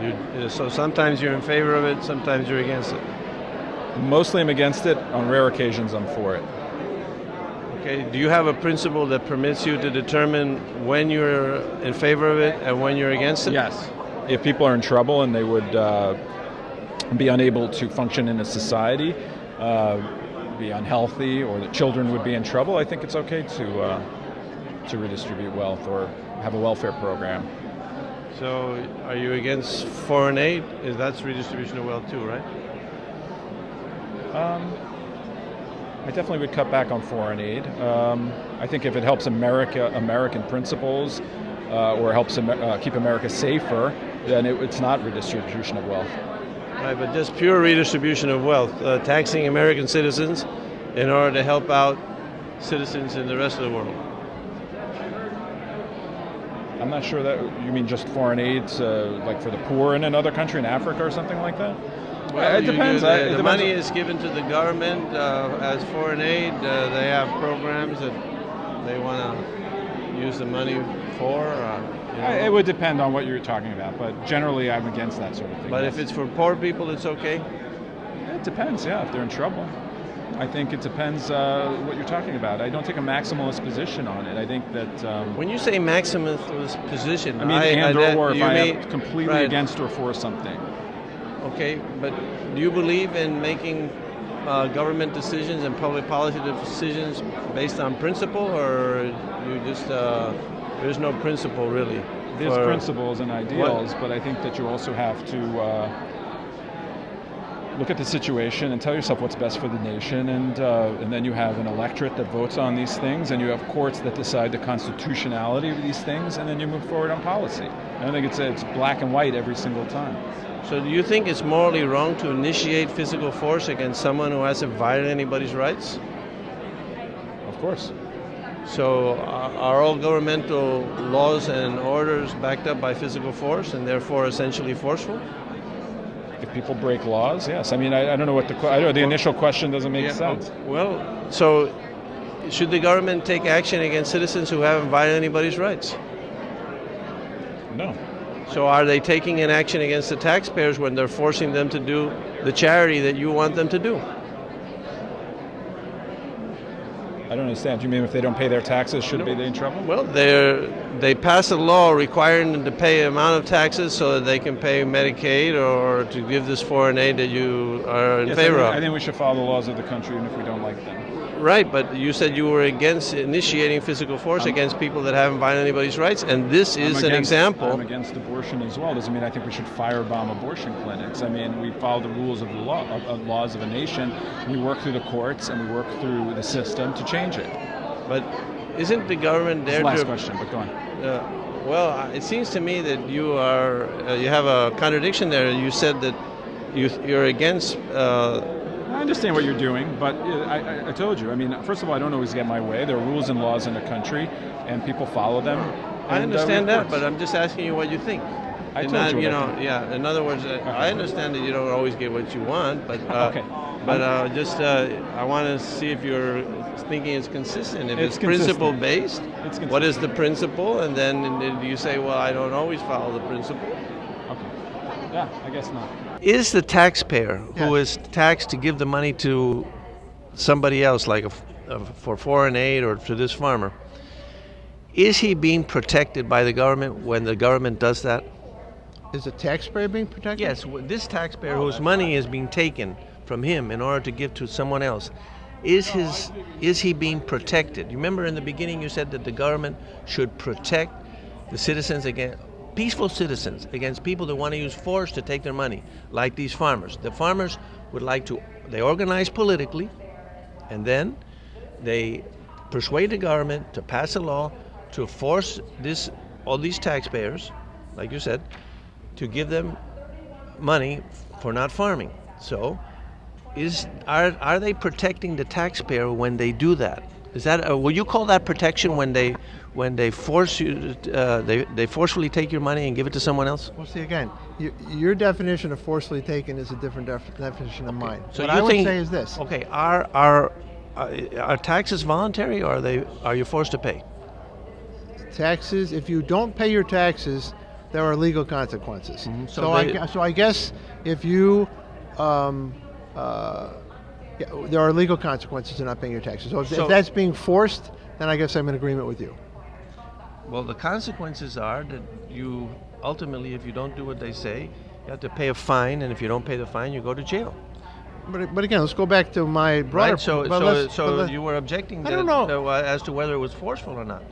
So sometimes you're in favor of it, sometimes you're against it. Mostly I'm against it. On rare occasions I'm for it. Okay. Do you have a principle that permits you to determine when you're in favor of it and when you're against it? Yes. If people are in trouble and they would be unable to function in a society, be unhealthy, or that children would be in trouble, I think it's okay to redistribute wealth or have a welfare program. So are you against foreign aid? That's redistribution of wealth too, right? I definitely would cut back on foreign aid. I think if it helps American principles, or helps keep America safer, then it's not redistribution of wealth. Right, but just pure redistribution of wealth, taxing American citizens in order to help out citizens in the rest of the world. I'm not sure that you mean just foreign aid, like for the poor in another country, in Africa or something like that? Well, it depends. The money is given to the government as foreign aid. They have programs that they want to use the money for. It would depend on what you're talking about, but generally I'm against that sort of thing. But if it's for poor people, it's okay? It depends, yeah, if they're in trouble. I think it depends what you're talking about. I don't take a maximalist position on it. I think that... when you say maximalist position... I mean, or if I am completely against or for something. Okay, but do you believe in making government decisions and public policy decisions based on principle, or you just there's no principle really? There's principles and ideals, but I think that you also have to look at the situation and tell yourself what's best for the nation, and then you have an electorate that votes on these things, and you have courts that decide the constitutionality of these things, and then you move forward on policy. I don't think it's black and white every single time. So do you think it's morally wrong to initiate physical force against someone who hasn't violated anybody's rights? Of course. So are all governmental laws and orders backed up by physical force and therefore essentially forceful? If people break laws, yes. I mean, I don't know what the initial question doesn't make sense. Well, so should the government take action against citizens who haven't violated anybody's rights? No. So are they taking an action against the taxpayers when they're forcing them to do the charity that you want them to do? I don't understand. You mean if they don't pay their taxes, should they be in trouble? Well, they pass a law requiring them to pay an amount of taxes so that they can pay Medicaid or to give this foreign aid that you are in favor of. I think we should follow the laws of the country even if we don't like them. Right, but you said you were against initiating physical force against people that haven't violated anybody's rights, and this is an example. I'm against abortion as well. Doesn't mean I think we should firebomb abortion clinics. I mean, we follow the rules of the laws of a nation. We work through the courts and we work through the system to change it. But isn't the government there last question, but go on. Well, it seems to me that you have a contradiction there. You said that you're against. I understand what you're doing, but I told you. I mean, first of all, I don't always get my way. There are rules and laws in the country, and people follow them. I understand that, but I'm just asking you what you think. I told you. Yeah. In other words, I understand that you don't always get what you want, but okay. But I want to see if your thinking is consistent. If it's consistent. principle based, what is the principle? And then you say, well, I don't always follow the principle. Okay. Yeah, I guess not. Is the taxpayer who is taxed to give the money to somebody else, like for foreign aid or to this farmer, is he being protected by the government when the government does that? Is the taxpayer being protected? Yes, this taxpayer whose money is being taken from him in order to give to someone else, is he being protected? You remember in the beginning you said that the government should protect the citizens against peaceful citizens against people that want to use force to take their money, like these farmers. The farmers would like to, they organize politically, and then they persuade the government to pass a law to force all these taxpayers, like you said, to give them money for not farming. So, are they protecting the taxpayer when they do that? Is that will you call that protection when they force you they forcefully take your money and give it to someone else? Well, see again, your definition of forcefully taken is a different definition than mine. So what I would say is this. Okay, are taxes voluntary, or are you forced to pay? Taxes. If you don't pay your taxes, there are legal consequences. Mm-hmm. So I guess if you there are legal consequences to not paying your taxes. So if that's being forced, then I guess I'm in agreement with you. Well, the consequences are that you ultimately, if you don't do what they say, you have to pay a fine, and if you don't pay the fine, you go to jail. But again, let's go back to my broader. Right. So you were objecting I don't know. As to whether it was forceful or not.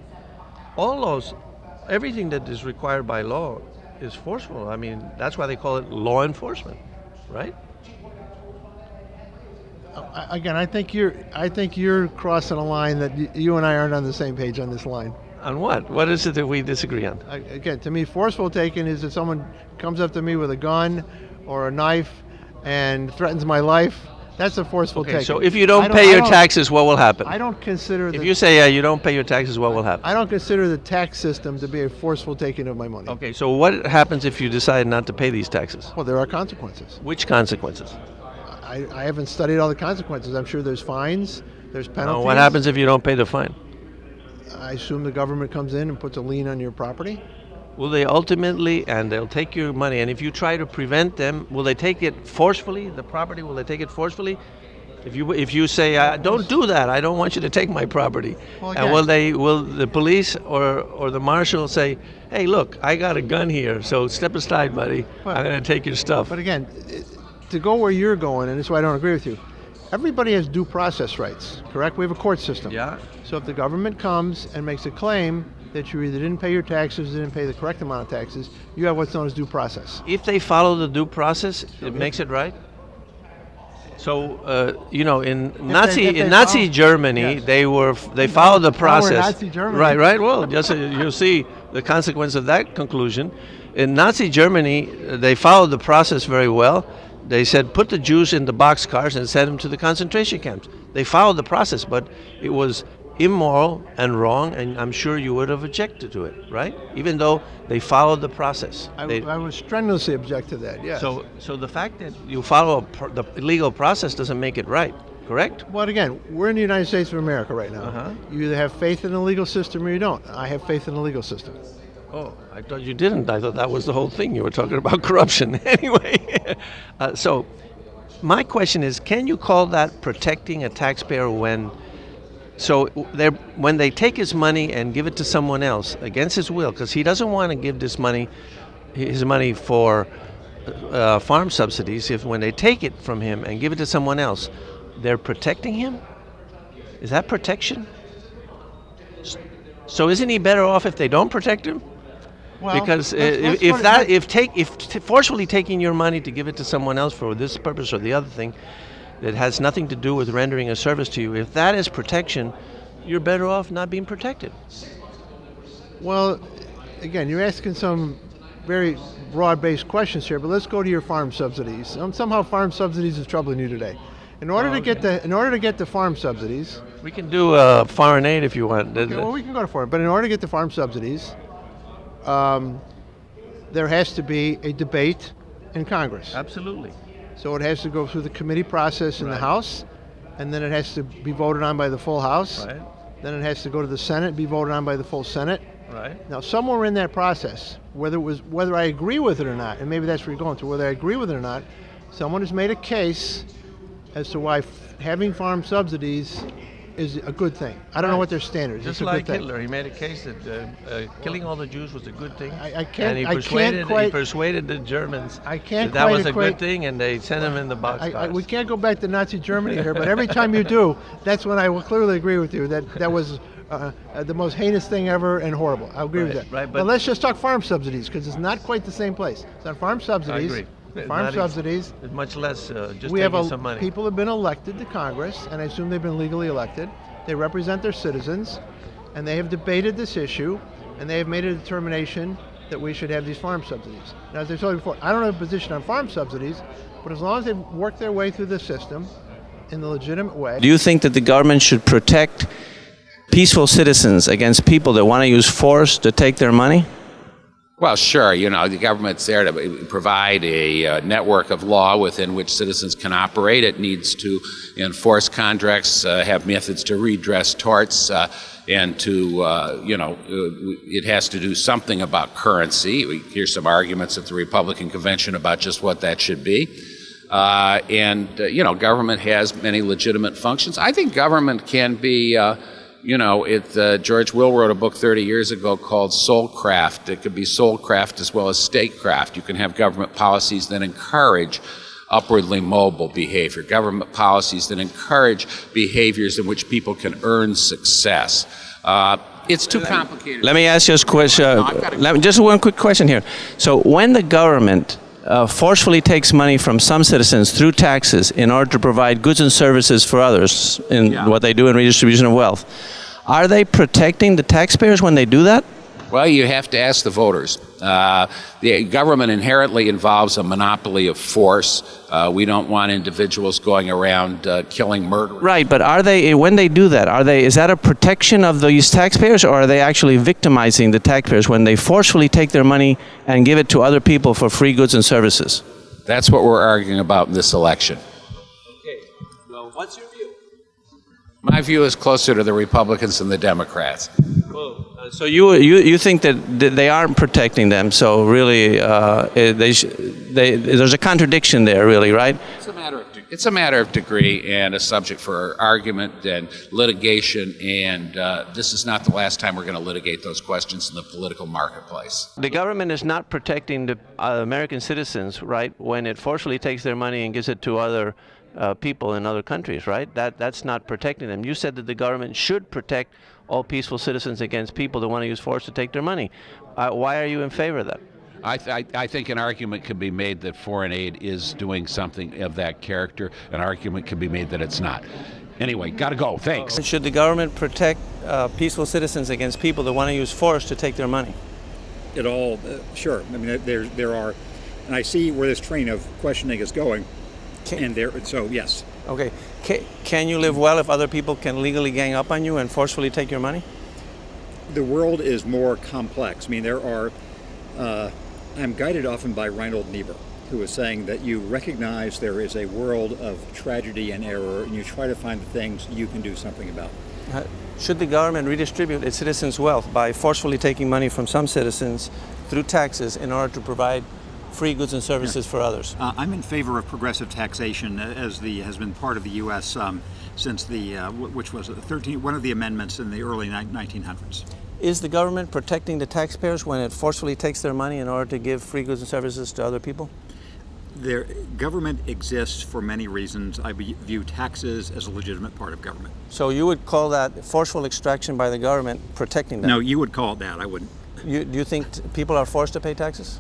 All laws, everything that is required by law is forceful. I mean, that's why they call it law enforcement, right? Again, I think you're crossing a line that you and I aren't on the same page on this line. On what? What is it that we disagree on? Again, to me, forceful taking is if someone comes up to me with a gun or a knife and threatens my life. That's a forceful taking. So if you don't pay your taxes, what will happen? I don't consider. If you say you don't pay your taxes, what will happen? I don't consider the tax system to be a forceful taking of my money. Okay, so what happens if you decide not to pay these taxes? Well, there are consequences. Which consequences? I haven't studied all the consequences. I'm sure there's fines, there's penalties. What happens if you don't pay the fine? I assume the government comes in and puts a lien on your property. Will they ultimately, and they'll take your money, and if you try to prevent them, will they take it forcefully, the property, will they take it forcefully? If you say, don't do that, I don't want you to take my property. Well, and will the police or the marshal say, hey, look, I got a gun here, so step aside, buddy, I'm going to take your stuff. But again, to go where you're going, and this is why I don't agree with you, everybody has due process rights, correct? We have a court system. Yeah. So if the government comes and makes a claim that you either didn't pay your taxes, didn't pay the correct amount of taxes, you have what's known as due process. If they follow the due process, it makes it right? So, in Nazi Germany, yes. they followed the process. Nazi Germany. Right. Well, just you'll see the consequence of that conclusion. In Nazi Germany, they followed the process very well. They said, put the Jews in the boxcars and send them to the concentration camps. They followed the process, but it was immoral and wrong, and I'm sure you would have objected to it, right? Even though they followed the process. I would strenuously object to that, yes. So the fact that you follow the legal process doesn't make it right, correct? Well, again, we're in the United States of America right now. You either have faith in the legal system or you don't. I have faith in the legal system. Oh, I thought you didn't. I thought that was the whole thing. You were talking about corruption. Anyway, so my question is, can you call that protecting a taxpayer when they take his money and give it to someone else against his will, because he doesn't want to give his money for farm subsidies, when they take it from him and give it to someone else, they're protecting him? Is that protection? So isn't he better off if they don't protect him? Well, because if forcefully taking your money to give it to someone else for this purpose or the other thing that has nothing to do with rendering a service to you, if that is protection, you're better off not being protected. Well, again, you're asking some very broad-based questions here, but let's go to your farm subsidies. Somehow farm subsidies is troubling you today. In order to get the farm subsidies, we can do foreign aid if you want. Okay, well, we can go to foreign, but in order to get the farm subsidies, there has to be a debate in Congress. Absolutely. So it has to go through the committee process in the House, and then it has to be voted on by the full House. Right. Then it has to go to the Senate, be voted on by the full Senate. Right. Now, somewhere in that process, whether I agree with it or not, and maybe that's where you're going to, whether I agree with it or not, someone has made a case as to why having farm subsidies is a good thing. I don't know what their standard is. Just like Hitler, he made a case that killing all the Jews was a good thing. And he persuaded the Germans that was a good thing, and they sent him in the boxcars. We can't go back to Nazi Germany here, but every time you do, that's when I will clearly agree with you that was the most heinous thing ever and horrible. I agree with that. Right, but let's just talk farm subsidies, because it's not quite the same place. It's on farm subsidies. I agree. Farm subsidies. It's much less just we taking some money. People have been elected to Congress, and I assume they've been legally elected. They represent their citizens, and they have debated this issue, and they have made a determination that we should have these farm subsidies. Now, as I told you before, I don't have a position on farm subsidies, but as long as they've worked their way through the system in the legitimate way. Do you think that the government should protect peaceful citizens against people that want to use force to take their money? Well, sure. The government's there to provide a network of law within which citizens can operate. It needs to enforce contracts, have methods to redress torts, and to, it has to do something about currency. We hear some arguments at the Republican convention about just what that should be. Government has many legitimate functions. I think government can be... George Will wrote a book 30 years ago called Soulcraft. It could be soulcraft as well as statecraft. You can have government policies that encourage upwardly mobile behavior, government policies that encourage behaviors in which people can earn success. It's too complicated. Let me ask you a question. Just one quick question here. So when the government forcefully takes money from some citizens through taxes in order to provide goods and services for others in what they do in redistribution of wealth, are they protecting the taxpayers when they do that? Well, you have to ask the voters. The government inherently involves a monopoly of force. We don't want individuals going around killing murderers. Right, but are they, when they do that, is that a protection of these taxpayers, or are they actually victimizing the taxpayers when they forcefully take their money and give it to other people for free goods and services? That's what we're arguing about in this election. Okay, well, what's your view? My view is closer to the Republicans than the Democrats. Well, so you think that they aren't protecting them, so really there's a contradiction there, really, right? It's a matter of degree and a subject for argument and litigation, and this is not the last time we're going to litigate those questions in the political marketplace. The government is not protecting the American citizens, right, when it forcefully takes their money and gives it to other people in other countries, right? That's not protecting them. You said that the government should protect all peaceful citizens against people that want to use force to take their money. Why are you in favor of that? I think an argument could be made that foreign aid is doing something of that character. An argument could be made that it's not. Anyway, gotta go. Thanks. Should the government protect peaceful citizens against people that want to use force to take their money? It all, sure. I mean, there are, and I see where this train of questioning is going. So yes. Okay. Can you live well if other people can legally gang up on you and forcefully take your money? The world is more complex. I mean, there are. I'm guided often by Reinhold Niebuhr, who is saying that you recognize there is a world of tragedy and error, and you try to find the things you can do something about. Should the government redistribute its citizens' wealth by forcefully taking money from some citizens through taxes in order to provide free goods and services for others? I'm in favor of progressive taxation, as has been part of the U.S. Since which was one of the amendments in the early 1900s. Is the government protecting the taxpayers when it forcefully takes their money in order to give free goods and services to other people? Government exists for many reasons. I view taxes as a legitimate part of government. So you would call that forceful extraction by the government protecting them? No, you would call it that. I wouldn't. Do you think people are forced to pay taxes?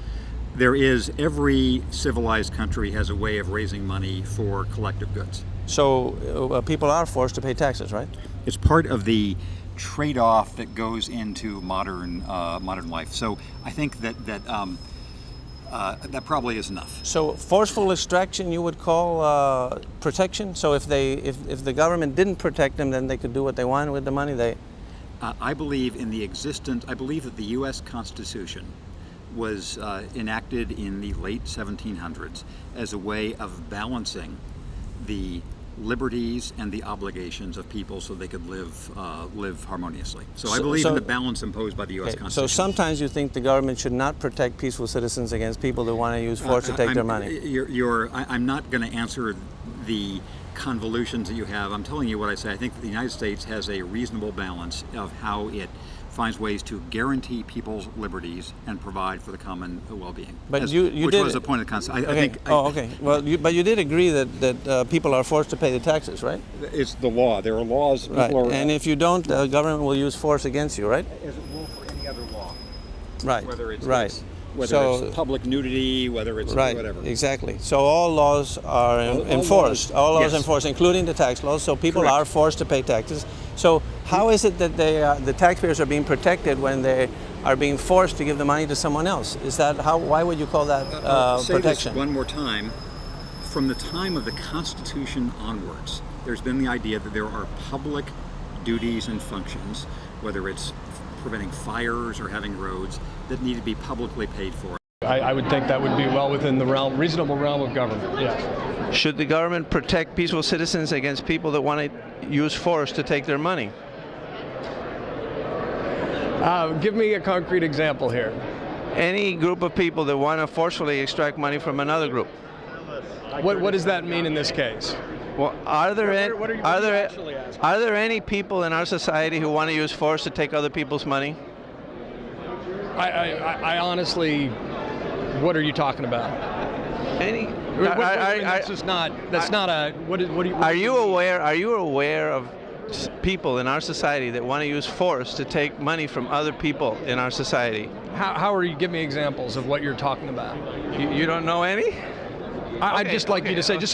Every civilized country has a way of raising money for collective goods. So people are forced to pay taxes, right? It's part of the trade-off that goes into modern life. So I think that probably is enough. So forceful extraction you would call protection? So if the government didn't protect them, then they could do what they wanted with the money? I believe I believe that the U.S. Constitution was enacted in the late 1700s as a way of balancing the liberties and the obligations of people so they could live harmoniously. So I believe in the balance imposed by the U.S. Constitution. So sometimes you think the government should not protect peaceful citizens against people that want to use force to take their money? I'm not going to answer the convolutions that you have. I'm telling you what I say. I think that the United States has a reasonable balance of how it finds ways to guarantee people's liberties and provide for the common well-being. But which was the point of the Constitution. Okay. Well, but you did agree that people are forced to pay the taxes, right? It's the law. There are laws. Right. And if you don't, the government will use force against you, right? As it will for any other law. Right. Whether it's it's public nudity, whether it's whatever. Exactly. So all laws are enforced. All laws enforced, including the tax laws. So people are forced to pay taxes. So how is it that the taxpayers are being protected when they are being forced to give the money to someone else? Is that how? Why would you call that protection? Say this one more time. From the time of the Constitution onwards, there's been the idea that there are public duties and functions, whether it's preventing fires or having roads, that need to be publicly paid for. I would think that would be well within the reasonable realm of government, yes. Should the government protect peaceful citizens against people that want to use force to take their money? Give me a concrete example here. Any group of people that want to forcefully extract money from another group. What does that mean in this case? Well, are there any people in our society who want to use force to take other people's money? I honestly, what are you talking about? Any? That's not a. What do you? Are you aware of people in our society that want to use force to take money from other people in our society? How are you? Give me examples of what you're talking about. You don't know any? I'd just like you to say, let's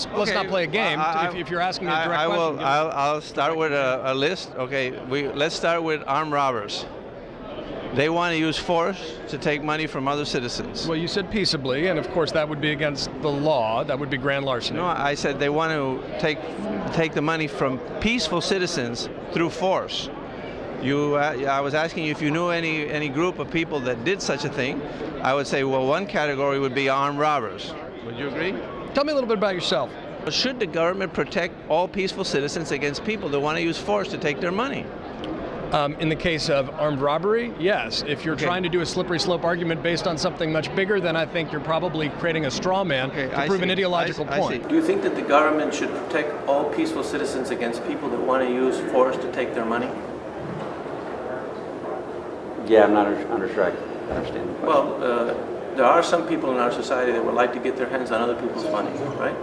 not play a game. If you're asking me a direct question. I'll start with a list. Okay, let's start with armed robbers. they want to use force to take money from other citizens. Well, you said peaceably, and of course that would be against the law. That would be grand larceny. No, I said they want to take the money from peaceful citizens through force. I was asking you if you knew any group of people that did such a thing. I would say, well, one category would be armed robbers. Would you agree? Tell me a little bit about yourself. Should the government protect all peaceful citizens against people that want to use force to take their money? In the case of armed robbery, yes. If you're trying to do a slippery slope argument based on something much bigger, then I think you're probably creating a straw man to prove an ideological point. Do you think that the government should protect all peaceful citizens against people that want to use force to take their money? Yeah, I'm not sure I understand the question. Well, there are some people in our society that would like to get their hands on other people's money, right?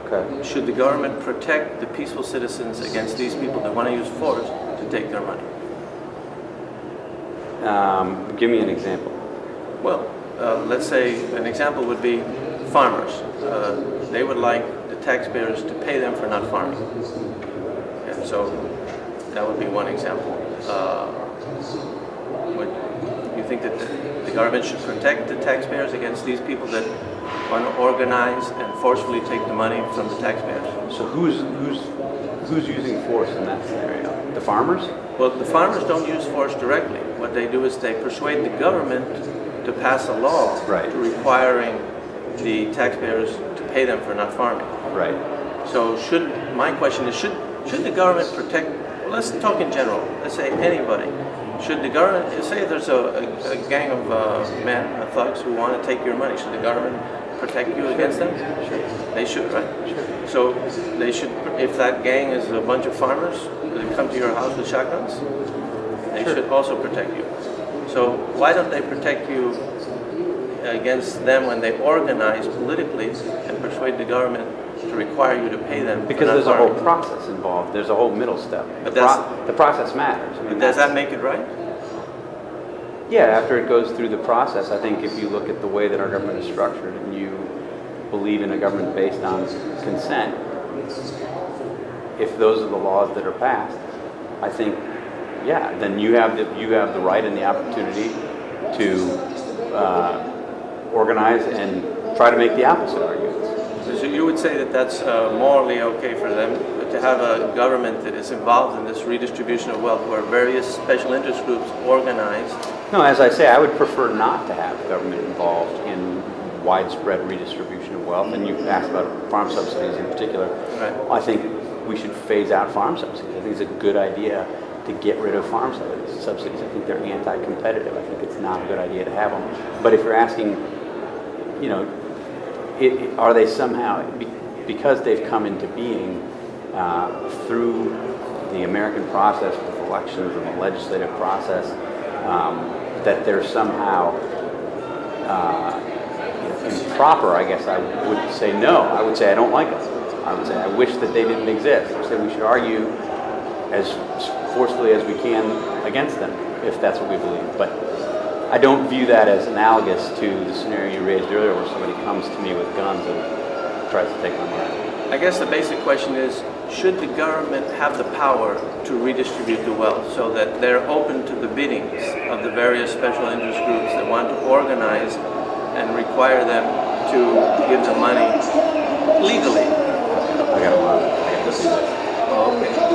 Okay. Should the government protect the peaceful citizens against these people that want to use force to take their money? Give me an example. Well, let's say an example would be farmers. They would like the taxpayers to pay them for not farming. And so that would be one example. Would you think that the government should protect the taxpayers against these people that want to organize and forcefully take the money from the taxpayers? So who's using force in that scenario? The farmers? Well, the farmers don't use force directly. What they do is they persuade the government to pass a law requiring the taxpayers to pay them for not farming. Right. So my question is, should the government protect, well, let's talk in general, let's say anybody. Should the government, say there's a gang of men, thugs who want to take your money, should the government protect you against them? Sure. They should, right? Sure. So they should, if that gang is a bunch of farmers that come to your house with shotguns, they should also protect you. So why don't they protect you against them when they organize politically and persuade the government to require you to pay them? Because there's a whole process involved. There's a whole middle step. But the process matters. But does that make it right? Yeah, after it goes through the process, I think if you look at the way that our government is structured and you believe in a government based on consent, if those are the laws that are passed, I think, yeah, then you have the right and the opportunity to organize and try to make the opposite arguments. So you would say that that's morally okay for them to have a government that is involved in this redistribution of wealth where various special interest groups organize? No, as I say, I would prefer not to have government involved in widespread redistribution of wealth. And you asked about farm subsidies in particular. Right. I think we should phase out farm subsidies. I think it's a good idea to get rid of farm subsidies. I think they're anti-competitive. I think it's not a good idea to have them. But if you're asking, are they somehow, because they've come into being through the American process with elections and the legislative process, that they're somehow improper, I guess I would say no. I would say I don't like them. I would say I wish that they didn't exist. I would say we should argue as forcefully as we can against them, if that's what we believe. But I don't view that as analogous to the scenario you raised earlier where somebody comes to me with guns and tries to take my money. I guess the basic question is, should the government have the power to redistribute the wealth so that they're open to the biddings of the various special interest groups that want to organize and require them to give the money legally?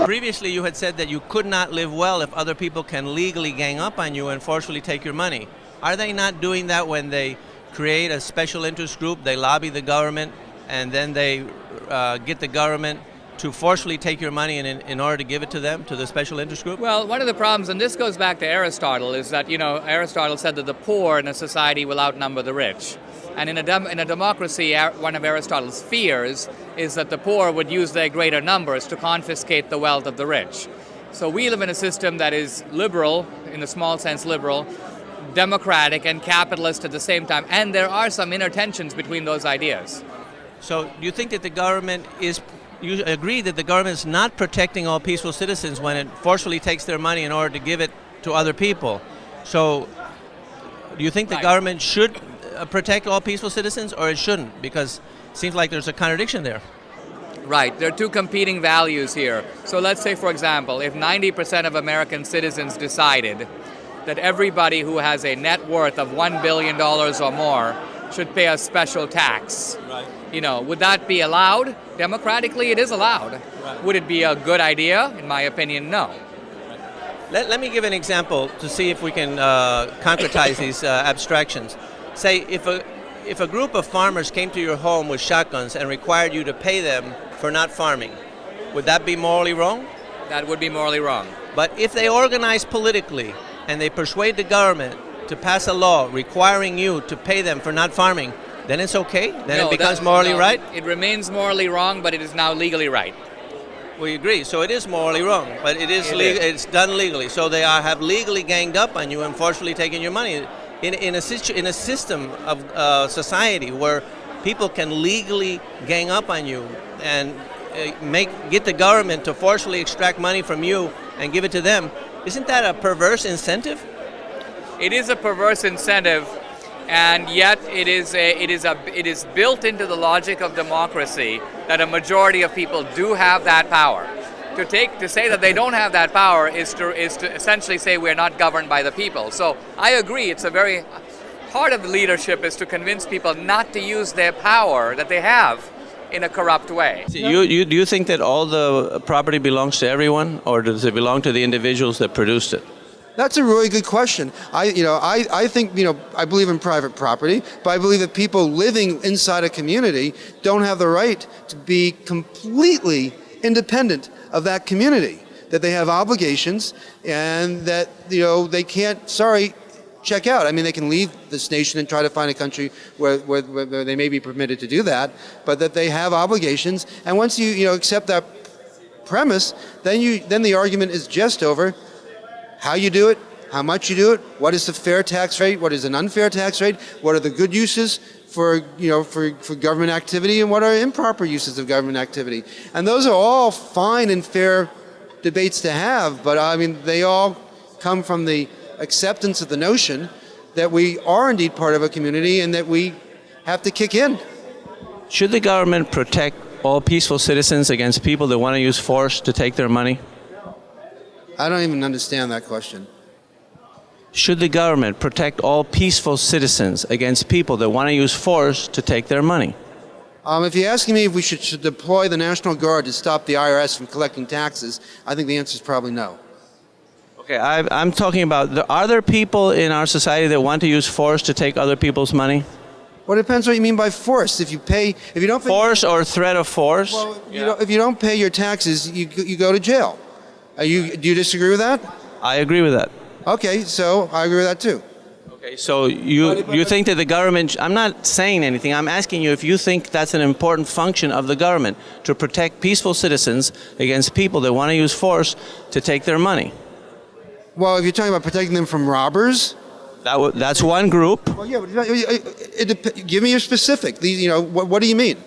Previously, you had said that you could not live well if other people can legally gang up on you and forcefully take your money. Are they not doing that when they create a special interest group, they lobby the government, and then they get the government to forcefully take your money in order to give it to them, to the special interest group? Well, one of the problems, and this goes back to Aristotle, is that, Aristotle said that the poor in a society will outnumber the rich. And in a democracy, one of Aristotle's fears is that the poor would use their greater numbers to confiscate the wealth of the rich. So we live in a system that is liberal, in the small sense liberal, democratic and capitalist at the same time, and there are some inner tensions between those ideas. So do you think that the government you agree that the government is not protecting all peaceful citizens when it forcefully takes their money in order to give it to other people? So do you think the government should protect all peaceful citizens, or it shouldn't? Because it seems like there's a contradiction there. Right. There are two competing values here. So let's say, for example, if 90% of American citizens decided that everybody who has a net worth of $1 billion or more should pay a special tax. Right. You know, would that be allowed? Democratically, it is allowed. Right. Would it be a good idea? In my opinion, no. Let me give an example to see if we can concretize these abstractions. Say if a group of farmers came to your home with shotguns and required you to pay them for not farming, would that be morally wrong? That would be morally wrong. But if they organize politically and they persuade the government to pass a law requiring you to pay them for not farming, then it's okay? Then it becomes morally right? It remains morally wrong, but it is now legally right. We agree. So it is morally wrong, but it's done legally. So they have legally ganged up on you and forcefully taken your money. In a system of society where people can legally gang up on you and get the government to forcefully extract money from you and give it to them, isn't that a perverse incentive? It is a perverse incentive, and yet it is built into the logic of democracy that a majority of people do have that power. To say that they don't have that power is to essentially say we're not governed by the people. So I agree. It's a very part of the leadership is to convince people not to use their power that they have in a corrupt way. Do you think that all the property belongs to everyone, or does it belong to the individuals that produced it? That's a really good question. I think, I believe in private property, but I believe that people living inside a community don't have the right to be completely independent of that community, that they have obligations and that, they can't, check out. I mean, they can leave this nation and try to find a country where they may be permitted to do that, but that they have obligations. And once you accept that premise, then the argument is just over how you do it, how much you do it, what is the fair tax rate, what is an unfair tax rate, what are the good uses for government activity, and what are improper uses of government activity. And those are all fine and fair debates to have, but I mean, they all come from the acceptance of the notion that we are indeed part of a community and that we have to kick in. Should the government protect all peaceful citizens against people that want to use force to take their money? I don't even understand that question. Should the government protect all peaceful citizens against people that want to use force to take their money? If you're asking me if we should deploy the National Guard to stop the IRS from collecting taxes, I think the answer is probably no. Okay, I'm talking about, are there people in our society that want to use force to take other people's money? Well, it depends what you mean by force. If you don't pay force or threat of force? Well, if you don't pay your taxes, you go to jail. Do you disagree with that? I agree with that. Okay, so I agree with that too. Okay, so you think that the government, I'm not saying anything, I'm asking you if you think that's an important function of the government, to protect peaceful citizens against people that want to use force to take their money. Well, if you're talking about protecting them from robbers? That's one group. Well, yeah, but give me your specific. What do you mean?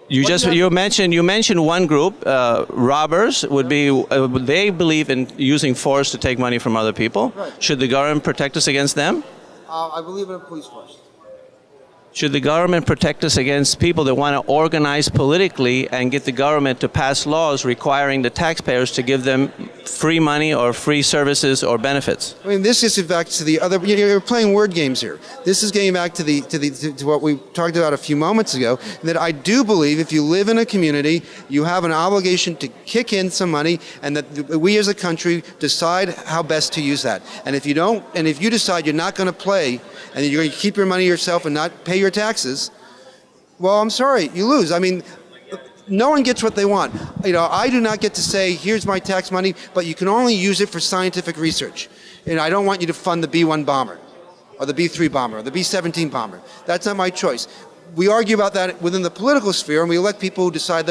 You mentioned one group, robbers would be, they believe in using force to take money from other people. Right. Should the government protect us against them? I believe in a police force. Should the government protect us against people that want to organize politically and get the government to pass laws requiring the taxpayers to give them free money or free services or benefits? I mean, this is back to the other. You're playing word games here. This is getting back to what we talked about a few moments ago. That I do believe if you live in a community, you have an obligation to kick in some money, and that we as a country decide how best to use that. And if you don't, and if you decide you're not going to play, and you're going to keep your money yourself and not pay your taxes, well, I'm sorry, you lose. I mean, no one gets what they want. I do not get to say, here's my tax money, but you can only use it for scientific research. I don't want you to fund the B-1 bomber, or the B-3 bomber, or the B-17 bomber. That's not my choice. We argue about that within the political sphere, and we elect people who decide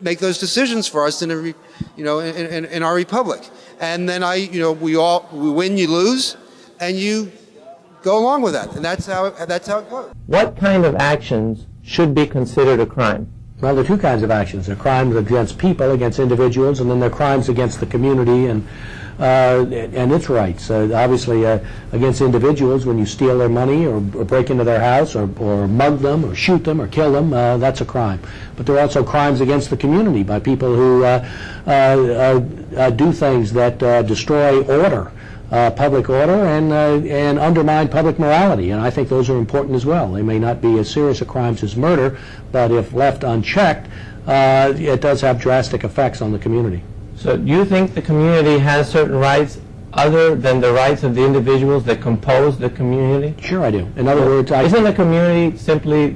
make those decisions for us in our republic. And then we win, you lose, and you go along with that, and that's how it goes. What kind of actions should be considered a crime? Well, there are two kinds of actions. There are crimes against people, against individuals, and then there are crimes against the community and its rights. Obviously, against individuals, when you steal their money or break into their house or mug them or shoot them or kill them, that's a crime. But there are also crimes against the community by people who do things that destroy order. public order and undermine public morality. And I think those are important as well. They may not be as serious a crimes as murder, but if left unchecked, it does have drastic effects on the community. So do you think the community has certain rights other than the rights of the individuals that compose the community? Sure I do. In other words, isn't the community simply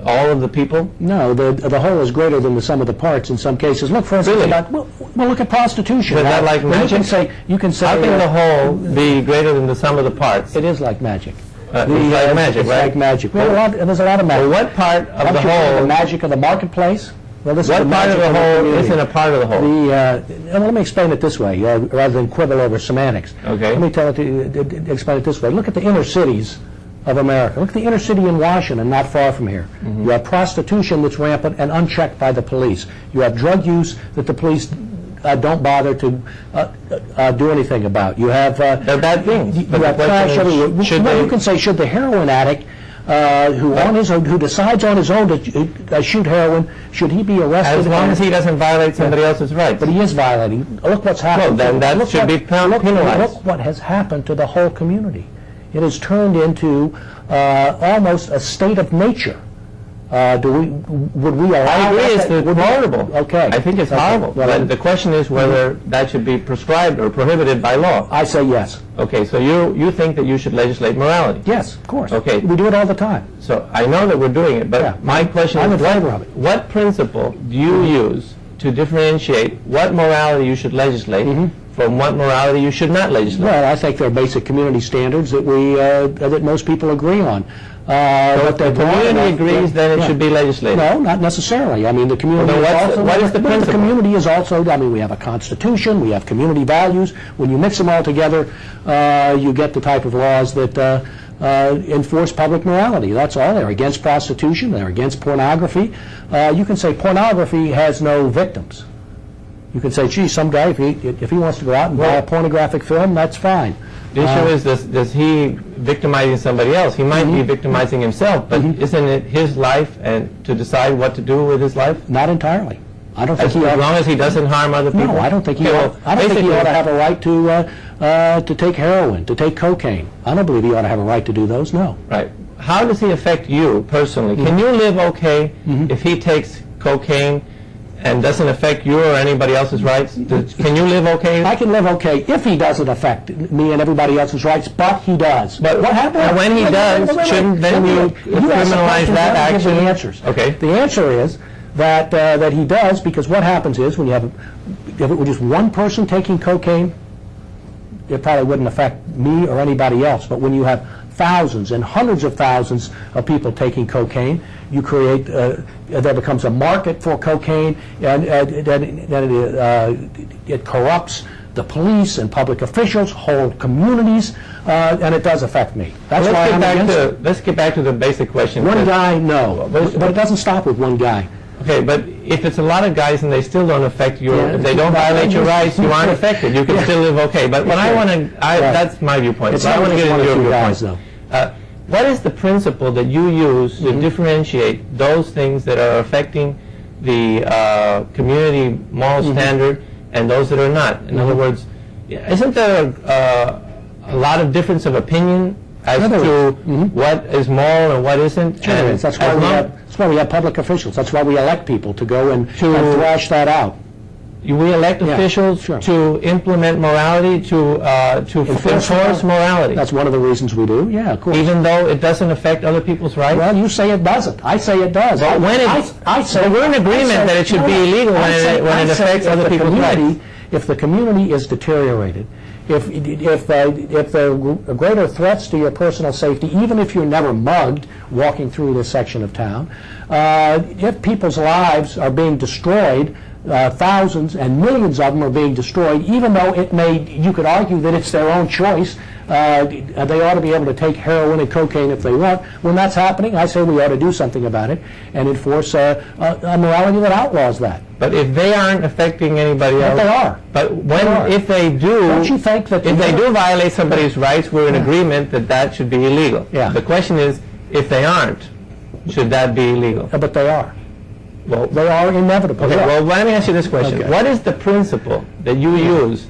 all of the people? No, the whole is greater than the sum of the parts in some cases. Look, for instance, well, look at prostitution. Is that like magic? You can say how can the whole be greater than the sum of the parts? It is like magic. It's like magic, it's right? like magic. Well, there's a lot of magic. Well, what part of the whole? The magic of the markexplace? Well, this what is part of the whole isn't a part of the whole? Well, let me explain it this way, rather than quibble over semantics. Okay. Let me explain it this way. Look at the inner cities of America. Look at the inner city in Washington, not far from here. Mm-hmm. You have prostitution that's rampant and unchecked by the police. You have drug use that the police don't bother to do anything about. You have they're bad things. You have trash everywhere. You can say, should the heroin addict who decides on his own to shoot heroin, should he be arrested? As long as he doesn't violate somebody else's rights. But he is violating. Look what's happened. Well, then that should be penalized. Look what has happened to the whole community. It has turned into almost a state of nature. Would we allow I agree, that? it's horrible. Okay. I think it's horrible. Well, but the question is whether that should be prescribed or prohibited by law. I say yes. Okay, so you think that you should legislate morality? Yes, of course. Okay. We do it all the time. So I know that we're doing it, but my question I'm is, in favor of it. What principle do you use to differentiate what morality you should legislate from what morality you should not legislate? Well, I think there are basic community standards that that most people agree on. So if the community agrees, then it should be legislated? No, not necessarily. I mean, the community what is the principle? The community is also, I mean, we have a constitution, we have community values. When you mix them all together, you get the type of laws that enforce public morality. That's all. They're against prostitution, they're against pornography. You can say pornography has no victims. You can say, gee, some guy, if he wants to go out and buy a pornographic film, that's fine. The issue is, does he victimizing somebody else? He might be victimizing himself, but isn't it his life and to decide what to do with his life? Not entirely. I don't think as long as he doesn't harm other people? No, I don't think he ought to have a right to take heroin, to take cocaine. I don't believe he ought to have a right to do those, no. Right. How does he affect you personally? Can you live okay if he takes cocaine and doesn't affect your or anybody else's rights? Can you live okay? I can live okay if he doesn't affect me and everybody else's rights, but he does. But what happens? And when he does, shouldn't then you criminalize that action? The answers. Okay. The answer is that he does, because what happens is when you have, if it were just one person taking cocaine, it probably wouldn't affect me or anybody else. But when you have thousands and hundreds of thousands of people taking cocaine, you create, there becomes a market for cocaine, and it corrupts the police and public officials, whole communities, and it does affect me. That's why I'm against it. Let's get back to the basic question. One guy, no. But it doesn't stop with one guy. Okay, but if it's a lot of guys and they still don't affect your, if they don't violate your rights, you aren't affected. You can still live okay. But when I want to, that's my viewpoint. So I want to get into your viewpoint. What is the principle that you use to differentiate those things that are affecting the community moral standard and those that are not? In other words, isn't there a lot of difference of opinion as to what is moral and what isn't? Sure, that's why we have public officials. That's why we elect people to go and thrash that out. We elect officials to implement morality, to enforce morality. That's one of the reasons we do. Yeah, of course. Even though it doesn't affect other people's rights. Well, you say it doesn't. I say it does. But when I say we're in agreement that it should be illegal when it affects other people's rights. If the community is deteriorated, if there are greater threats to your personal safety, even if you're never mugged walking through this section of town, if people's lives are being destroyed, thousands and millions of them are being destroyed, even though you could argue that it's their own choice. They ought to be able to take heroin and cocaine if they want. When that's happening, I say we ought to do something about it and enforce a morality that outlaws that. But if they aren't affecting anybody else, they are. But if they do, don't you think that if they do violate somebody's rights, we're in agreement that should be illegal. Yeah. The question is, if they aren't, should that be illegal? But they are. Well, they are inevitable. Okay. Well, let me ask you this question: What is the principle that you use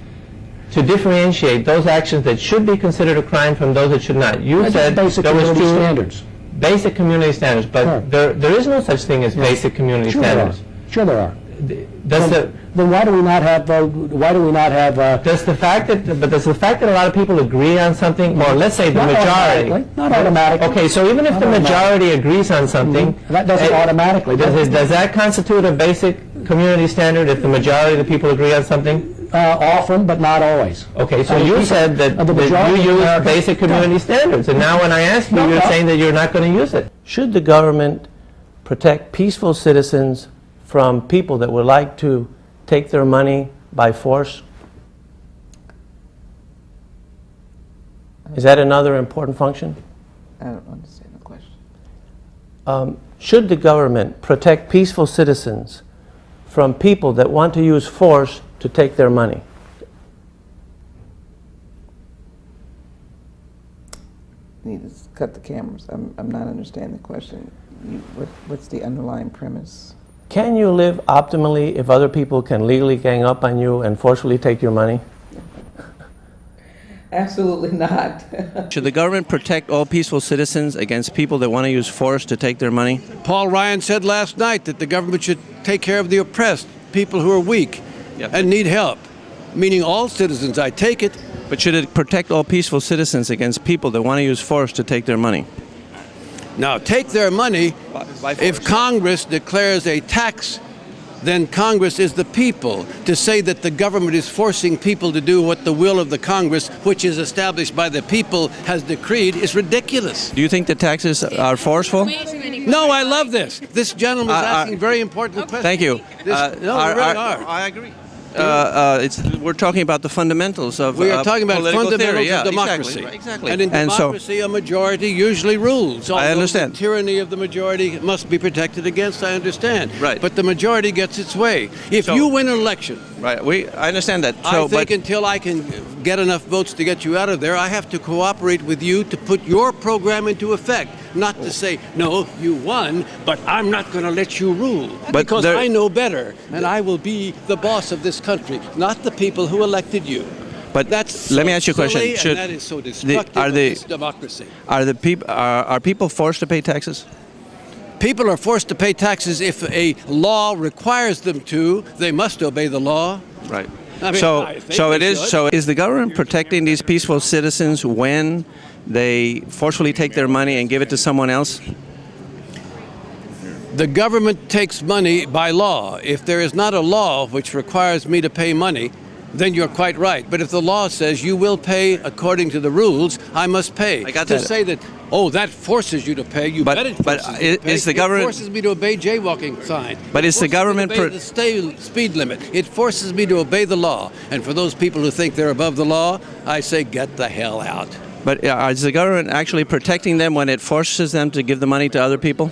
to differentiate those actions that should be considered a crime from those that should not. You said basic there was community two standards. basic community standards, but there is no such thing as basic community standards. Sure there are. Then why do we not have does the fact that a lot of people agree on something, or let's say the majority, not automatically. Okay, so even if the majority agrees on something, that doesn't automatically. Does that constitute a basic community standard if the majority of the people agree on something? Often, but not always. Okay, so you said that you use basic community standards, and now when I ask you, you're saying that you're not going to use it. Should the government protect peaceful citizens from people that would like to take their money by force? Is that another important function? I don't understand the question. Should the government protect peaceful citizens from people that want to use force to take their money? You need to cut the cameras. I'm not understanding the question. What's the underlying premise? Can you live optimally if other people can legally gang up on you and forcefully take your money? Absolutely not. Should the government protect all peaceful citizens against people that want to use force to take their money? Paul Ryan said last night that the government should take care of the oppressed, people who are weak and need help, meaning all citizens, I take it. But should it protect all peaceful citizens against people that want to use force to take their money? Now, take their money. If Congress declares a tax, then Congress is the people. To say that the government is forcing people to do what the will of the Congress, which is established by the people, has decreed, is ridiculous. Do you think the taxes are forceful? No, I love this. This gentleman is asking very important questions. Thank you. No, we really are. I agree. We're talking about the fundamentals of we are talking about fundamentals theory. of democracy. Exactly. And in democracy, a majority usually rules. I understand. The tyranny of the majority must be protected against, I understand. Right. But the majority gets its way. If you win an election... Right, I understand that. I think until I can get enough votes to get you out of there, I have to cooperate with you to put your program into effect. Not to say, no, you won, but I'm not going to let you rule. Because I know better, and I will be the boss of this country, not the people who elected you. But let me ask you a question. And that is so destructive of this democracy. Are people forced to pay taxes? People are forced to pay taxes if a law requires them to. They must obey the law. Right. I mean, So is the government protecting these peaceful citizens when they forcefully take their money and give it to someone else? The government takes money by law. If there is not a law which requires me to pay money, then you're quite right. But if the law says you will pay according to the rules, I must pay. I got to that. say that, oh, that forces you to pay, you bet it forces me to pay. Is the government... It forces me to obey jaywalking signs. But is the government... Obey the speed limit. It forces me to obey the law. And for those people who think they're above the law, I say, get the hell out. But is the government actually protecting them when it forces them to give the money to other people?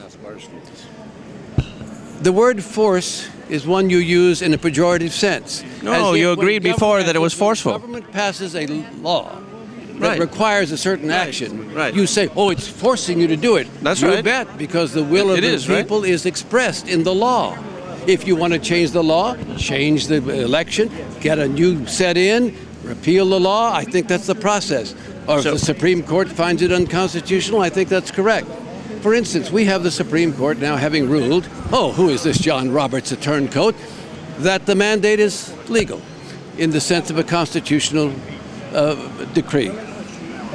The word force is one you use in a pejorative sense. No, you agreed before that it was forceful. When the government passes a law that requires a certain action, you say, oh, it's forcing you to do it. That's you right. bet, because the will of the people is expressed in the law. If you want to change the law, change the election, get a new set in, repeal the law, I think that's the process. Or if the Supreme Court finds it unconstitutional, I think that's correct. For instance, we have the Supreme Court now having ruled, oh, who is this John Roberts, a turncoat, that the mandate is legal in the sense of a constitutional decree.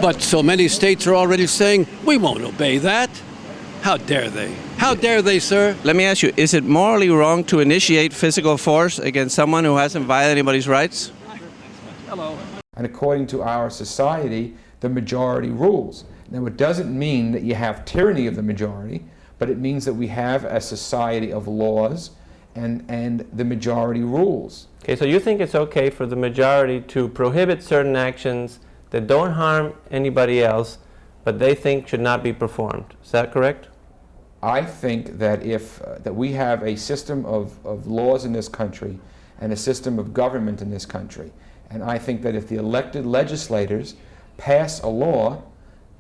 But so many states are already saying, we won't obey that. How dare they? How dare they, sir? Let me ask you, is it morally wrong to initiate physical force against someone who hasn't violated anybody's rights? Hello. And according to our society, the majority rules. Now, it doesn't mean that you have tyranny of the majority, but it means that we have a society of laws and the majority rules. Okay, so you think it's okay for the majority to prohibit certain actions that don't harm anybody else, but they think should not be performed. Is that correct? I think that that we have a system of laws in this country and a system of government in this country, and I think that if the elected legislators pass a law,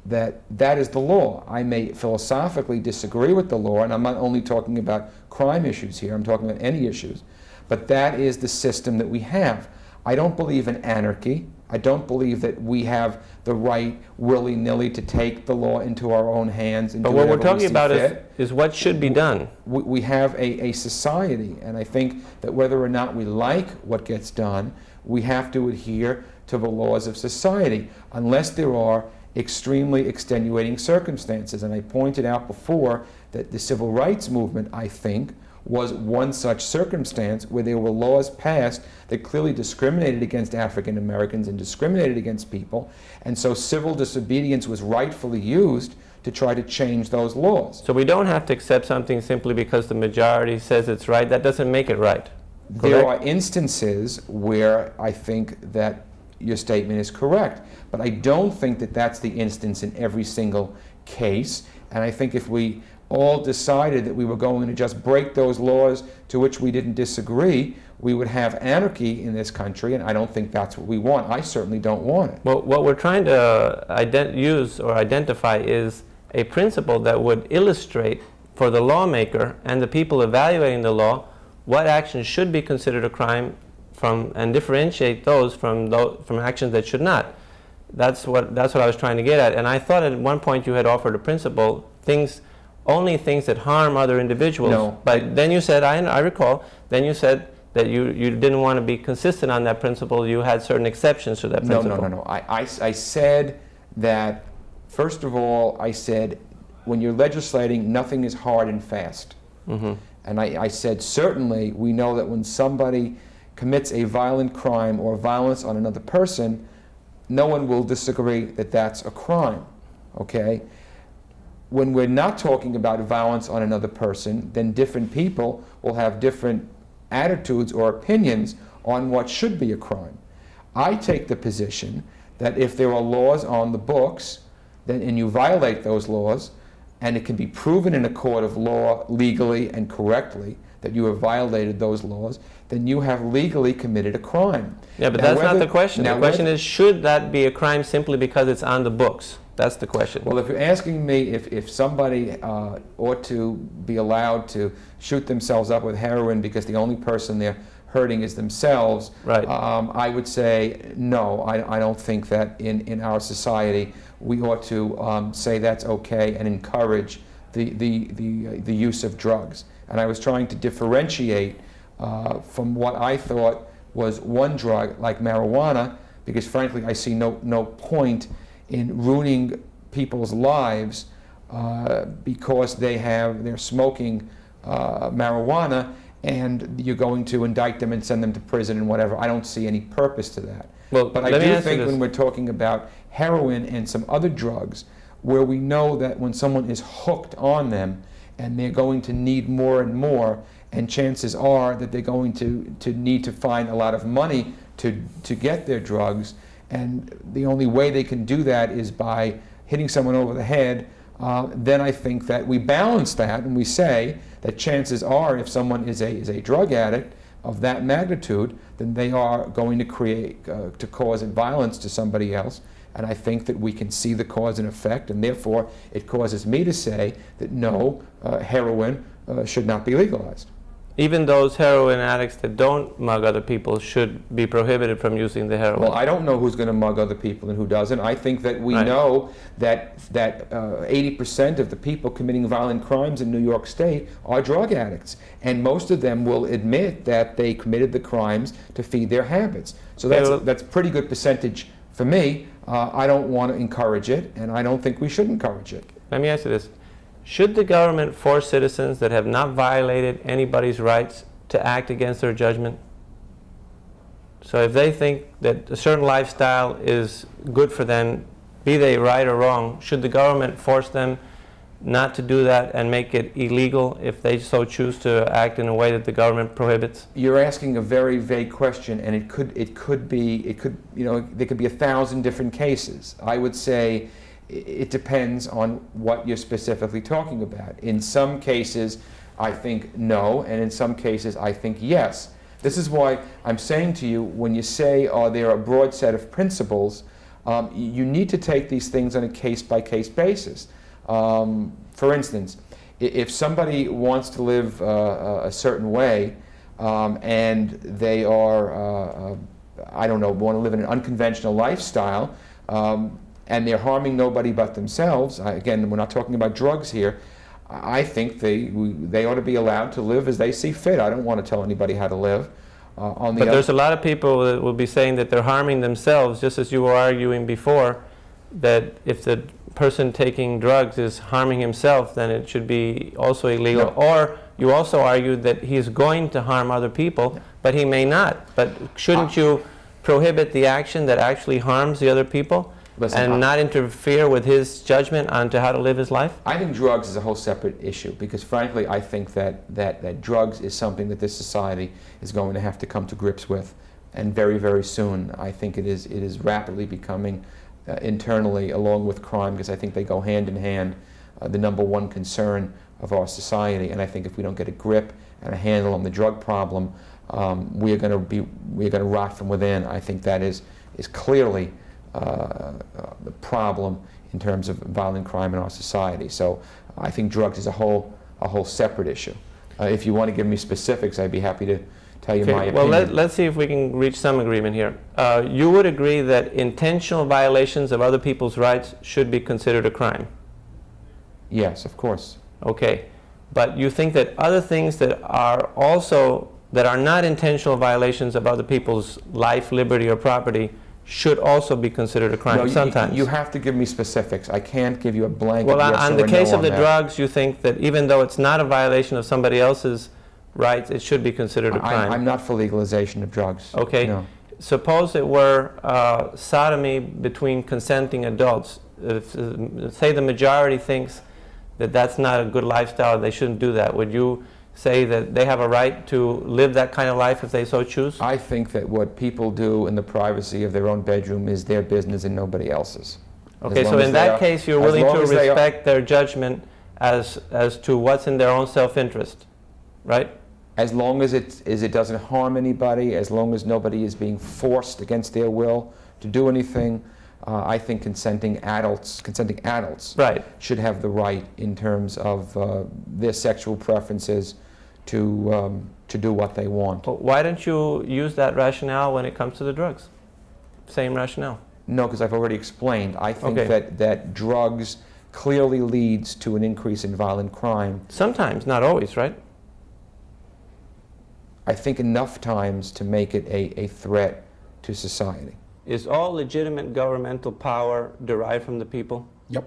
that is the law. I may philosophically disagree with the law, and I'm not only talking about crime issues here, I'm talking about any issues, but that is the system that we have. I don't believe in anarchy. I don't believe that we have the right willy-nilly to take the law into our own hands and do whatever we see fit. But what we're talking about is what should be done. We have a society, and I think that whether or not we like what gets done, we have to adhere to the laws of society, unless there are extremely extenuating circumstances. And I pointed out before that the civil rights movement, I think, was one such circumstance where there were laws passed that clearly discriminated against African Americans and discriminated against people, and so civil disobedience was rightfully used to try to change those laws. So we don't have to accept something simply because the majority says it's right. That doesn't make it right. Correct? There are instances where I think that your statement is correct, but I don't think that that's the instance in every single case, and I think if we all decided that we were going to just break those laws to which we didn't disagree, we would have anarchy in this country, and I don't think that's what we want. I certainly don't want it. Well, what we're trying to use or identify is a principle that would illustrate for the lawmaker and the people evaluating the law what actions should be considered a crime and differentiate those from actions that should not. That's what I was trying to get at. And I thought at one point you had offered a principle, only things that harm other individuals. No. But then you said, I recall, then you said that you didn't want to be consistent on that principle. You had certain exceptions to that principle. No. I said that, first of all, I said when you're legislating, nothing is hard and fast. Mm-hmm. And I said certainly we know that when somebody commits a violent crime or violence on another person, no one will disagree that that's a crime, okay? When we're not talking about violence on another person, then different people will have different attitudes or opinions on what should be a crime. I take the position that if there are laws on the books, and you violate those laws, and it can be proven in a court of law legally and correctly that you have violated those laws, then you have legally committed a crime. Yeah, but that's not the question. The question is, should that be a crime simply because it's on the books? That's the question. Well, if you're asking me if somebody ought to be allowed to shoot themselves up with heroin because the only person they're hurting is themselves, right. I would say no. I don't think that in our society we ought to say that's okay and encourage the use of drugs. And I was trying to differentiate from what I thought was one drug like marijuana, because frankly I see no point in ruining people's lives because they're smoking marijuana and you're going to indict them and send them to prison and whatever. I don't see any purpose to that. Well, but I do think when we're talking about heroin and some other drugs where we know that when someone is hooked on them and they're going to need more and more, and chances are that they're going to need to find a lot of money to get their drugs, and the only way they can do that is by hitting someone over the head, then I think that we balance that and we say that chances are if someone is a drug addict of that magnitude, then they are going to cause violence to somebody else. And I think that we can see the cause and effect, and therefore it causes me to say that no, heroin should not be legalized. Even those heroin addicts that don't mug other people should be prohibited from using the heroin. Well, I don't know who's going to mug other people and who doesn't. I think that we know that 80% of the people committing violent crimes in New York State are drug addicts, and most of them will admit that they committed the crimes to feed their habits. So that's a pretty good percentage for me. I don't want to encourage it, and I don't think we should encourage it. Let me ask you this. Should the government force citizens that have not violated anybody's rights to act against their judgment? So if they think that a certain lifestyle is good for them, be they right or wrong, should the government force them not to do that and make it illegal if they so choose to act in a way that the government prohibits? You're asking a very vague question, and there could be 1,000 different cases. I would say it depends on what you're specifically talking about. In some cases, I think no, and in some cases, I think yes. This is why I'm saying to you, when you say, there are a broad set of principles, you need to take these things on a case-by-case basis. For instance, if somebody wants to live a certain way, and they are I don't know, want to live in an unconventional lifestyle, and they're harming nobody but themselves. Again, we're not talking about drugs here. I think they ought to be allowed to live as they see fit. I don't want to tell anybody how to live. But there's a lot of people that will be saying that they're harming themselves, just as you were arguing before, that if the person taking drugs is harming himself, then it should be also illegal. No. Or you also argued that he's going to harm other people, but he may not. But shouldn't you prohibit the action that actually harms the other people? And not interfere with his judgment on to how to live his life? I think drugs is a whole separate issue, because frankly I think that drugs is something that this society is going to have to come to grips with, and very, very soon. I think it is rapidly becoming internally, along with crime, because I think they go hand in hand, the number one concern of our society. And I think if we don't get a grip and a handle on the drug problem, we're going to rot from within. I think that is clearly the problem in terms of violent crime in our society. So I think drugs is a whole separate issue. If you want to give me specifics, I'd be happy to tell you my opinion. Well, let's see if we can reach some agreement here. You would agree that intentional violations of other people's rights should be considered a crime? Yes, of course. Okay, but you think that other things that are not intentional violations of other people's life, liberty, or property should also be considered a crime? No, sometimes. You have to give me specifics. I can't give you a blanket yes on the case no of the that. drugs, you think that even though it's not a violation of somebody else's rights, it should be considered a crime? I'm not for legalization of drugs. Okay. No. Suppose it were sodomy between consenting adults. Say the majority thinks that that's not a good lifestyle, they shouldn't do that. Would you say that they have a right to live that kind of life if they so choose? I think that what people do in the privacy of their own bedroom is their business and nobody else's. Okay, so in that case you're willing to respect their judgment as to what's in their own self-interest, right? As long as it doesn't harm anybody, as long as nobody is being forced against their will to do anything, I think consenting adults right. should have the right in terms of their sexual preferences to do what they want. But why don't you use that rationale when it comes to the drugs? Same rationale. No, because I've already explained. I think that drugs clearly leads to an increase in violent crime. Sometimes, not always, right? I think enough times to make it a threat to society. Is all legitimate governmental power derived from the people? Yep.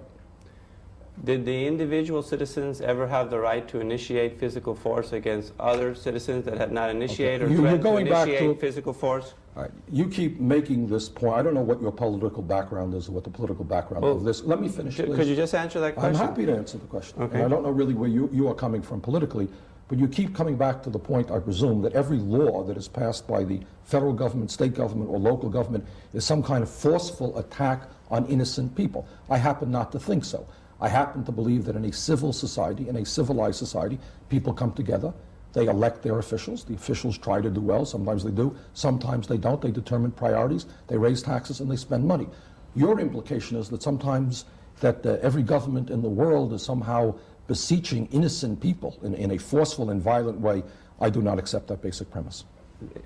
Did the individual citizens ever have the right to initiate physical force against other citizens that had not initiated or threatened to initiate physical force? All right. You keep making this point. I don't know what your political background is or what the political background of this. Let me finish, please. Could you just answer that question? I'm happy to answer the question. Okay. And I don't know really where you are coming from politically, but you keep coming back to the point, I presume, that every law that is passed by the federal government, state government, or local government is some kind of forceful attack on innocent people. I happen not to think so. I happen to believe that in a civil society, in a civilized society, people come together, they elect their officials, the officials try to do well, sometimes they do, sometimes they don't, they determine priorities, they raise taxes, and they spend money. Your implication is that sometimes that every government in the world is somehow beseeching innocent people in a forceful and violent way. I do not accept that basic premise.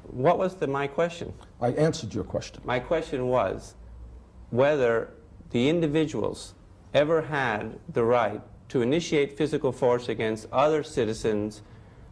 What was my question? I answered your question. My question was whether the individuals ever had the right to initiate physical force against other citizens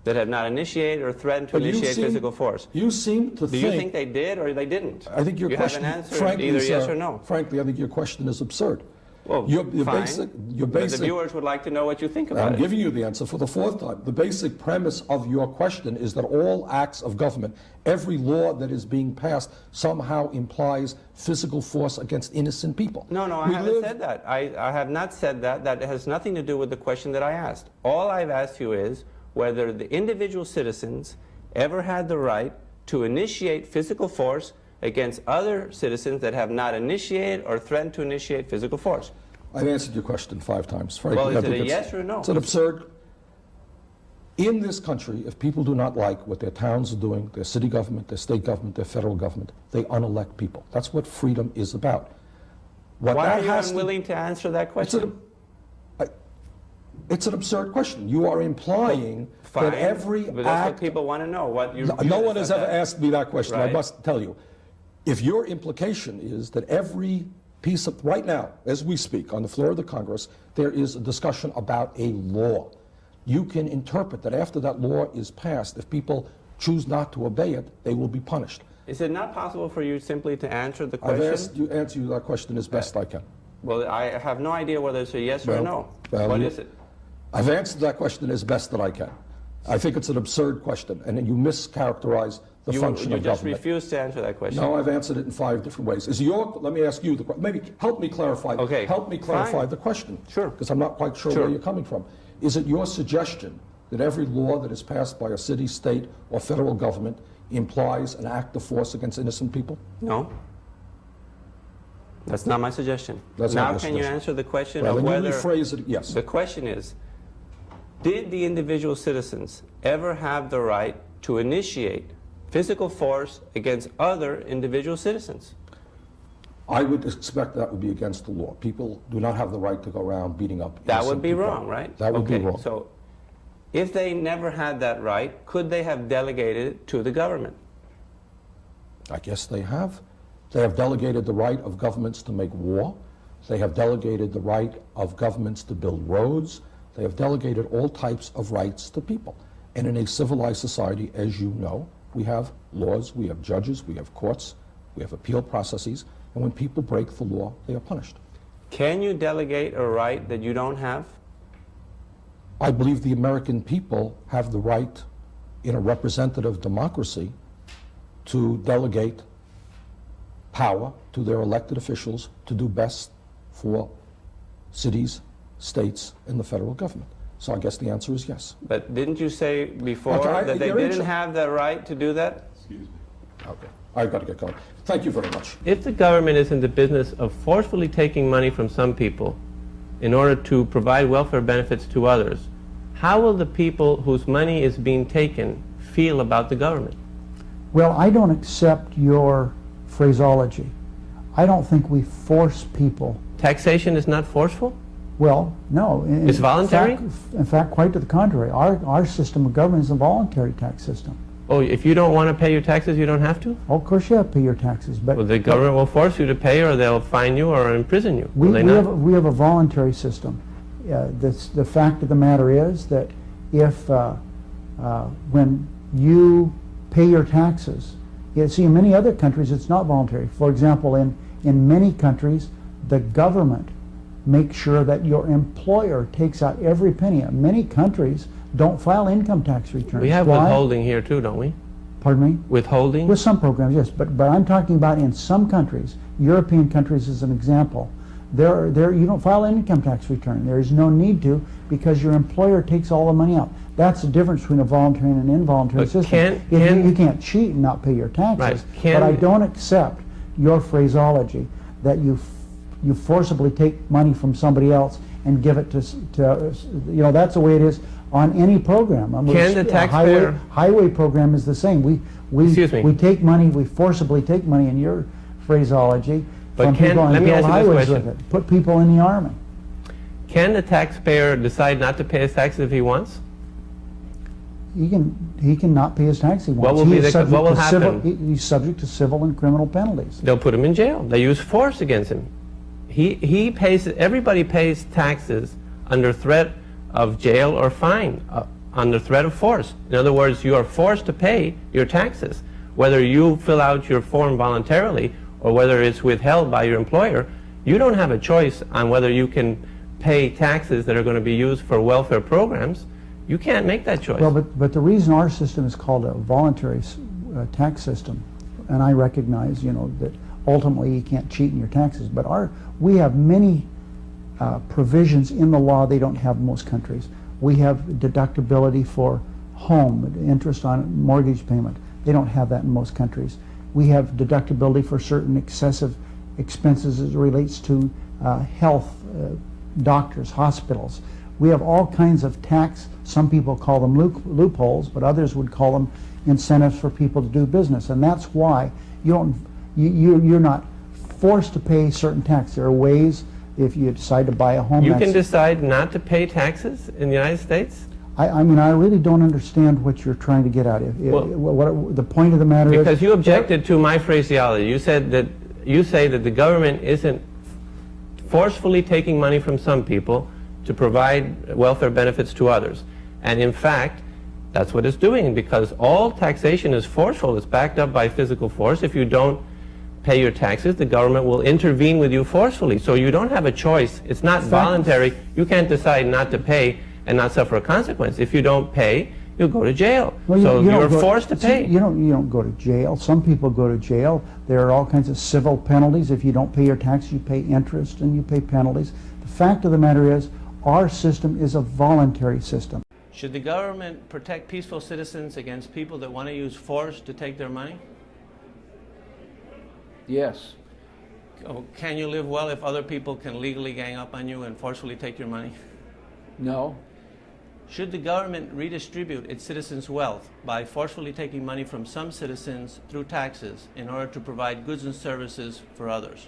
that have not initiated or threatened to initiate physical force. You seem to think... Do you think they did or they didn't? I think your question... You haven't answered either yes or no. Frankly, I think your question is absurd. Well, your fine. Basic, but the viewers would like to know what you think about it. I'm giving you the answer for the fourth time. The basic premise of your question is that all acts of government, every law that is being passed, somehow implies physical force against innocent people. No, I haven't said that. I have not said that. That has nothing to do with the question that I asked. All I've asked you is whether the individual citizens ever had the right to initiate physical force against other citizens that have not initiated or threatened to initiate physical force. I've answered your question 5 times. Frankly, well, is it a yes or no? It's an absurd... In this country, if people do not like what their towns are doing, their city government, their state government, their federal government, they unelect people. That's what freedom is about. Why are you unwilling to answer that question? It's an absurd question. You are implying that every but that's what people want to know. What you no one has ever asked me that question. Right. I must tell you. If your implication is that every piece of, right now, as we speak, on the floor of the Congress, there is a discussion about a law. You can interpret that after that law is passed, if people choose not to obey it, they will be punished. Is it not possible for you simply to answer the question? I've asked you answer that question as best I can. Well, I have no idea whether it's a yes or a no. What is it? I've answered that question as best that I can. I think it's an absurd question, and you mischaracterize the function of government. You just refuse to answer that question. No, I've answered it in 5 different ways. Let me ask you the question. Maybe help me clarify. Okay. Help me clarify the question. Sure. Because I'm not quite sure where you're coming from. Is it your suggestion that every law that is passed by a city, state, or federal government implies an act of force against innocent people? No. That's not my suggestion. That's now not your can suggestion. You answer the question Well, of then whether... you rephrase it, yes. The question is, did the individual citizens ever have the right to initiate physical force against other individual citizens? I would expect that would be against the law. People do not have the right to go around beating up That would be people. wrong, right? That would be wrong. So if they never had that right, could they have delegated it to the government? I guess they have. They have delegated the right of governments to make war. They have delegated the right of governments to build roads. They have delegated all types of rights to people. And in a civilized society, as you know, we have laws, we have judges, we have courts, we have appeal processes, and when people break the law, they are punished. Can you delegate a right that you don't have? I believe the American people have the right, in a representative democracy, to delegate power to their elected officials to do best for cities, states, and the federal government. So I guess the answer is yes. But didn't you say before that they didn't have the right to do that? Excuse me. Okay. I've got to get going. Thank you very much. If the government is in the business of forcefully taking money from some people in order to provide welfare benefits to others, how will the people whose money is being taken feel about the government? Well, I don't accept your phraseology. I don't think we force people. Taxation is not forceful? Well, no. It's voluntary? In fact, quite to the contrary. Our system of government is a voluntary tax system. Oh, if you don't want to pay your taxes, you don't have to? Oh, of course you have to pay your taxes. But well, the government will force you to pay, or they'll fine you or imprison you. We have a voluntary system. The fact of the matter is that if when you pay your taxes, see, in many other countries it's not voluntary. For example, in many countries, the government makes sure that your employer takes out every penny. Many countries don't file income tax returns. We have withholding here too, don't we? Pardon me? Withholding? With some programs, yes. But I'm talking about in some countries, European countries as an example, you don't file an income tax return. There is no need to, because your employer takes all the money out. That's the difference between a voluntary and an involuntary system. You can't cheat and not pay your taxes. Right. But I don't accept your phraseology that you forcibly take money from somebody else and give it to that's the way it is on any program. Can the taxpayer... highway program is the same. We take money, we forcibly take money in your phraseology from people and build highways with it. Put people in the army. Can the taxpayer decide not to pay his taxes if he wants? He can not pay his taxes if he wants. What will happen? He's subject to civil and criminal penalties. They'll put him in jail. They use force against him. He pays. Everybody pays taxes under threat of jail or fine, under threat of force. In other words, you are forced to pay your taxes, whether you fill out your form voluntarily or whether it's withheld by your employer. You don't have a choice on whether you can pay taxes that are going to be used for welfare programs. You can't make that choice. Well, but the reason our system is called a voluntary tax system, and I recognize, that ultimately you can't cheat in your taxes, but we have many provisions in the law they don't have in most countries. We have deductibility for home, interest on mortgage payment. They don't have that in most countries. We have deductibility for certain excessive expenses as it relates to health, doctors, hospitals. We have all kinds of tax, some people call them loopholes, but others would call them incentives for people to do business. And that's why you're not forced to pay certain tax. There are ways, if you decide to buy a home. You can decide not to pay taxes in the United States? I mean, I really don't understand what you're trying to get at. What the point of the matter is... Because you objected to my phraseology. You said that you say that the government isn't forcefully taking money from some people to provide welfare benefits to others. And in fact, that's what it's doing, because all taxation is forceful. It's backed up by physical force. If you don't pay your taxes, the government will intervene with you forcefully. So you don't have a choice. It's not voluntary. You can't decide not to pay and not suffer a consequence. If you don't pay, you'll go to jail. Well, so you're forced to pay. You don't go to jail. Some people go to jail. There are all kinds of civil penalties. If you don't pay your taxes, you pay interest and you pay penalties. The fact of the matter is, our system is a voluntary system. Should the government protect peaceful citizens against people that want to use force to take their money? Yes. Can you live well if other people can legally gang up on you and forcefully take your money? No. Should the government redistribute its citizens' wealth by forcefully taking money from some citizens through taxes in order to provide goods and services for others?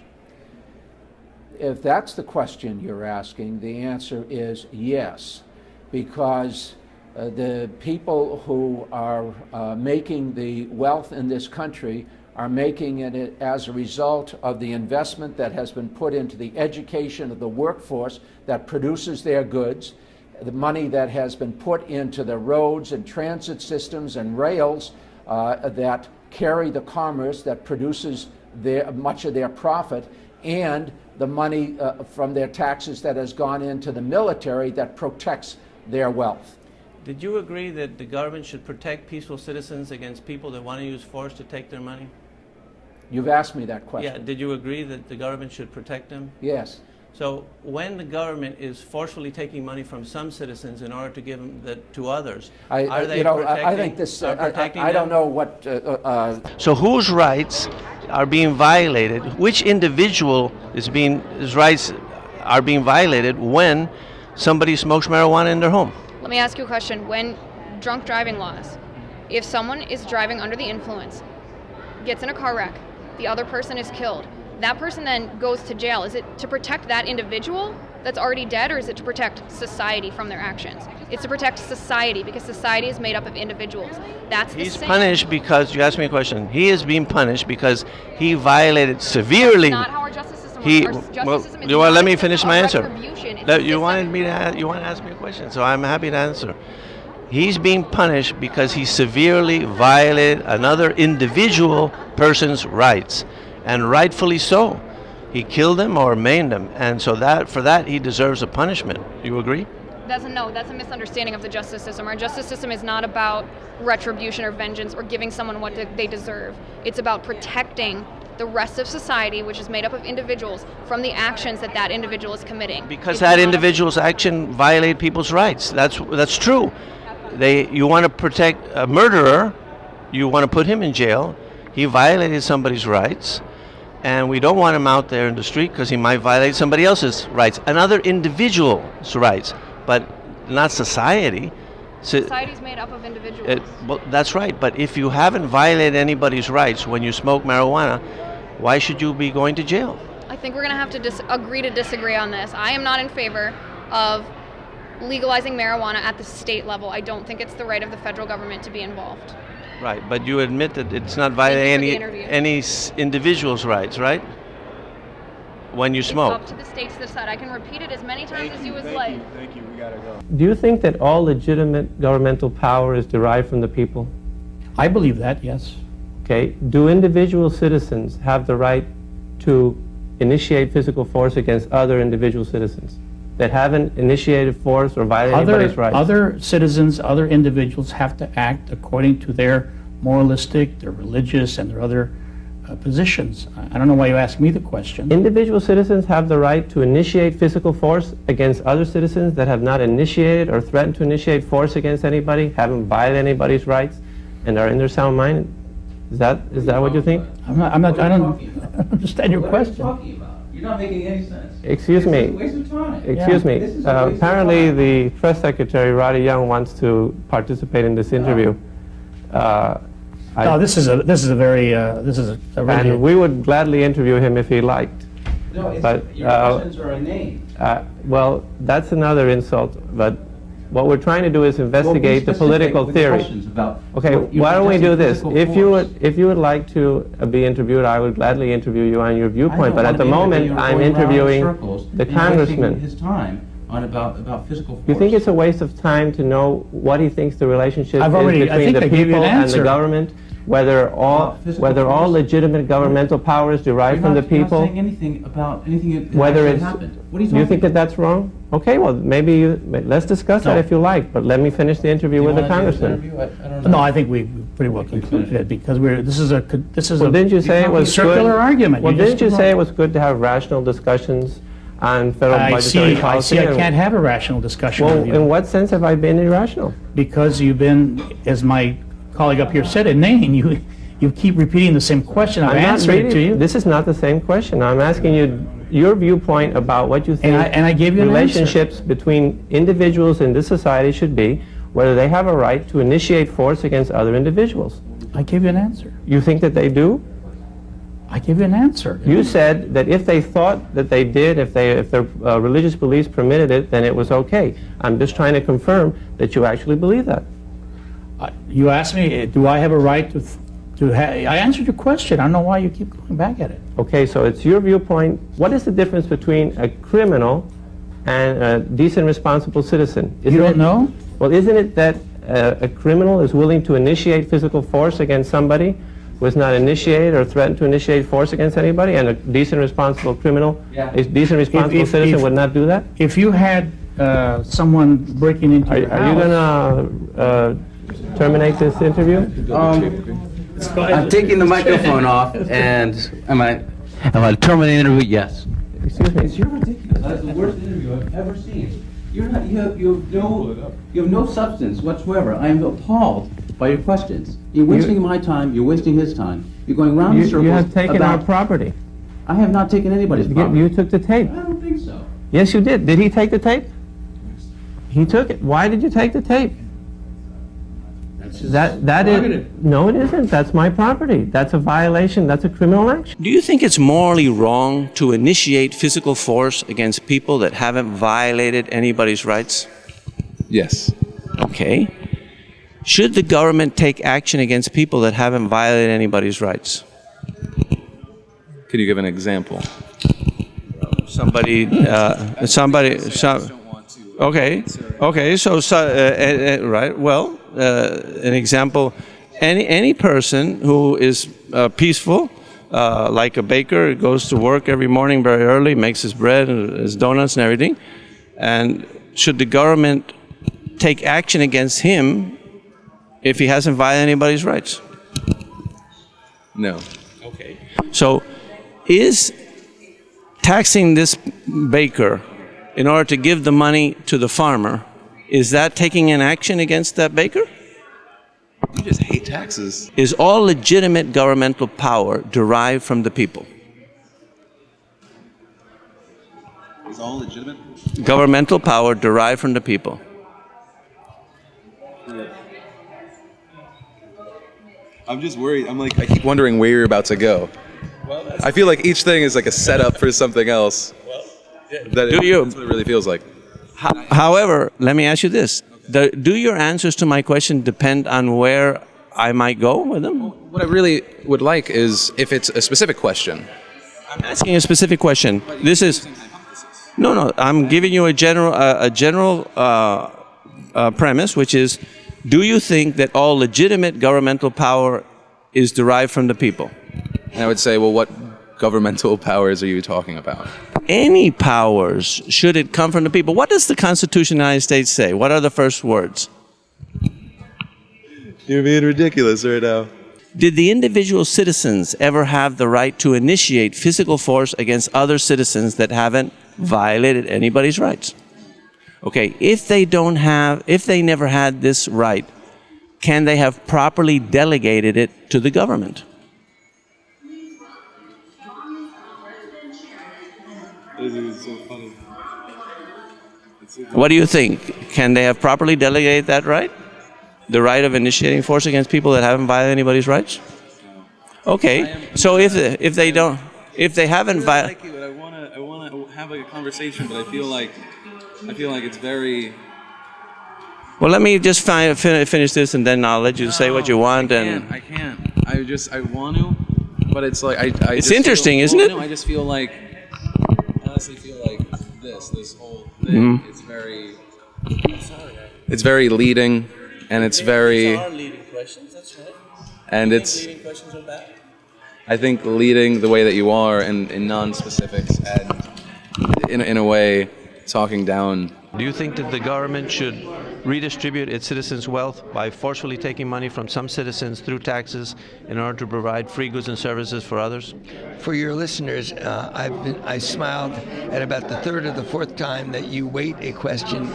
If that's the question you're asking, the answer is yes, because the people who are making the wealth in this country are making it as a result of the investment that has been put into the education of the workforce that produces their goods, the money that has been put into the roads and transit systems and rails that carry the commerce that produces much of their profit, and the money from their taxes that has gone into the military that protects their wealth. Did you agree that the government should protect peaceful citizens against people that want to use force to take their money? You've asked me that question. Yeah, did you agree that the government should protect them? Yes. So when the government is forcefully taking money from some citizens in order to give them to others, are they protecting, I think this, I don't know what... So whose rights are being violated? Which individual his rights are being violated when somebody smokes marijuana in their home? Let me ask you a question. When drunk driving laws, if someone is driving under the influence, gets in a car wreck, the other person is killed, that person then goes to jail. Is it to protect that individual that's already dead, or is it to protect society from their actions? It's to protect society, because society is made up of individuals. That's the same. He's punished because, you asked me a question, he is being punished because he violated severely. That's not how our justice system works. Our justice system is let me finish my answer. Retribution. You wanted to ask me a question, so I'm happy to answer. He's being punished because he severely violated another individual person's rights, and rightfully so. He killed him or maimed him, and so for that he deserves a punishment. You agree? That's a misunderstanding of the justice system. Our justice system is not about retribution or vengeance or giving someone what they deserve. It's about protecting the rest of society, which is made up of individuals, from the actions that individual is committing. Because that individual's action violated people's rights. That's true. You want to protect a murderer, you want to put him in jail. He violated somebody's rights, and we don't want him out there in the street because he might violate somebody else's rights, another individual's rights, but not society. Society's made up of individuals. Well, that's right, but if you haven't violated anybody's rights when you smoke marijuana, why should you be going to jail? I think we're going to have to agree to disagree on this. I am not in favor of legalizing marijuana at the state level. I don't think it's the right of the federal government to be involved. Right, but you admit that it's not violating any individual's rights, right? When you smoke. It's up to the states to decide. I can repeat it as many times as you would like. Thank you. We gotta go. Do you think that all legitimate governmental power is derived from the people? I believe that, yes. Okay. Do individual citizens have the right to initiate physical force against other individual citizens that haven't initiated force or violated anybody's rights? Other citizens, other individuals have to act according to their moralistic, their religious, and their other positions. I don't know why you asked me the question. Individual citizens have the right to initiate physical force against other citizens that have not initiated or threatened to initiate force against anybody, haven't violated anybody's rights, and are in their sound mind. Is that what you think? I don't understand your question. You're not making any sense. Excuse me. It's a waste of time. Excuse me. Apparently, the press secretary, Roddy Young, wants to participate in this interview. This is a really. And we would gladly interview him if he liked. No, your questions are inane. Well, that's another insult. But What we're trying to do is investigate the political theory. Okay, why don't we do this? If you would like to be interviewed, I would gladly interview you on your viewpoint. But at the moment, I'm interviewing the congressman. His time on about physical force. You think it's a waste of time to know what he thinks the relationship is I between think the I gave you people an and answer. the government? Whether all legitimate governmental powers derive from the people? You're not saying anything about anything that Whether actually it's, happened. What are you do you talking think that that's wrong? Okay, well, maybe let's discuss that if you like, but let me finish the interview with the congressman. No, I think we pretty well concluded it because this is a Well, didn't you say it was circular good? argument. Well, didn't you say it was good to have rational discussions on federal budgetary policy? I can't have a rational discussion Well, with you. in what sense have I been irrational? Because you've been, as my colleague up here said, inane. You keep repeating the same question. I've answered it to you. This is not the same question. I'm asking you your viewpoint about what you think and I gave you an relationships between individuals in this society should be, whether they have a right to initiate force against other individuals. I gave you an answer. You think that they do? I gave you an answer. You said that if they thought that they did, if their religious beliefs permitted it, then it was okay. I'm just trying to confirm that you actually believe that. You asked me, do I have a right to I answered your question. I don't know why you keep going back at it. Okay, so it's your viewpoint. What is the difference between a criminal and a decent, responsible citizen? You don't know? Well, isn't it that a criminal is willing to initiate physical force against somebody who has not initiated or threatened to initiate force against anybody, and a decent, responsible criminal, a decent, responsible citizen would not do that? If you had someone breaking into your house... Are you going to terminate this interview? I'm taking the microphone off, and am I terminating the interview? Yes. Excuse me. You're ridiculous. That's the worst interview I've ever seen. You have no substance whatsoever. I am appalled by your questions. You're wasting my time. You're wasting his time. You're going round in circles. You have taken our property. I have not taken anybody's property. You took the tape. I don't think so. Yes, you did. Did he take the tape? He took it. Why did you take the tape? That is no, it isn't. That's my property. That's a violation. That's a criminal action. Do you think it's morally wrong to initiate physical force against people that haven't violated anybody's rights? Yes. Okay. Should the government take action against people that haven't violated anybody's rights? Can you give an example? Okay, so right, well, an example, any person who is peaceful, like a baker, goes to work every morning very early, makes his bread and his donuts and everything, and should the government take action against him if he hasn't violated anybody's rights? No. Okay. So, is taxing this baker in order to give the money to the farmer, is that taking an action against that baker? You just hate taxes. Is all legitimate governmental power derived from the people? Is all legitimate? Governmental power derived from the people. I'm just worried. I keep wondering where you're about to go. I feel like each thing is like a setup for something else. That's what it really feels like. However, let me ask you this. Do your answers to my question depend on where I might go with them? What I really would like is if it's a specific question. I'm asking a specific question. This is... No, I'm giving you a general premise, which is, do you think that all legitimate governmental power is derived from the people? And I would say, well, what governmental powers are you talking about? Any powers, should it come from the people? What does the Constitution of the United States say? What are the first words? You're being ridiculous right now. Did the individual citizens ever have the right to initiate physical force against other citizens that haven't violated anybody's rights? Okay, if they never had this right, can they have properly delegated it to the government? This is so funny. What do you think? Can they have properly delegated that right? The right of initiating force against people that haven't violated anybody's rights? Okay, so if they haven't violated... I want to have a conversation, but I feel like it's very... Well, let me just finish this, and then I'll let you say what you want. I can't. I want to, but it's like I. It's interesting, isn't it? No, I just feel like, honestly, this whole thing. It's very. It's very leading, and it's very. These are leading questions. That's right. And it's. Leading questions are bad. I think leading the way that you are in non-specifics and in a way talking down. Do you think that the government should redistribute its citizens' wealth by forcefully taking money from some citizens through taxes in order to provide free goods and services for others? For your listeners, I smiled at about the third or the fourth time that you weight a question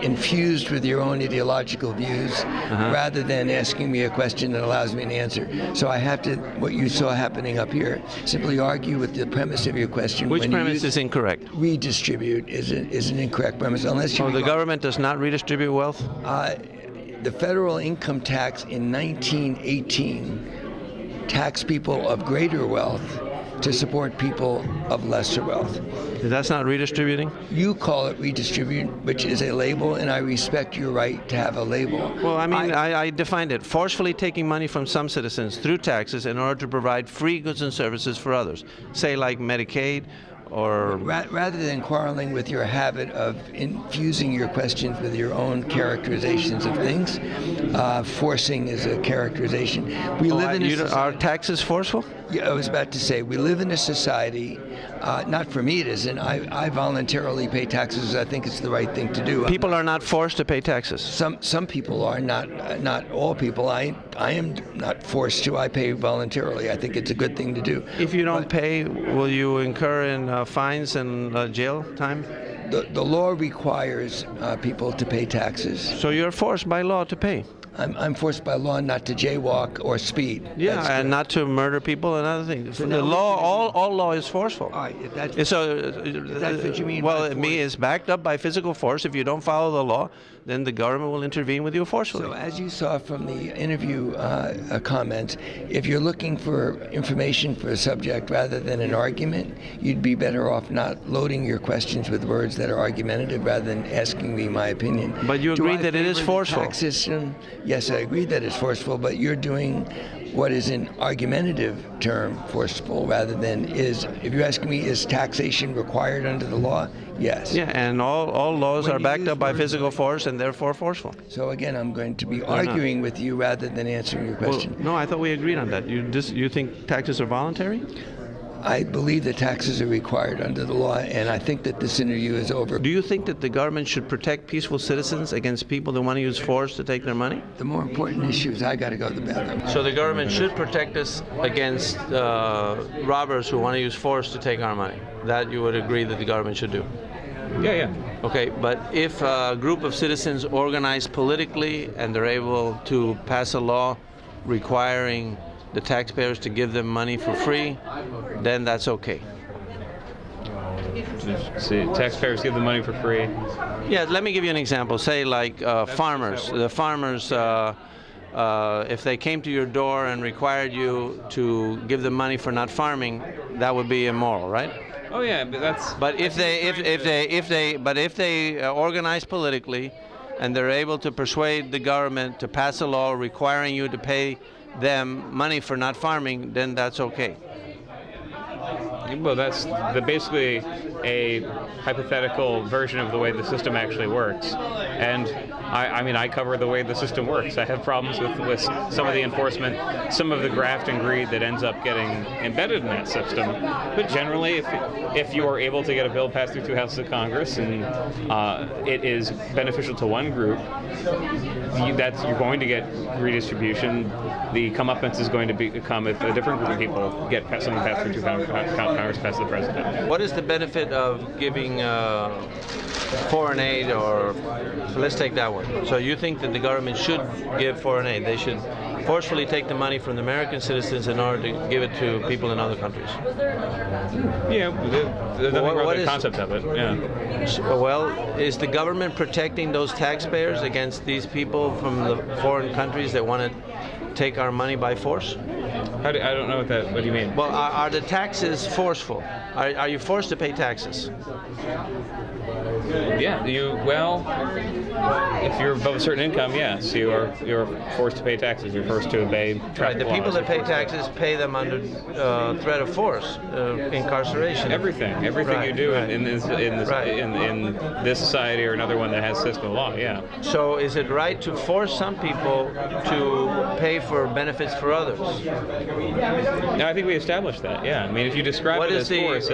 infused with your own ideological views, rather than asking me a question that allows me an answer. So I have to, what you saw happening up here, simply argue with the premise of your question. Which premise is incorrect? Redistribute is an incorrect premise, unless you. The government does not redistribute wealth? The federal income tax in 1918 taxed people of greater wealth to support people of lesser wealth. That's not redistributing? You call it redistribute, which is a label, and I respect your right to have a label. Well, I mean, I defined it. Forcefully taking money from some citizens through taxes in order to provide free goods and services for others. Say like Medicaid, or rather than quarreling with your habit of infusing your questions with your own characterizations of things, forcing is a characterization. We live in a society. Are taxes forceful? Yeah, I was about to say, we live in a society, not for me it isn't, I voluntarily pay taxes. I think it's the right thing to do. People are not forced to pay taxes. Some people are, not all people. I am not forced to. I pay voluntarily. I think it's a good thing to do. If you don't pay, will you incur in fines and jail time? The law requires people to pay taxes. So you're forced by law to pay? I'm forced by law not to jaywalk or speed. Yeah, and not to murder people and other things. So the law, all law is forceful. All right, if that's what you mean. Well, it is backed up by physical force. If you don't follow the law, then the government will intervene with you forcefully. So as you saw from the interview comments, if you're looking for information for a subject rather than an argument, you'd be better off not loading your questions with words that are argumentative rather than asking me my opinion. But you agree that it is forceful? Tax system? Yes, I agree that it's forceful, but you're doing what is an argumentative term forceful rather than if you're asking me, is taxation required under the law? Yes. Yeah, and all laws are backed up by physical force and therefore forceful. So again, I'm going to be arguing with you rather than answering your question. Well, no, I thought we agreed on that. You think taxes are voluntary? I believe that taxes are required under the law, and I think that this interview is over. Do you think that the government should protect peaceful citizens against people that want to use force to take their money? The more important issue is I got to go to the bathroom. So the government should protect us against robbers who want to use force to take our money. That you would agree that the government should do? Yeah. Okay, but if a group of citizens organize politically and they're able to pass a law requiring the taxpayers to give them money for free, then that's okay. See, taxpayers give the money for free. Yeah, let me give you an example. Say like farmers. The farmers, if they came to your door and required you to give them money for not farming, that would be immoral, right? Oh yeah, but that's. But if they organize politically, and they're able to persuade the government to pass a law requiring you to pay them money for not farming, then that's okay. Well, that's basically a hypothetical version of the way the system actually works. And I mean, I cover the way the system works. I have problems with some of the enforcement, some of the graft and greed that ends up getting embedded in that system. But generally, if you are able to get a bill passed through 2 houses of Congress and it is beneficial to one group, you're going to get redistribution. The comeuppance is going to come if a different group of people get something passed through 2 Congress past the president. What is the benefit of giving foreign aid, or so let's take that one. So you think that the government should give foreign aid? They should forcefully take the money from the American citizens in order to give it to people in other countries? Yeah, there's nothing wrong with the concept of it. Yeah. Well, is the government protecting those taxpayers against these people from the foreign countries that want to take our money by force? I don't know what do you mean? Well, are the taxes forceful? Are you forced to pay taxes? Yeah, if you're above a certain income, yes, you're forced to pay taxes. You're forced to obey traffic Right. The laws. people that pay taxes pay them under threat of force, incarceration. Everything Right, you do right. in this society or another one that has fiscal law, yeah. So is it right to force some people to pay for benefits for others? No, I think we established that. Yeah, I mean, if you describe What it is as force,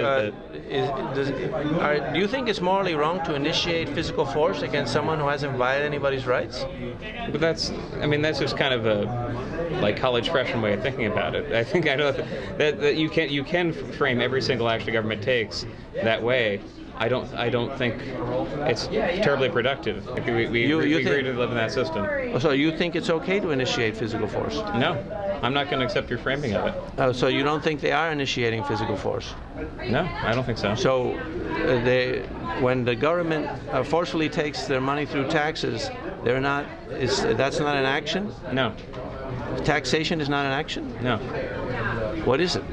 do you think it's morally wrong to initiate physical force against someone who hasn't violated anybody's rights? but that's just kind of a like college freshman way of thinking about it. I think I know that you can frame every single action the government takes that way. I don't think it's terribly productive. Like we agree to live in that system. So you think it's okay to initiate physical force? No, I'm not going to accept your framing of it. So you don't think they are initiating physical force? No, I don't think so. So when the government forcefully takes their money through taxes, that's not an action? No. Taxation is not an action? No. What is it?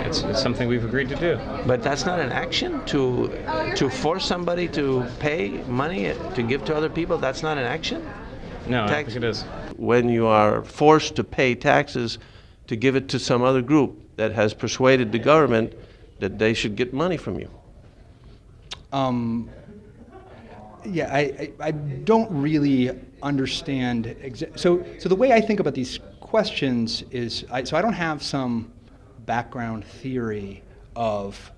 It's something we've agreed to do. But that's not an action to force somebody to pay money to give to other people. That's not an action. No, I don't think it is. When you are forced to pay taxes to give it to some other group that has persuaded the government that they should get money from you. Yeah, I don't really understand. So the way I think about these questions is, I don't have some background theory of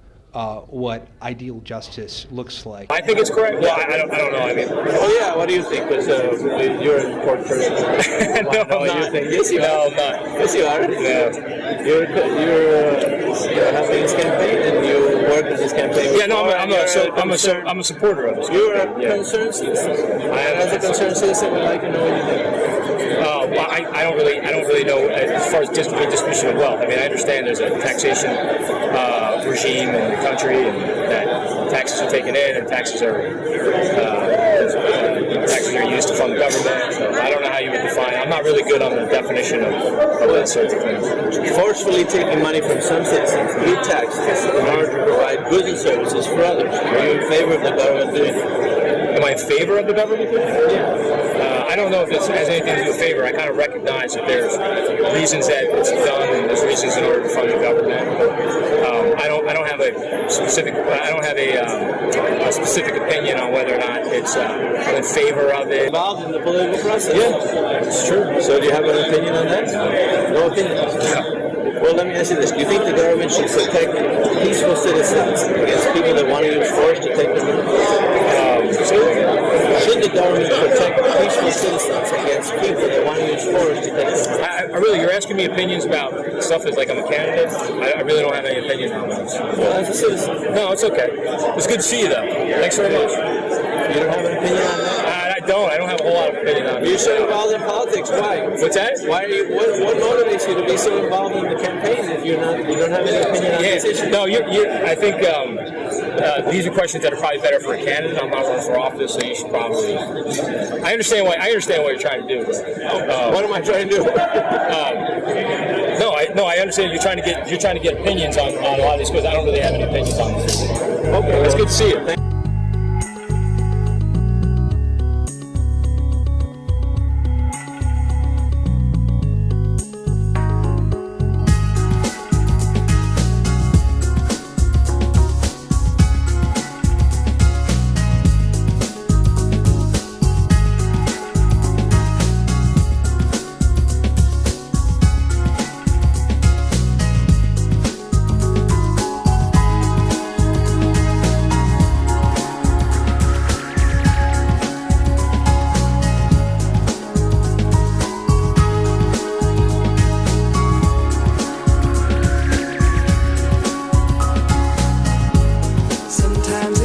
what ideal justice looks like. I think it's correct. Well, I don't know. I mean, oh yeah, what do you think? Because you're an important person. No, I'm not. Yes, you are. No, I'm not. Yes, you are. Yeah. You're helping this campaign, and you worked in this campaign. Yeah, no, I'm a supporter of this. You're a concerned citizen. As a concerned citizen, we'd like to know what you think. Well, I don't really know as far as distribution of wealth. I mean, I understand there's a taxation regime in the country, and that taxes are taken in, and taxes are used to fund the government. So I don't know how you would define. I'm not really good on the definition of that sort of thing. Forcefully taking money from some citizens through taxes in order to provide goods and services for others. Are you in favor of the government doing it? Am I in favor of the government doing it? Yeah. I don't know if it has anything to do with favor. I kind of recognize that there's reasons that it's done, and there's reasons in order to fund the government. I don't have a specific opinion on whether or not I'm in favor of it. Involved in the political process. Yeah, it's true. So do you have an opinion on that? No opinion. Well, let me ask you this. Do you think the government should protect peaceful citizens against people that want to use force to take them in? Should the government protect peaceful citizens against people that want to use force to take them in? You're asking me opinions about stuff that's like I'm a candidate? I really don't have any opinion on those. Well, as a citizen. No, it's okay. It's good to see you, though. Thanks very much. You don't have an opinion on that? I don't have a whole lot of opinion on it. You're so involved in politics. Why? What's that? Why are you? What motivates you to be so involved in the campaign if you don't have any opinion on this issue? No, I think these are questions that are probably better for a candidate. I'm not running for office, so you should probably. I understand what you're trying to do. What am I trying to do? I understand you're trying to get opinions on a lot of these questions. I don't really have any opinions on this. Okay, it's good to see you. Sometimes